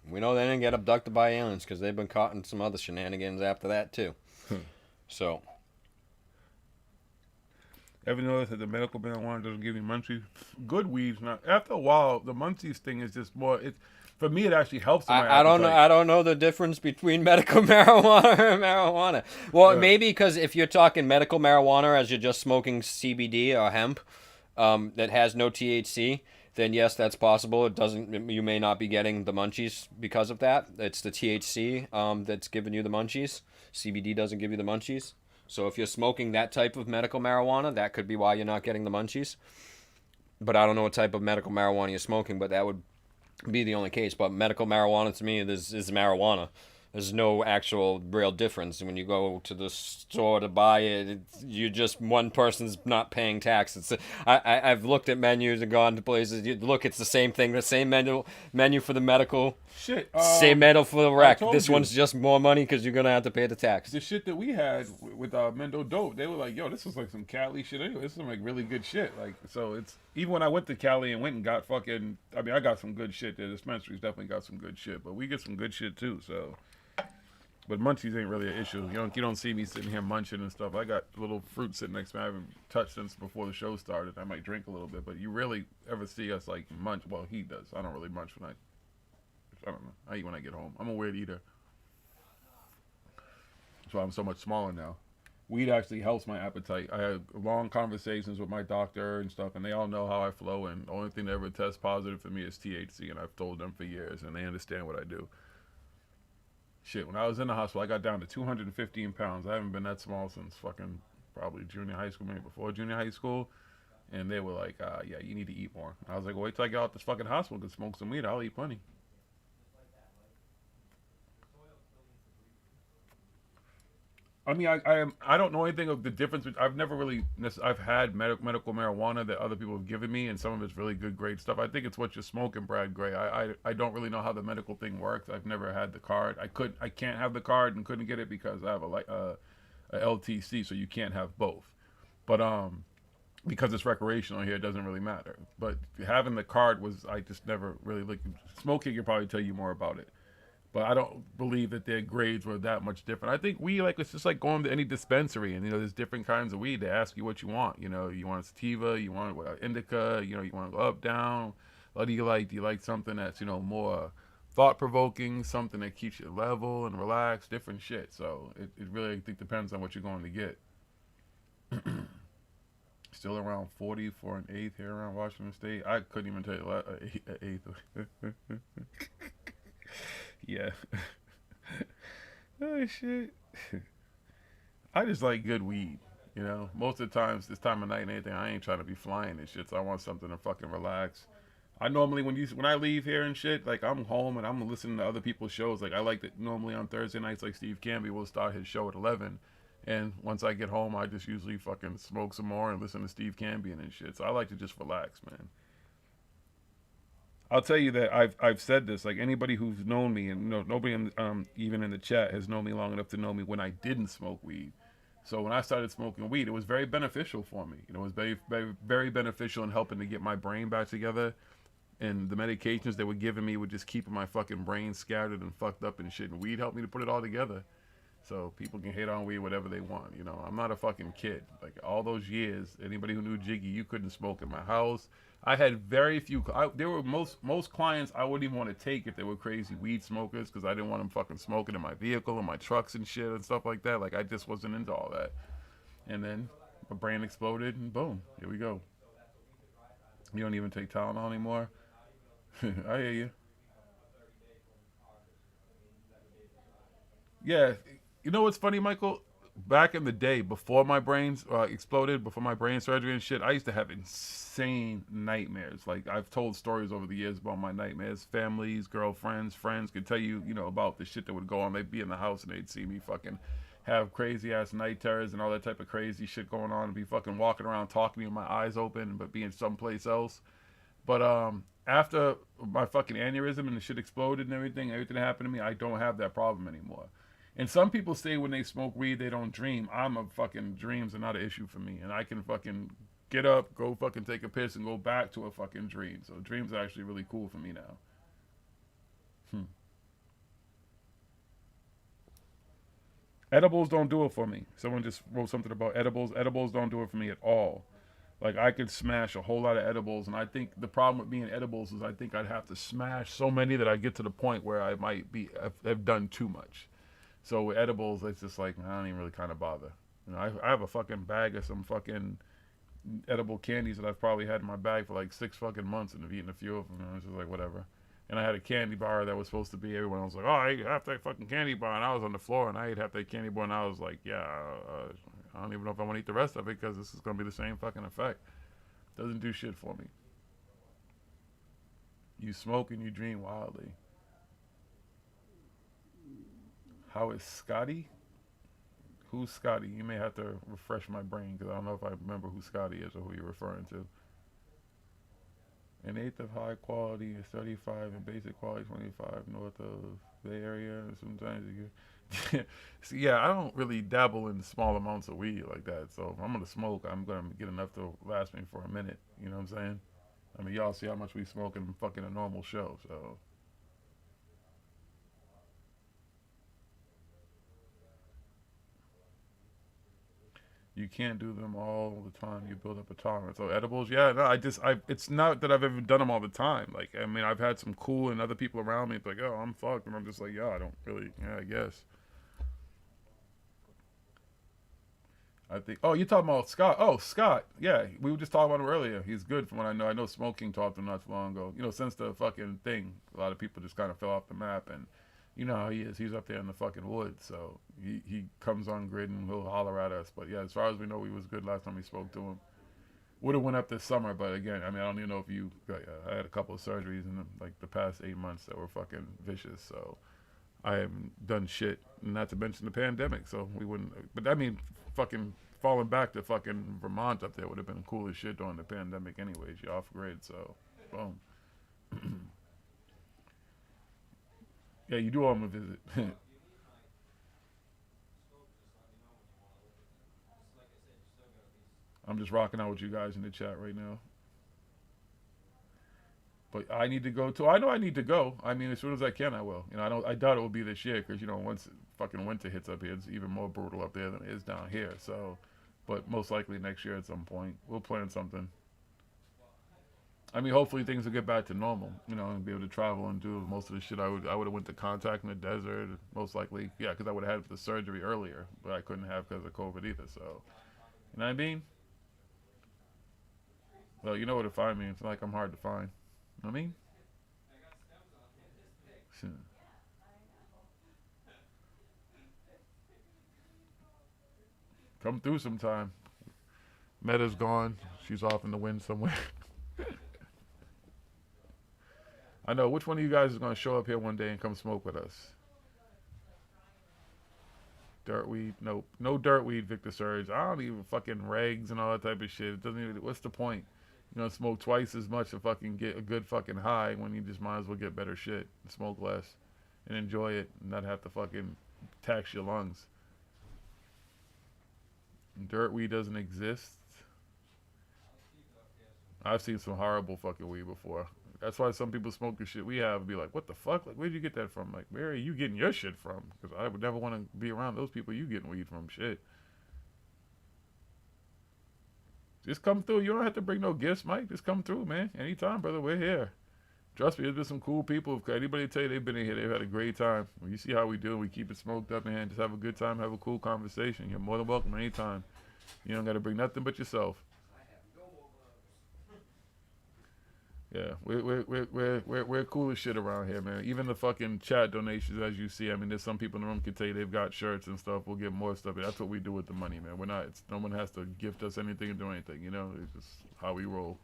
We know they didn't get abducted by aliens because they've been caught in some other shenanigans after that, too. So. Ever notice that the medical marijuana doesn't give you munchies? Good weed's not. After a while, the munchies thing is just more. For me, it actually helps. I don't know. I don't know the difference between medical marijuana and marijuana. Well, Yeah. maybe because if you're talking medical marijuana as you're just smoking CBD or hemp that has no THC, then yes, that's possible. It doesn't. You may not be getting the munchies because of that. It's the THC that's giving you the munchies. CBD doesn't give you the munchies. So if you're smoking that type of medical marijuana, that could be why you're not getting the munchies. But I don't know what type of medical marijuana you're smoking, but that would be the only case. But medical marijuana to me is marijuana. There's no actual real difference. When you go to the store to buy it, you're just one person's not paying taxes. I've looked at menus and gone to places. You look, it's the same thing. The same menu for the medical. Shit. Same menu for the rec. told This you. one's just more money because you're gonna have to pay the tax. The shit that we had with Mendo Dope, they were like, yo, this was like some Cali shit anyway. This is some like really good shit. Like, so it's, even when I went to Cali and went and got fucking, I mean, I got some good shit there. The dispensaries definitely got some good shit, but we get some good shit too, so. But munchies ain't really an issue. You don't see me sitting here munching and stuff. I got little fruit sitting next to me. I haven't touched since before the show started. I might drink a little bit, but you really ever see us like munch? Well, he does. I don't really munch when I don't know. I eat when I get home. I'm a weird eater. That's why I'm so much smaller now. Weed actually helps my appetite. I have long conversations with my doctor and stuff, and they all know how I flow, and the only thing that ever tests positive for me is THC, and I've told them for years, and they understand what I do. Shit, when I was in the hospital, I got down to 215 pounds. I haven't been that small since fucking probably junior high school, maybe before junior high school. And they were like, yeah, you need to eat more. I was like, well, wait till I get out this fucking hospital and smoke some weed. I'll eat plenty. I mean, I don't know anything of the difference. I've never really, I've had medical marijuana that other people have given me, and some of it's really good, great stuff. I think it's what you're smoking, Brad Gray. I don't really know how the medical thing works. I've never had the card. I can't have the card and couldn't get it because I have a LTC, so you can't have both. But because it's recreational here, it doesn't really matter. But having the card I just never really looked. Smoking can probably tell you more about it. But I don't believe that their grades were that much different. I think it's just like going to any dispensary, and there's different kinds of weed. They ask you what you want. You want a sativa, you want indica, you want to go up, down. What do you like? Do you like something that's more thought-provoking, something that keeps you level and relaxed, different shit. So it really, I think, depends on what you're going to get. Still around 40 for an eighth here around Washington State. I couldn't even tell you an eighth. Yeah. Oh, shit. I just like good weed, Most of the times, this time of night and anything, I ain't trying to be flying and shit, so I want something to fucking relax. I normally, when I leave here and shit, like, I'm home and I'm listening to other people's shows. Like, I like that normally on Thursday nights, like, Steve Canby will start his show at 11. And once I get home, I just usually fucking smoke some more and listen to Steve Cambion and shit. So I like to just relax, man. I'll tell you that I've said this, like anybody who's known me, and nobody even in the chat has known me long enough to know me when I didn't smoke weed. So when I started smoking weed, it was very beneficial for me. It was very, very, very beneficial in helping to get my brain back together. And the medications they were giving me would just keep my fucking brain scattered and fucked up and shit. And weed helped me to put it all together. So people can hate on weed whatever they want. I'm not a fucking kid. Like all those years, anybody who knew Jiggy, you couldn't smoke in my house. I had very few. There were most clients I wouldn't even want to take if they were crazy weed smokers because I didn't want them fucking smoking in my vehicle and my trucks and shit and stuff like that. Like I just wasn't into all that. And then my brain exploded and boom, here we go. You don't even take Tylenol anymore. I hear you. Yeah. You know what's funny, Michael? back in the day, before my brains exploded, before my brain surgery and shit, I used to have insane nightmares. Like, I've told stories over the years about my nightmares. Families, girlfriends, friends could tell you, you know, about the shit that would go on. They'd be in the house and they'd see me fucking have crazy ass night terrors and all that type of crazy shit going on, and be fucking walking around talking to me with my eyes open but being someplace else. But after my fucking aneurysm and the shit exploded and everything that happened to me, I don't have that problem anymore. And some people say when they smoke weed they don't dream. Dreams are not an issue for me, and I can fucking get up, go fucking take a piss, and go back to a fucking dream. So dreams are actually really cool for me now. Edibles don't do it for me. Someone just wrote something about edibles. Edibles don't do it for me at all. Like, I could smash a whole lot of edibles, and I think the problem with being edibles is I think I'd have to smash so many that I get to the point where I might be have done too much. So with edibles, it's just like, I don't even really kind of bother. You know, I have a fucking bag of some fucking edible candies that I've probably had in my bag for like 6 fucking months, and I've eaten a few of them, and it's just like, whatever. And I had a candy bar that was supposed to be, everyone was like, oh, I ate half that fucking candy bar, and I was on the floor, and I ate half that candy bar, and I was like, yeah, I don't even know if I want to eat the rest of it, because this is going to be the same fucking effect. Doesn't do shit for me. You smoke and you dream wildly. How is Scotty? Who's Scotty? You may have to refresh my brain, because I don't know if I remember who Scotty is or who you're referring to. An eighth of high quality is 35, and basic quality 25 north of Bay Area. Sometimes you get... See, yeah, I don't really dabble in small amounts of weed like that. So if I'm going to smoke, I'm going to get enough to last me for a minute. You know what I'm saying? I mean, y'all see how much we smoke in fucking a normal show, so... You can't do them all the time. You build up a tolerance. So edibles, yeah, no, it's not that I've ever done them all the time. Like, I mean, I've had some cool and other people around me, it's like, oh, I'm fucked. And I'm just like, yeah, I don't really, yeah, I guess. I think, oh, you're talking about Scott. Oh, Scott, yeah, we were just talking about him earlier. He's good from what I know. I know Smoking talked to him not too long ago. You know, since the fucking thing, a lot of people just kind of fell off the map, and you know how he is. He's up there in the fucking woods, so he comes on grid and he'll holler at us. But yeah, as far as we know, he was good last time we spoke to him. Would have went up this summer, but again, I mean, I don't even know if you. I had a couple of surgeries in the past 8 months that were fucking vicious. So I haven't done shit, not to mention the pandemic. So we wouldn't. But I mean, fucking falling back to fucking Vermont up there would have been cool as shit during the pandemic, anyways. You're off grid, so boom. Yeah, you do owe him a visit. I'm just rocking out with you guys in the chat right now. But I need to go too. I know I need to go. I mean, as soon as I can, I will. You know, I doubt it will be this year, because you know, once fucking winter hits up here, it's even more brutal up there than it is down here. So, but most likely next year at some point, we'll plan something. I mean, hopefully things will get back to normal, you know, and be able to travel and do most of the shit I would have went to contact in the desert, most likely. Yeah, because I would have had the surgery earlier, but I couldn't have because of COVID either. So, you know what I mean? Well, you know where to find me. It's not like I'm hard to find. You know what I mean? Come through sometime. Meta's gone. She's off in the wind somewhere. I know. Which one of you guys is going to show up here one day and come smoke with us? Dirtweed? Nope. No dirtweed, Victor Surge. I don't even fucking regs and all that type of shit. It doesn't even... What's the point? You're going to smoke twice as much to fucking get a good fucking high when you just might as well get better shit and smoke less and enjoy it and not have to fucking tax your lungs. Dirtweed doesn't exist. I've seen some horrible fucking weed before. That's why some people smoke the shit we have and be like, what the fuck? Like, where'd you get that from? Like, where are you getting your shit from? Because I would never want to be around those people you getting weed from. Shit. Just come through. You don't have to bring no gifts, Mike. Just come through, man. Anytime, brother. We're here. Trust me, there's been some cool people. If anybody tell you they've been in here, they've had a great time. When you see how we do, we keep it smoked up in here. Just have a good time, have a cool conversation. You're more than welcome anytime. You don't got to bring nothing but yourself. Yeah, we're cool as shit around here, man. Even the fucking chat donations, as you see. I mean, there's some people in the room can tell you they've got shirts and stuff. We'll get more stuff. That's what we do with the money, man. We're not. No one has to gift us anything or do anything. You know, it's just how we roll.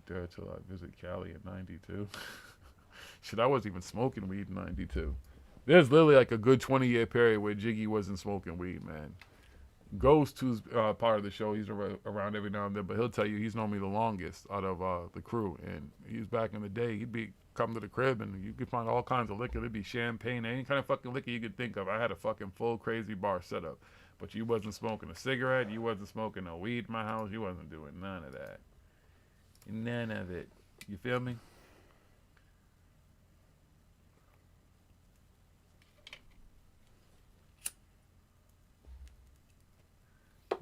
Dare till I visit Cali in '92. Shit, I wasn't even smoking weed in '92. There's literally like a good 20-year period where Jiggy wasn't smoking weed, man. Ghost, who's part of the show, he's around every now and then, but he'll tell you he's known me the longest out of the crew. And he was back in the day, he'd be come to the crib and you could find all kinds of liquor. There'd be champagne, any kind of fucking liquor you could think of. I had a fucking full crazy bar set up. But you wasn't smoking a cigarette, you wasn't smoking no weed in my house, you wasn't doing none of that. None of it. You feel me?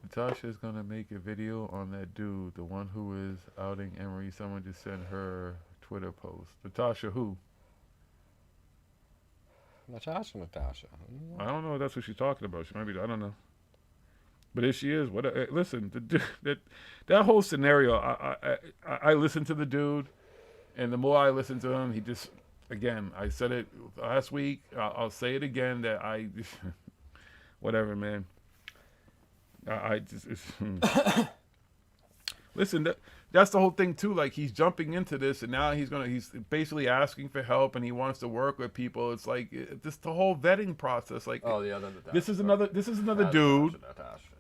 Natasha's gonna make a video on that dude, the one who is outing Emery. Someone just sent her Twitter post. Natasha who? Natasha. I don't know if that's what she's talking about. She might be, I don't know. But if she is, what? Listen, that whole scenario, I listened to the dude, and the more I listen to him, he just, again, I said it last week, I'll say it again, that whatever, man. I just listen. That's the whole thing too. Like, he's jumping into this, and now he's basically asking for help, and he wants to work with people. It's like just the whole vetting process. Like, this is another dude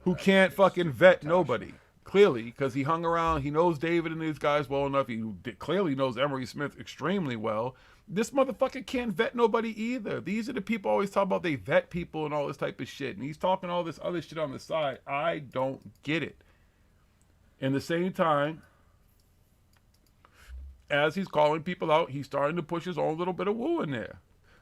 who can't fucking vet nobody. Clearly, because he hung around, he knows David and these guys well enough. He clearly knows Emery Smith extremely well. This motherfucker can't vet nobody either. These are the people always talk about they vet people and all this type of shit. And he's talking all this other shit on the side. I don't get it. In the same time, as he's calling people out, he's starting to push his own little bit of woo in there.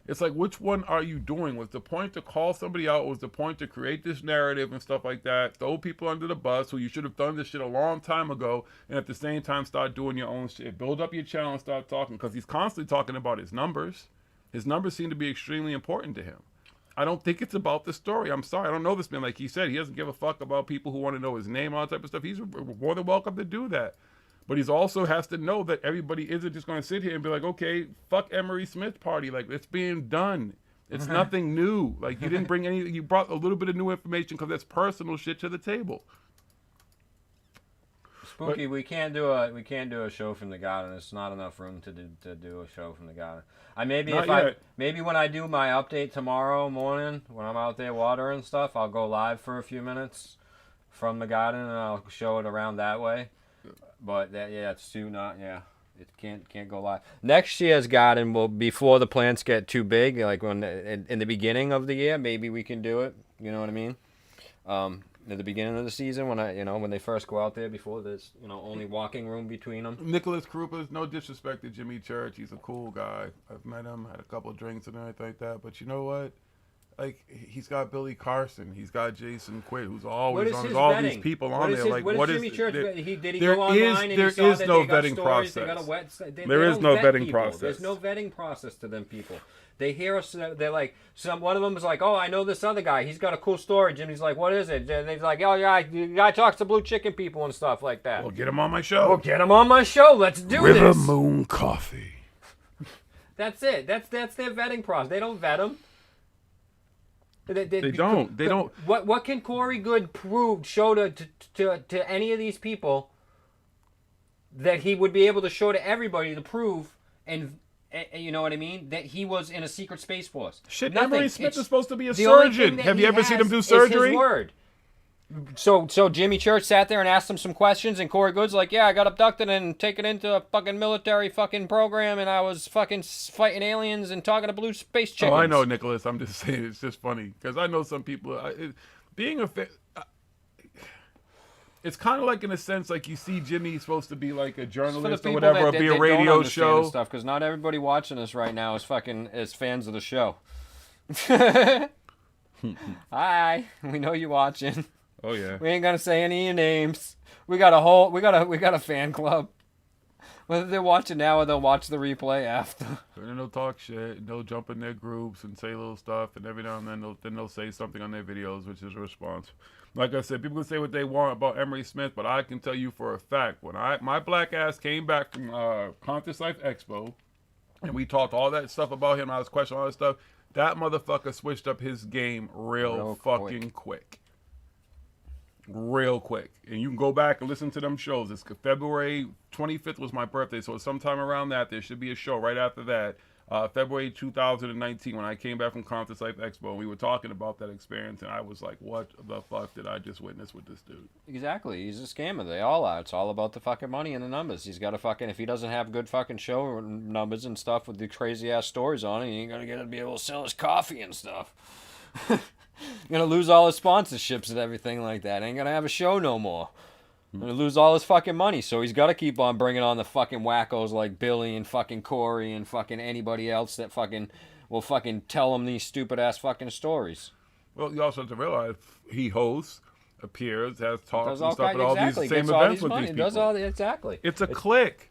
It's like, which one are you doing? Was the point to call somebody out? Was the point to create this narrative and stuff like that? Throw people under the bus who you should have done this shit a long time ago, and at the same time start doing your own shit. Build up your channel and start talking, because he's constantly talking about his numbers. His numbers seem to be extremely important to him. I don't think it's about the story. I'm sorry. I don't know this man. Like he said, he doesn't give a fuck about people who want to know his name, all that type of stuff. He's more than welcome to do that. But he's also has to know that everybody isn't just going to sit here and be like, okay, fuck Emery Smith party. Like, it's being done. It's nothing new. Like, you didn't bring any, you brought a little bit of new information because that's personal shit to the table. Spooky, we can't do a show from the garden. There's not enough room to do a show from the garden. Maybe when I do my update tomorrow morning, when I'm out there watering stuff, I'll go live for a few minutes from the garden and I'll show it around that way. But it's too not. Yeah, it can't go live. Next year's garden will, before the plants get too big, like when in the beginning of the year, maybe we can do it. You know what I mean? At the beginning of the season, when they first go out there, before there's only walking room between them. Nicholas Krupa, no disrespect to Jimmy Church, he's a cool guy. I've met him, had a couple of drinks and everything like that. But you know what? Like, he's got Billy Carson, he's got Jason Quidd, who's always on all these people on there. Like, what is Jimmy Church? Did he go online and he saw that they got stories, they got a website? There is no vetting process. There's no vetting process to them people. They hear us. They're like, one of them is like, oh, I know this other guy. He's got a cool story. Jimmy's like, what is it? And he's like, oh yeah, the guy talks to Blue Chicken people and stuff like that. Well, get him on my show. Let's do River this. Moon Coffee. That's it. That's their vetting process. They don't vet them. They don't. What can Corey Good show to any of these people that he would be able to show to everybody to prove, and you know what I mean, that he was in a secret space force? Shit, Emery Smith is supposed to be a surgeon. Have you ever seen him do surgery? His word. So Jimmy Church sat there and asked him some questions, and Corey Good's like, yeah, I got abducted and taken into a fucking military fucking program, and I was fucking fighting aliens and talking to blue space chickens. Oh, I know, Nicholas. I'm just saying, it's just funny because I know some people. It's kind of like, in a sense, like you see Jimmy supposed to be like a journalist or whatever, or be a radio show stuff, because not everybody watching us right now is fans of the show. Hi, we know you watching. Oh yeah. We ain't gonna say any of your names. We got a fan club. Whether they're watching now or they'll watch the replay after. And then they'll talk shit, and they'll jump in their groups and say little stuff, and every now and then they'll say something on their videos, which is a response. Like I said, people can say what they want about Emery Smith, but I can tell you for a fact, when my black ass came back from Conscious Life Expo, and we talked all that stuff about him, I was questioning all that stuff, that motherfucker switched up his game real fucking quick. Real quick. And you can go back and listen to them shows. It's February 25th was my birthday, so sometime around that, there should be a show right after that. February 2019, when I came back from Conscious Life Expo, and we were talking about that experience, and I was like, what the fuck did I just witness with this dude? Exactly. He's a scammer. They all are. It's all about the fucking money and the numbers. He's got to fucking, if he doesn't have good fucking show numbers and stuff with the crazy ass stories on it, he ain't gonna be able to sell his coffee and stuff. Gonna lose all his sponsorships and everything like that. Ain't gonna have a show no more. Gonna lose all his fucking money, so he's got to keep on bringing on the fucking wackos like Billy and fucking Corey and fucking anybody else that fucking will fucking tell him these stupid ass fucking stories. Well, you also have to realize he hosts, appears, has talks Does and all stuff kinds, at all exactly. these same Gets all events these with money. these people. Does all exactly. It's a clique.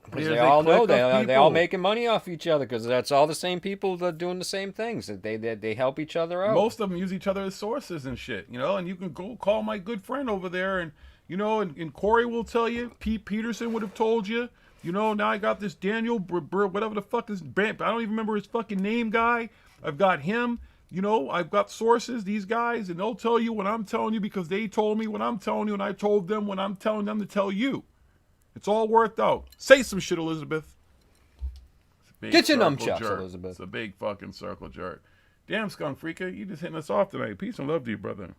Because There's they a all know clique of they all people. making money off each other because that's all the same people that are doing the same things. They help each other out. Most of them use each other as sources and shit, you know, and you can go call my good friend over there and, you know, and Corey will tell you, Pete Peterson would have told you, you know, now I got this Daniel, whatever the fuck is, I don't even remember his fucking name, guy. I've got him, you know, I've got sources, these guys, and they'll tell you what I'm telling you because they told me what I'm telling you and I told them what I'm telling them to tell you. It's all worked out. Say some shit, Elizabeth. Get your nunchucks, Elizabeth. It's a big fucking circle jerk. Damn, Skunk Freaker, you just hitting us off tonight. Peace and love to you, brother.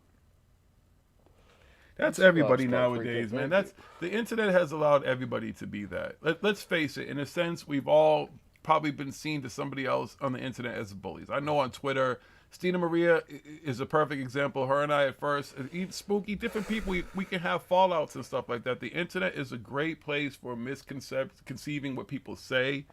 That's everybody nowadays, man. That's the internet has allowed everybody to be that. Let's face it. In a sense, we've all probably been seen to somebody else on the internet as bullies. I know on Twitter, Stina Maria is a perfect example. Her and I at first, Spooky, different people, we can have fallouts and stuff like that. The internet is a great place for misconceiving what people say.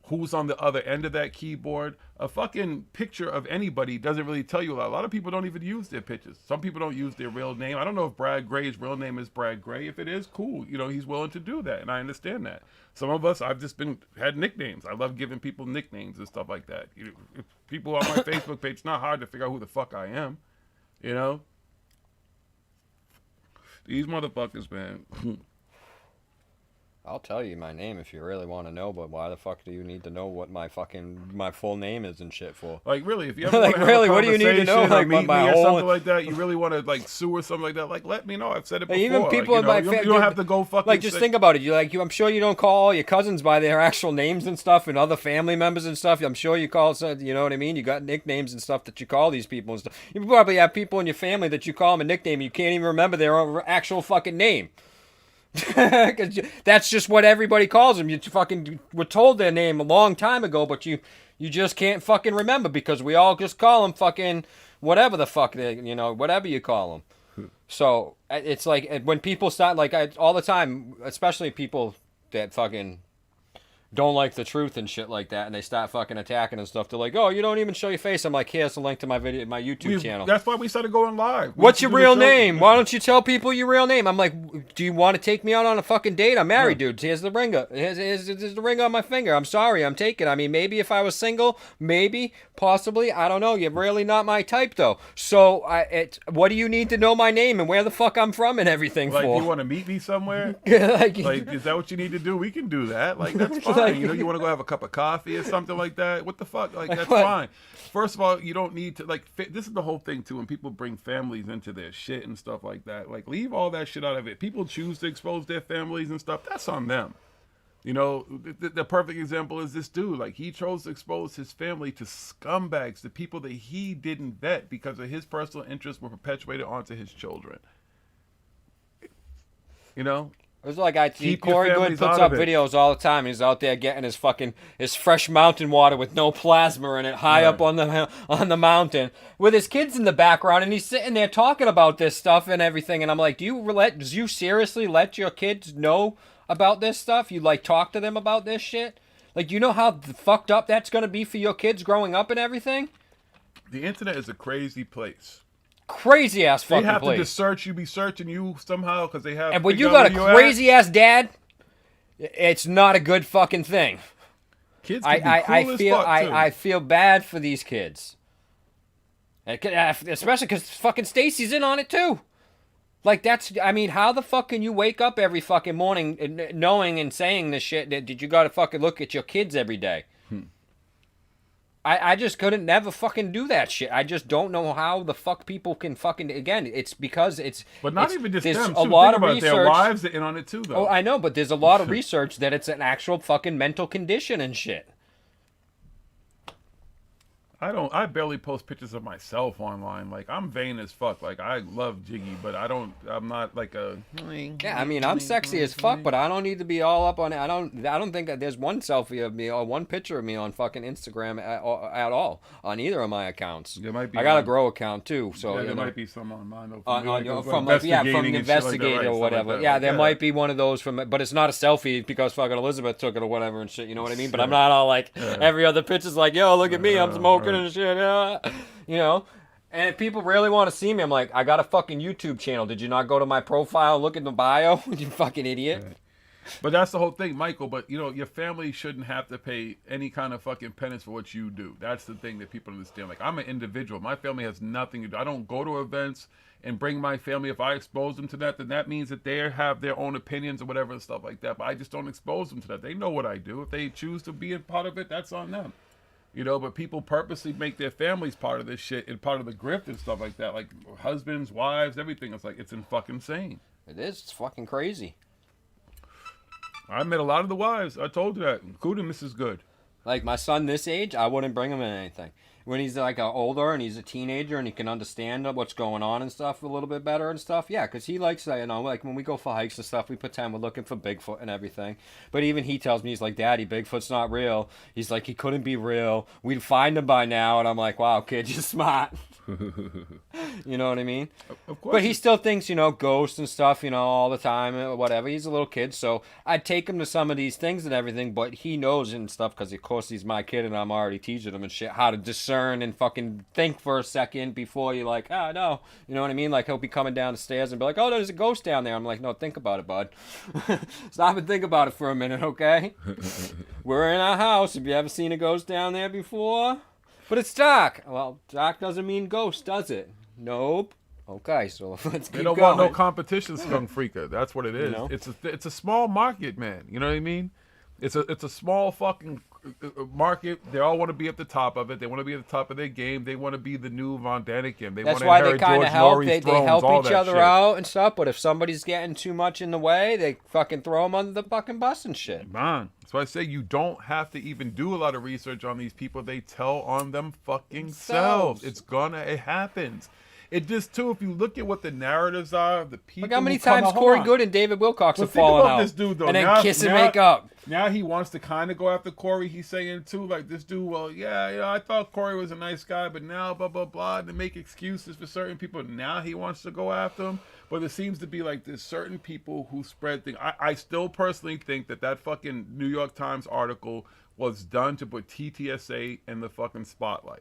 Who's on the other end of that keyboard. A fucking picture of anybody doesn't really tell you a lot. A lot of people don't even use their pictures. Some people don't use their real name. I don't know if Brad Gray's real name is Brad Gray. If it is, cool. You know, he's willing to do that, and I understand that. Some of us, I've just had nicknames. I love giving people nicknames and stuff like that. If people on my Facebook page, it's not hard to figure out who the fuck I am. You know? These motherfuckers, man. I'll tell you my name if you really want to know, but why the fuck do you need to know what my full name is and shit for? Like, really, if you ever like, want to really, have a what do you need to know? conversation or Like, meet my me or whole something like that, you really want to, like, sue or something like that, like, let me know. I've said it before. Even people in like, my you don't have to go fucking like, just think about it. I'm sure you don't call all your cousins by their actual names and stuff, and other family members and stuff. I'm sure you call, you know what I mean? You got nicknames and stuff that you call these people and stuff. You probably have people in your family that you call them a nickname, and you can't even remember their own actual fucking name. Cause that's just what everybody calls them. You fucking were told their name a long time ago, but you just can't fucking remember because we all just call them fucking whatever the fuck they, you know, whatever you call them. So it's like when people start, like, all the time, especially people that fucking don't like the truth and shit like that, and they start fucking attacking and stuff. They're like, "Oh, you don't even show your face." I'm like, "Here's the link to my video, my YouTube channel." That's why we started going live. What's your real name? Why don't you tell people your real name? I'm like, "Do you want to take me out on a fucking date? I'm married, dude. Here's the ring. Here's the ring on my finger. I'm sorry, I'm taking. I mean, maybe if I was single, maybe, possibly. I don't know. You're really not my type, though. So, what do you need to know my name and where the fuck I'm from and everything like, for? You want to meet me somewhere? like, is that what you need to do? We can do that. Like, that's fine. You know, you want to go have a cup of coffee or something like that? What the fuck? Like, that's fine. First of all, you don't need to, like, this is the whole thing, too, when people bring families into their shit and stuff like that. Like, leave all that shit out of it. People choose to expose their families and stuff. That's on them. You know, the perfect example is this dude. Like, he chose to expose his family to scumbags, to people that he didn't vet because of his personal interests were perpetuated onto his children. You know? It was like Keep your Corey Good families puts out up of it. videos all the time. He's out there getting his fresh mountain water with no plasma in it, high up on the mountain, with his kids in the background, and he's sitting there talking about this stuff and everything. And I'm like, do you seriously let your kids know about this stuff? You like talk to them about this shit? Like, you know how fucked up that's gonna be for your kids growing up and everything? The internet is a crazy place. Crazy ass fucking They have place. to just search you, be searching you somehow because they have. And when you got a crazy ass dad, It's not a good fucking thing. Kids can be cool as fuck, too. I feel bad for these kids. Especially because fucking Stacy's in on it too. Like, I mean, how the fuck can you wake up every fucking morning knowing and saying this shit that you gotta fucking look at your kids every day? I just couldn't never fucking do that shit. I just don't know how the fuck people can fucking, again, it's because it's... But not even just there's them, a too. lot Think of about it. research. Their wives are in on it too, though. Oh, I know, but there's a lot of research that it's an actual fucking mental condition and shit. I barely post pictures of myself online. Like, I'm vain as fuck. Like, I love Jiggy, but I'm not like a... Yeah, I mean, I'm sexy as fuck, but I don't need to be all up on it. I don't think that there's one selfie of me or one picture of me on fucking Instagram at all on either of my accounts. There might be I got a Grow account too, so yeah, there might be some on mine. From Investigator or whatever. Yeah, there might be one of those from, but it's not a selfie because fucking Elizabeth took it or whatever and shit. You know what I mean? But I'm not all like every other picture's like, yo, look at me, I'm smoking and shit. You know. And if people really want to see me, I'm like, I got a fucking YouTube channel. Did you not go to my profile, look at the bio? You fucking idiot. Right. But that's the whole thing, Michael. But, you know, your family shouldn't have to pay any kind of fucking penance for what you do. That's the thing that people understand. Like, I'm an individual. My family has nothing to do. I don't go to events and bring my family. If I expose them to that, then that means that they have their own opinions or whatever and stuff like that. But I just don't expose them to that. They know what I do. If they choose to be a part of it, that's on them. You know, but people purposely make their families part of this shit and part of the grift and stuff like that. Like husbands, wives, everything. It's like, it's fucking insane. It is. It's fucking crazy. I met a lot of the wives. I told you that, including Mrs. Good. Like my son this age, I wouldn't bring him in anything. When he's like older and he's a teenager and he can understand what's going on and stuff a little bit better and stuff, yeah, because he likes, you know, like when we go for hikes and stuff, we pretend we're looking for Bigfoot and everything. But even he tells me, he's like, Daddy, Bigfoot's not real. He's like, he couldn't be real. We'd find him by now. And I'm like, wow, kid, you're smart. You know what I mean? Of course. But he still thinks, you know, ghosts and stuff, you know, all the time or whatever. He's a little kid, so I'd take him to some of these things and everything, but he knows and stuff because, of course, he's my kid and I'm already teaching him and shit how to discern and fucking think for a second before you're like, oh, no. You know what I mean? Like, he'll be coming down the stairs and be like, oh, there's a ghost down there. I'm like, no, think about it, bud. Stop and think about it for a minute, okay? We're in our house. Have you ever seen a ghost down there before? But it's dark. Well, dark doesn't mean ghost, does it? Nope. Okay, so let's keep They don't going. want no competition, Skunk Freaker. That's what it is. You know? It's a small market, man. You know what I mean? It's a small fucking market. They all want to be at the top of it. They want to be at the top of their game. They want to be the new Von Daniken. They That's want to why they inherit kind of George help. Laurie's They thrones, help all each that other shit. out and stuff. But if somebody's getting too much in the way, they fucking throw them under the fucking bus and shit. Man, that's why I say you don't have to even do a lot of research on these people. They tell on them fucking selves. It happens. It just too. If you look at what the narratives are, the people. Look how many who come times out- hold Corey on. Good and David Wilcox But have think fallen about out, this dude, though. and then Now- kiss and now- make up. Now he wants to kind of go after Corey. He's saying too, like this dude. Well, yeah, I thought Corey was a nice guy, but now blah blah blah, to make excuses for certain people. Now he wants to go after him. But there seems to be like there's certain people who spread things. I still personally think that fucking New York Times article was done to put TTSA in the fucking spotlight.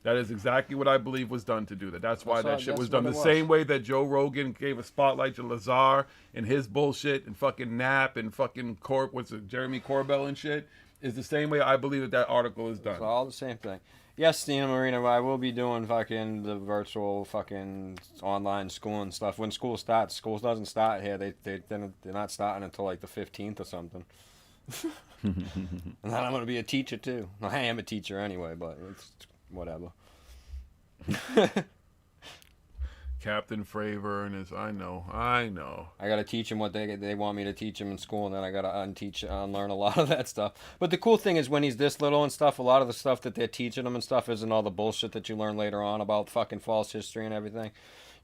That is exactly what I believe was done to do that. That's why that shit was done. The same way that Joe Rogan gave a spotlight to Lazar and his bullshit and fucking Nap and fucking Jeremy Corbell and shit is the same way I believe that article is done. It's all the same thing. Yes, Stina Marina, I will be doing fucking the virtual fucking online school and stuff. When school starts, school doesn't start here. They're not starting until like the 15th or something. And then I'm going to be a teacher too. I am a teacher anyway, but it's whatever. Captain Fravor and his, I know. I gotta teach them what they want me to teach them in school, and then I gotta unlearn a lot of that stuff. But the cool thing is when he's this little and stuff, a lot of the stuff that they're teaching him and stuff isn't all the bullshit that you learn later on about fucking false history and everything.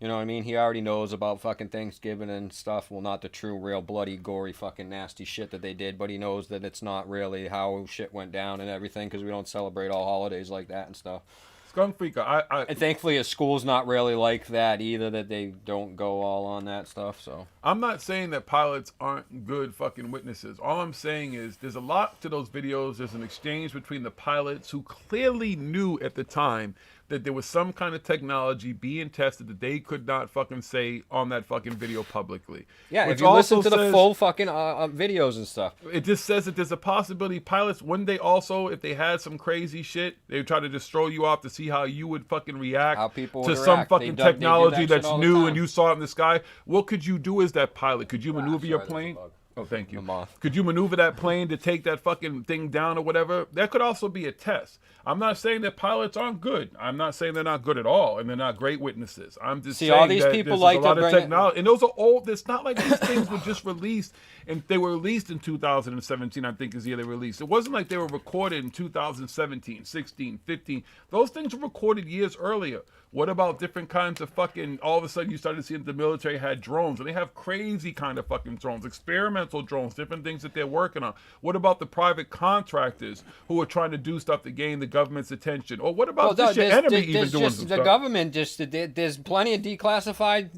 You know what I mean? He already knows about fucking Thanksgiving and stuff. Well, not the true, real, bloody, gory, fucking nasty shit that they did, but he knows that it's not really how shit went down and everything, because we don't celebrate all holidays like that and stuff. Skunk Freaker, and thankfully his school's not really like that either, that they don't go all on that stuff, so. I'm not saying that pilots aren't good fucking witnesses. All I'm saying is there's a lot to those videos. There's an exchange between the pilots who clearly knew at the time that there was some kind of technology being tested that they could not fucking say on that fucking video publicly. Yeah, Which if you listen also to the says- full fucking videos and stuff. it just says that there's a possibility pilots, wouldn't they also, if they had some crazy shit, they would try to just throw you off to see how you would fucking react How people to would some react. fucking They do that technology shit that's all the new time. and you saw it in the sky. What could you do as that pilot? Could you maneuver your plane? Oh, thank you. Could you maneuver that plane to take that fucking thing down or whatever? That could also be a test. I'm not saying that pilots aren't good. I'm not saying they're not good at all, and they're not great witnesses. I'm just See, saying all these that people there's like a to lot of bring it- technology, and those are old. It's not like these things were just released, and they were released in 2017. I think is the year they were released. It wasn't like they were recorded in 2017, 16, 15. Those things were recorded years earlier. What about different kinds of fucking, all of a sudden you started seeing the military had drones, and they have crazy kind of fucking drones, experimental drones, different things that they're working on. What about the private contractors who are trying to do stuff to gain the government's attention? Or what about just your enemy even doing some the stuff? government there's plenty of declassified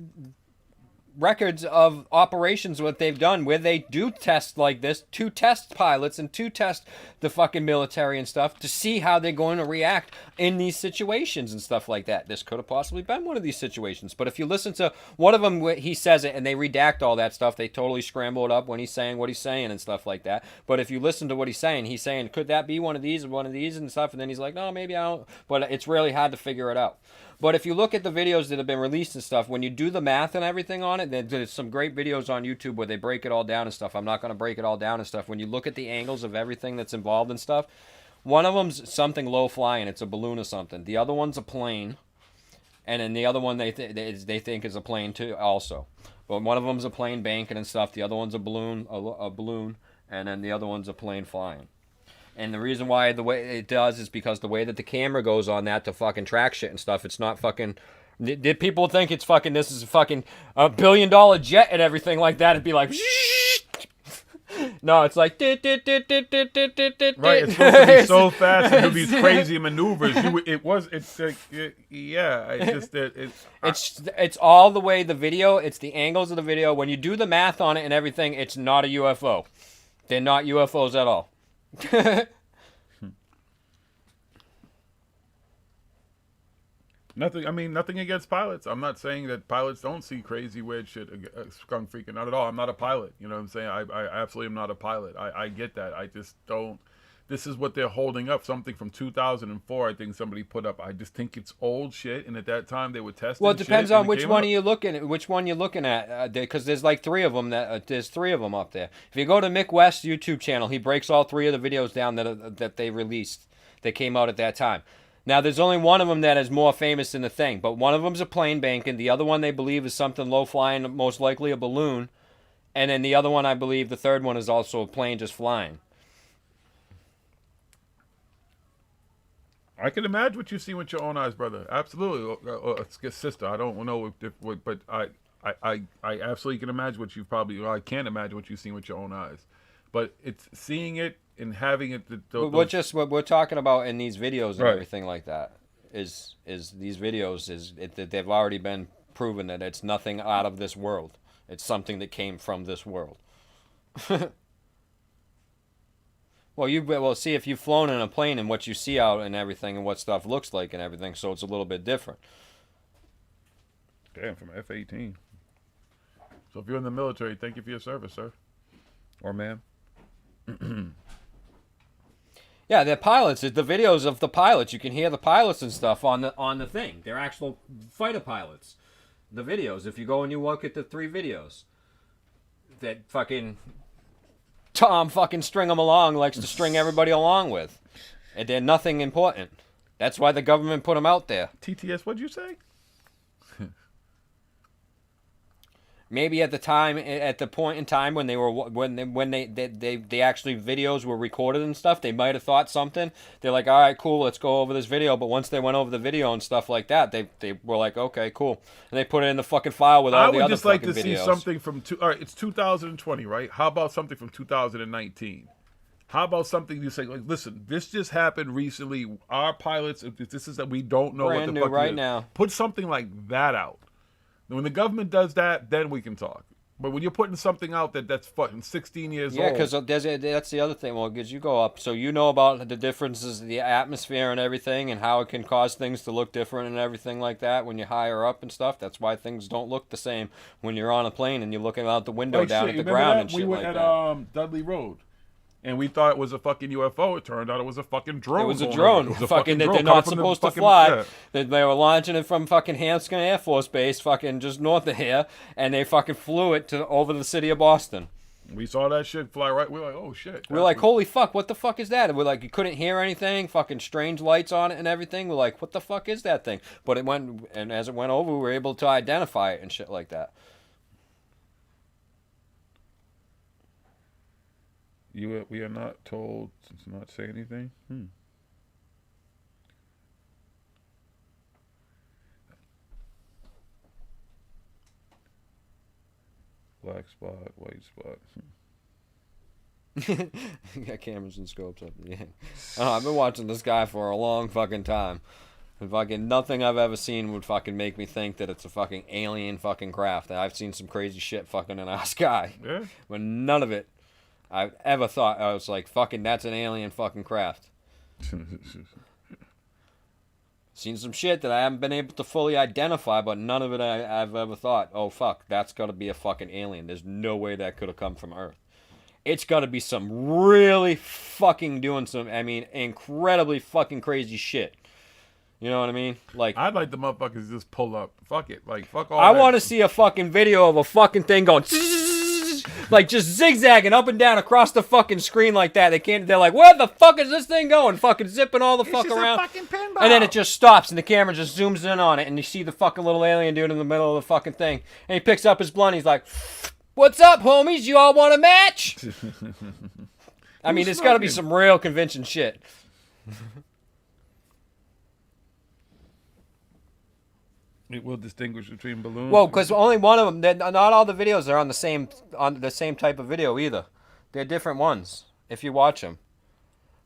records of operations what they've done where they do tests like this to test pilots and to test the fucking military and stuff to see how they're going to react in these situations and stuff like that. This could have possibly been one of these situations, but if you listen to one of them, he says it and they redact all that stuff. They totally scramble it up when he's saying what he's saying and stuff like that. But if you listen to what he's saying, could that be one of these and stuff, and then he's like, no, maybe I don't. But it's really hard to figure it out. But if you look at the videos that have been released and stuff, when you do the math and everything on it, there's some great videos on YouTube where they break it all down and stuff. I'm not going to break it all down and stuff. When you look at the angles of everything that's involved and stuff, one of them's something low flying. It's a balloon or something. The other one's a plane. And then the other one they think is a plane too also. But one of them's a plane banking and stuff. The other one's a balloon, and then the other one's a plane flying. And the reason why the way it does is because the way that the camera goes on that to fucking track shit and stuff, it's not fucking... Did people think it's fucking, this is a fucking $1 billion jet and everything like that? It'd be like... No, it's like... Right, it's supposed to be so fast and do these crazy maneuvers. It's all the way the video, it's the angles of the video. When you do the math on it and everything, it's not a UFO. They're not UFOs at all. Nothing against pilots. I'm not saying that pilots don't see crazy weird shit, skunk freaking. Not at all. I'm not a pilot. You know what I'm saying? I absolutely am not a pilot. I get that. I just don't. This is what they're holding up. Something from 2004, I think somebody put up. I just think it's old shit, and at that time they were testing. Well, it depends on which one are you're looking at. Which one you're looking at, because there's like three of them. There's three of them up there. If you go to Mick West's YouTube channel, he breaks all three of the videos down that they released, that came out at that time. Now, there's only one of them that is more famous than the thing, but one of them's a plane banking. The other one they believe is something low flying, most likely a balloon, and then the other one, I believe, the third one is also a plane just flying. I can imagine what you see with your own eyes, brother. Absolutely, sister. I don't know but I absolutely can imagine what you've probably. Or I can't imagine what you've seen with your own eyes, but it's seeing it and having it. What we're talking about in these videos and Right. everything like that is these videos that they've already been proven that it's nothing out of this world. It's something that came from this world. Well, see if you've flown in a plane and what you see out and everything and what stuff looks like and everything, so it's a little bit different. Damn, from F-18. So if you're in the military, thank you for your service, sir. Or ma'am. Yeah, they're pilots. The videos of the pilots, you can hear the pilots and stuff on the thing. They're actual fighter pilots. The videos, if you go and you look at the three videos that fucking Tom fucking string them along likes to string everybody along with. And they're nothing important. That's why the government put them out there. TTS, what'd you say? Maybe at the time, at the point in time when they were when they actually videos were recorded and stuff, they might have thought something. They're like, all right, cool, let's go over this video. But once they went over the video and stuff like that, they were like, okay, cool, and they put it in the fucking file with all the other I would just like to videos. see something from all right, it's 2020, right? How about something from 2019? How about something you say, like, listen, this just happened recently. Our pilots, if this is that we don't know Brand what the new fuck it right is. now. Put something like that out. When the government does that, then we can talk. But when you're putting something out that's fucking 16 years Yeah, old. because that's the other thing. Well, because you go up, so you know about the differences, the atmosphere and everything, and how it can cause things to look different and everything like that when you're higher up and stuff. That's why things don't look the same when you're on a plane and you're looking out the window Like down shit, at the you remember ground that? and shit We were like at that. Dudley Road, and we thought it was a fucking UFO. It turned out it was a fucking drone. It was a going drone, over. It was a fucking that drone they're coming not from the supposed to fucking- fly. yeah. That they were launching it from fucking Hanscom Air Force Base, fucking just north of here, and they fucking flew it to over the city of Boston. We saw that shit fly right. We were like, oh shit. We're like, holy fuck, what the fuck is that? And we're like, you couldn't hear anything, fucking strange lights on it and everything. We're like, what the fuck is that thing? But it went, and as it went over, we were able to identify it and shit like that. We are not told to not say anything. Black spot, white spot. You got cameras and scopes up. Yeah. I've been watching this guy for a long fucking time. And fucking nothing I've ever seen would fucking make me think that it's a fucking alien fucking craft. I've seen some crazy shit fucking in our sky. Yeah. But none of it I've ever thought I was like, fucking that's an alien fucking craft. Seen some shit that I haven't been able to fully identify, but none of it I've ever thought, oh fuck, that's gotta be a fucking alien. There's no way that could have come from Earth. It's gotta be some really fucking doing some, I mean, incredibly fucking crazy shit. You know what I mean? Like, I'd like the motherfuckers to just pull up. Fuck it. Like, fuck all I that. want to see a fucking video of a fucking thing going like just zigzagging up and down across the fucking screen like that. They're like, where the fuck is this thing going? Fucking zipping all the fuck around. And then it just stops and the camera just zooms in on it and you see the fucking little alien dude in the middle of the fucking thing. And he picks up his blunt. He's like, what's up, homies? You all want a match? I mean, it's got to be some real convincing shit. It will distinguish between balloons. Well, because only one of them. Not all the videos are on the same type of video either. They're different ones if you watch them.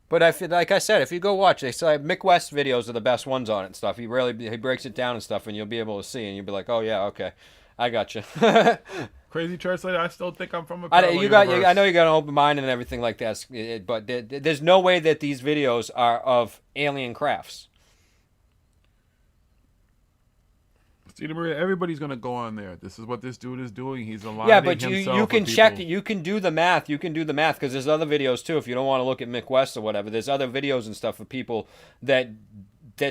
But like I said, if you go watch, they say Mick West videos are the best ones on it and stuff. He breaks it down and stuff, and you'll be able to see, and you'll be like, oh yeah, okay, I got you. Crazy Church Lady, I still think I'm from a I parallel know universe. you got an open mind and everything like that, but there's no way that these videos are of alien crafts. Tina Maria, everybody's gonna go on there. This is what this dude is doing. He's aligning Yeah, but himself you with can people. check it. You can do the math. You can do the math because there's other videos too. If you don't want to look at Mick West or whatever, there's other videos and stuff of people that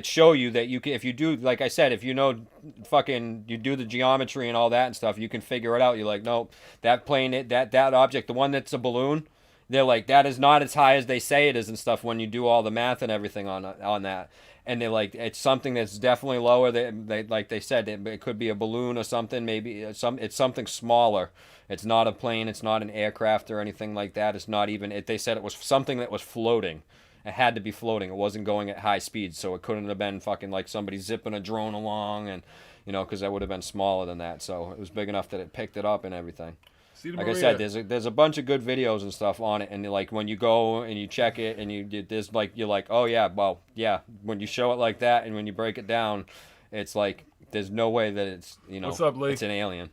show you that you can. If you do, like I said, if you know, fucking, you do the geometry and all that and stuff, you can figure it out. You're like, no, that plane, that object, the one that's a balloon, they're like, that is not as high as they say it is and stuff. When you do all the math and everything on that. And they're like, it's something that's definitely lower. They like they said, it could be a balloon or something. Maybe it's something smaller. It's not a plane. It's not an aircraft or anything like that. It's not even. They said it was something that was floating. It had to be floating. It wasn't going at high speed, so it couldn't have been fucking like somebody zipping a drone along, and because that would have been smaller than that. So it was big enough that it picked it up and everything. Like I said, there's a bunch of good videos and stuff on it, and like when you go and you check it, and you're like, oh yeah, well yeah, when you show it like that, and when you break it down, it's like there's no way that it's What's up, Lee? it's an alien.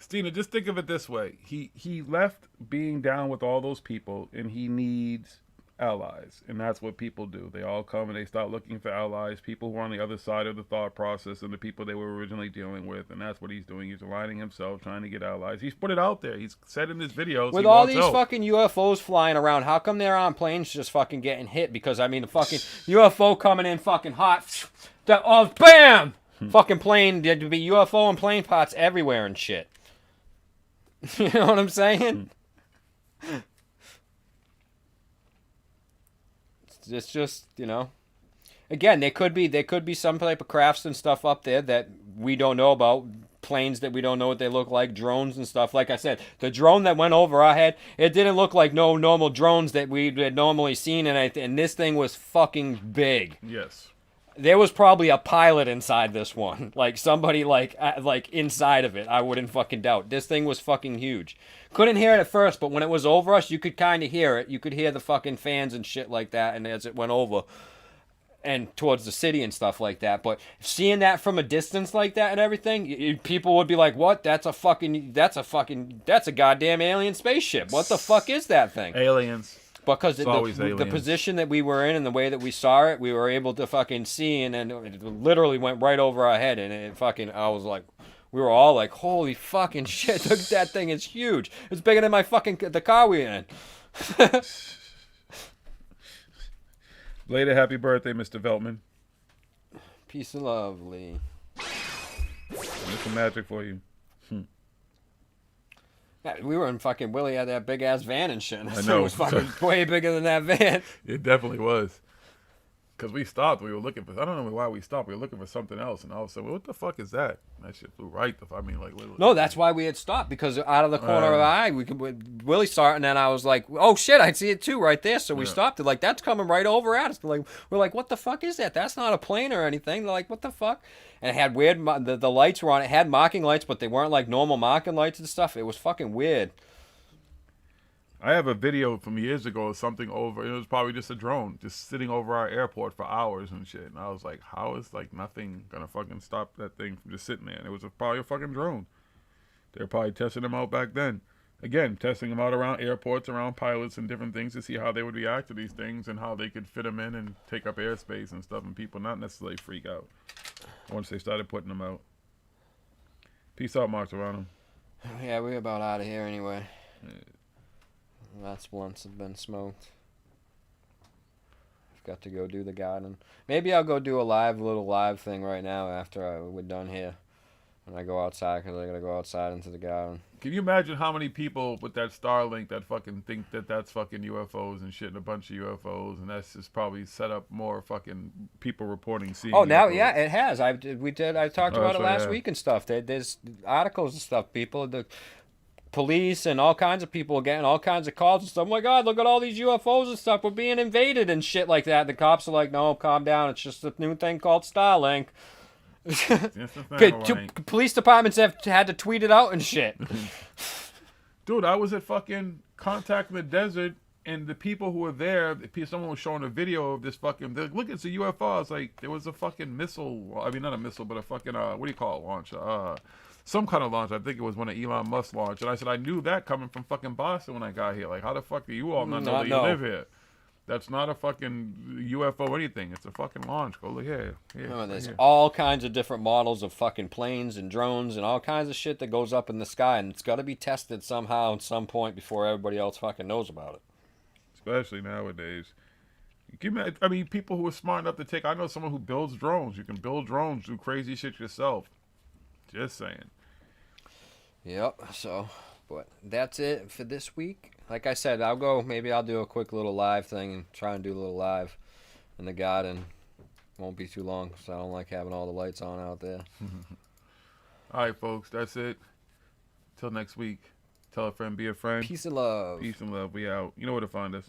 Stina, just think of it this way: he left being down with all those people, and he needs allies, and that's what people do. They all come and they start looking for allies, people who are on the other side of the thought process and the people they were originally dealing with, and that's what he's doing. He's aligning himself, trying to get allies. He's put it out there. He's said in his videos With he all wants these help. fucking UFOs flying around, how come they're on planes just fucking getting hit? Because I mean, the fucking UFO coming in fucking hot, bam, fucking plane. There'd be UFO and plane parts everywhere and shit. You know what I'm saying? It's just, again, there could be some type of crafts and stuff up there that we don't know about, planes that we don't know what they look like, drones and stuff. Like I said, the drone that went over our head, it didn't look like no normal drones that we had normally seen, and this thing was fucking big. Yes. There was probably a pilot inside this one, like somebody like inside of it. I wouldn't fucking doubt. This thing was fucking huge. Couldn't hear it at first, but when it was over us, you could kind of hear it. You could hear the fucking fans and shit like that, and as it went over, and towards the city and stuff like that. But seeing that from a distance like that and everything, people would be like, "What? That's a goddamn alien spaceship. What the fuck is that thing?" Aliens. Because It's always the aliens. position that we were in and the way that we saw it, we were able to fucking see, and then it literally went right over our head, and it fucking, I was like, we were all like, holy fucking shit, look, that thing is huge. It's bigger than the car we're in. Later, happy birthday, Mr. Veltman. Peace and love, Lee. There's some magic for you. Yeah, we were in fucking Willie had that big ass van and shit. I know. It was fucking way bigger than that van. It definitely was. Because we stopped. We were looking for, I don't know why we stopped. We were looking for something else. And all of a sudden, what the fuck is that? That shit flew right the I mean, like, literally. No, that's why we had stopped, because out of the corner of our eye, Willie saw it, and then I was like, oh shit, I see it too right there. So we stopped it. Like, that's coming right over at us. Like, we're like, what the fuck is that? That's not a plane or anything. They're like, what the fuck? And it had weird, the lights were on. It had marking lights, but they weren't like normal marking lights and stuff. It was fucking weird. I have a video from years ago of something over. It was probably just a drone, just sitting over our airport for hours and shit. And I was like, how is like nothing gonna fucking stop that thing from just sitting there? And it was probably a fucking drone. They were probably testing them out back then. Again, testing them out around airports, around pilots and different things to see how they would react to these things and how they could fit them in and take up airspace and stuff, and people not necessarily freak out once they started putting them out. Peace out, Mark Serrano. Yeah, we're about out of here anyway. Last blunts have been smoked. I've got to go do the garden. Maybe I'll go do a little live thing right now after we're done here. When I go outside, because I got to go outside into the garden. Can you imagine how many people with that Starlink that fucking think that that's fucking UFOs and shit, and a bunch of UFOs, and that's just probably set up more fucking people reporting seeing Oh, now, UFOs. yeah, it has. I talked about it so, last yeah. week and stuff. There's articles and stuff. People, the police and all kinds of people are getting all kinds of calls and stuff. Oh my God, look at all these UFOs and stuff. We're being invaded and shit like that. The cops are like, no, calm down. It's just a new thing called Starlink. Police departments have had to tweet it out and shit. Dude, I was at fucking Contact in the Desert, and the people who were there, someone was showing a video of this fucking, they're like, look, it's a UFO. I was like, there was a fucking missile, I mean, not a missile, but a fucking, what do you call it, launch? Some kind of launch. I think it was one of Elon Musk's launch. And I said, I knew that coming from fucking Boston when I got here. Like, how the fuck do you all not know that you live here? That's not a fucking UFO or anything. It's a fucking launch. Go look here. Oh, there's all kinds of different models of fucking planes and drones and all kinds of shit that goes up in the sky, and it's got to be tested somehow at some point before everybody else fucking knows about it. Especially nowadays. I mean, people who are smart enough to take... I know someone who builds drones. You can build drones, do crazy shit yourself. Just saying. Yep, so... But that's it for this week. Like I said, maybe I'll do a quick little live thing and try and do a little live in the garden. Won't be too long, because I don't like having all the lights on out there. All right, folks, that's it. Till next week. Tell a friend, be a friend. Peace and love. Peace and love. We out. You know where to find us.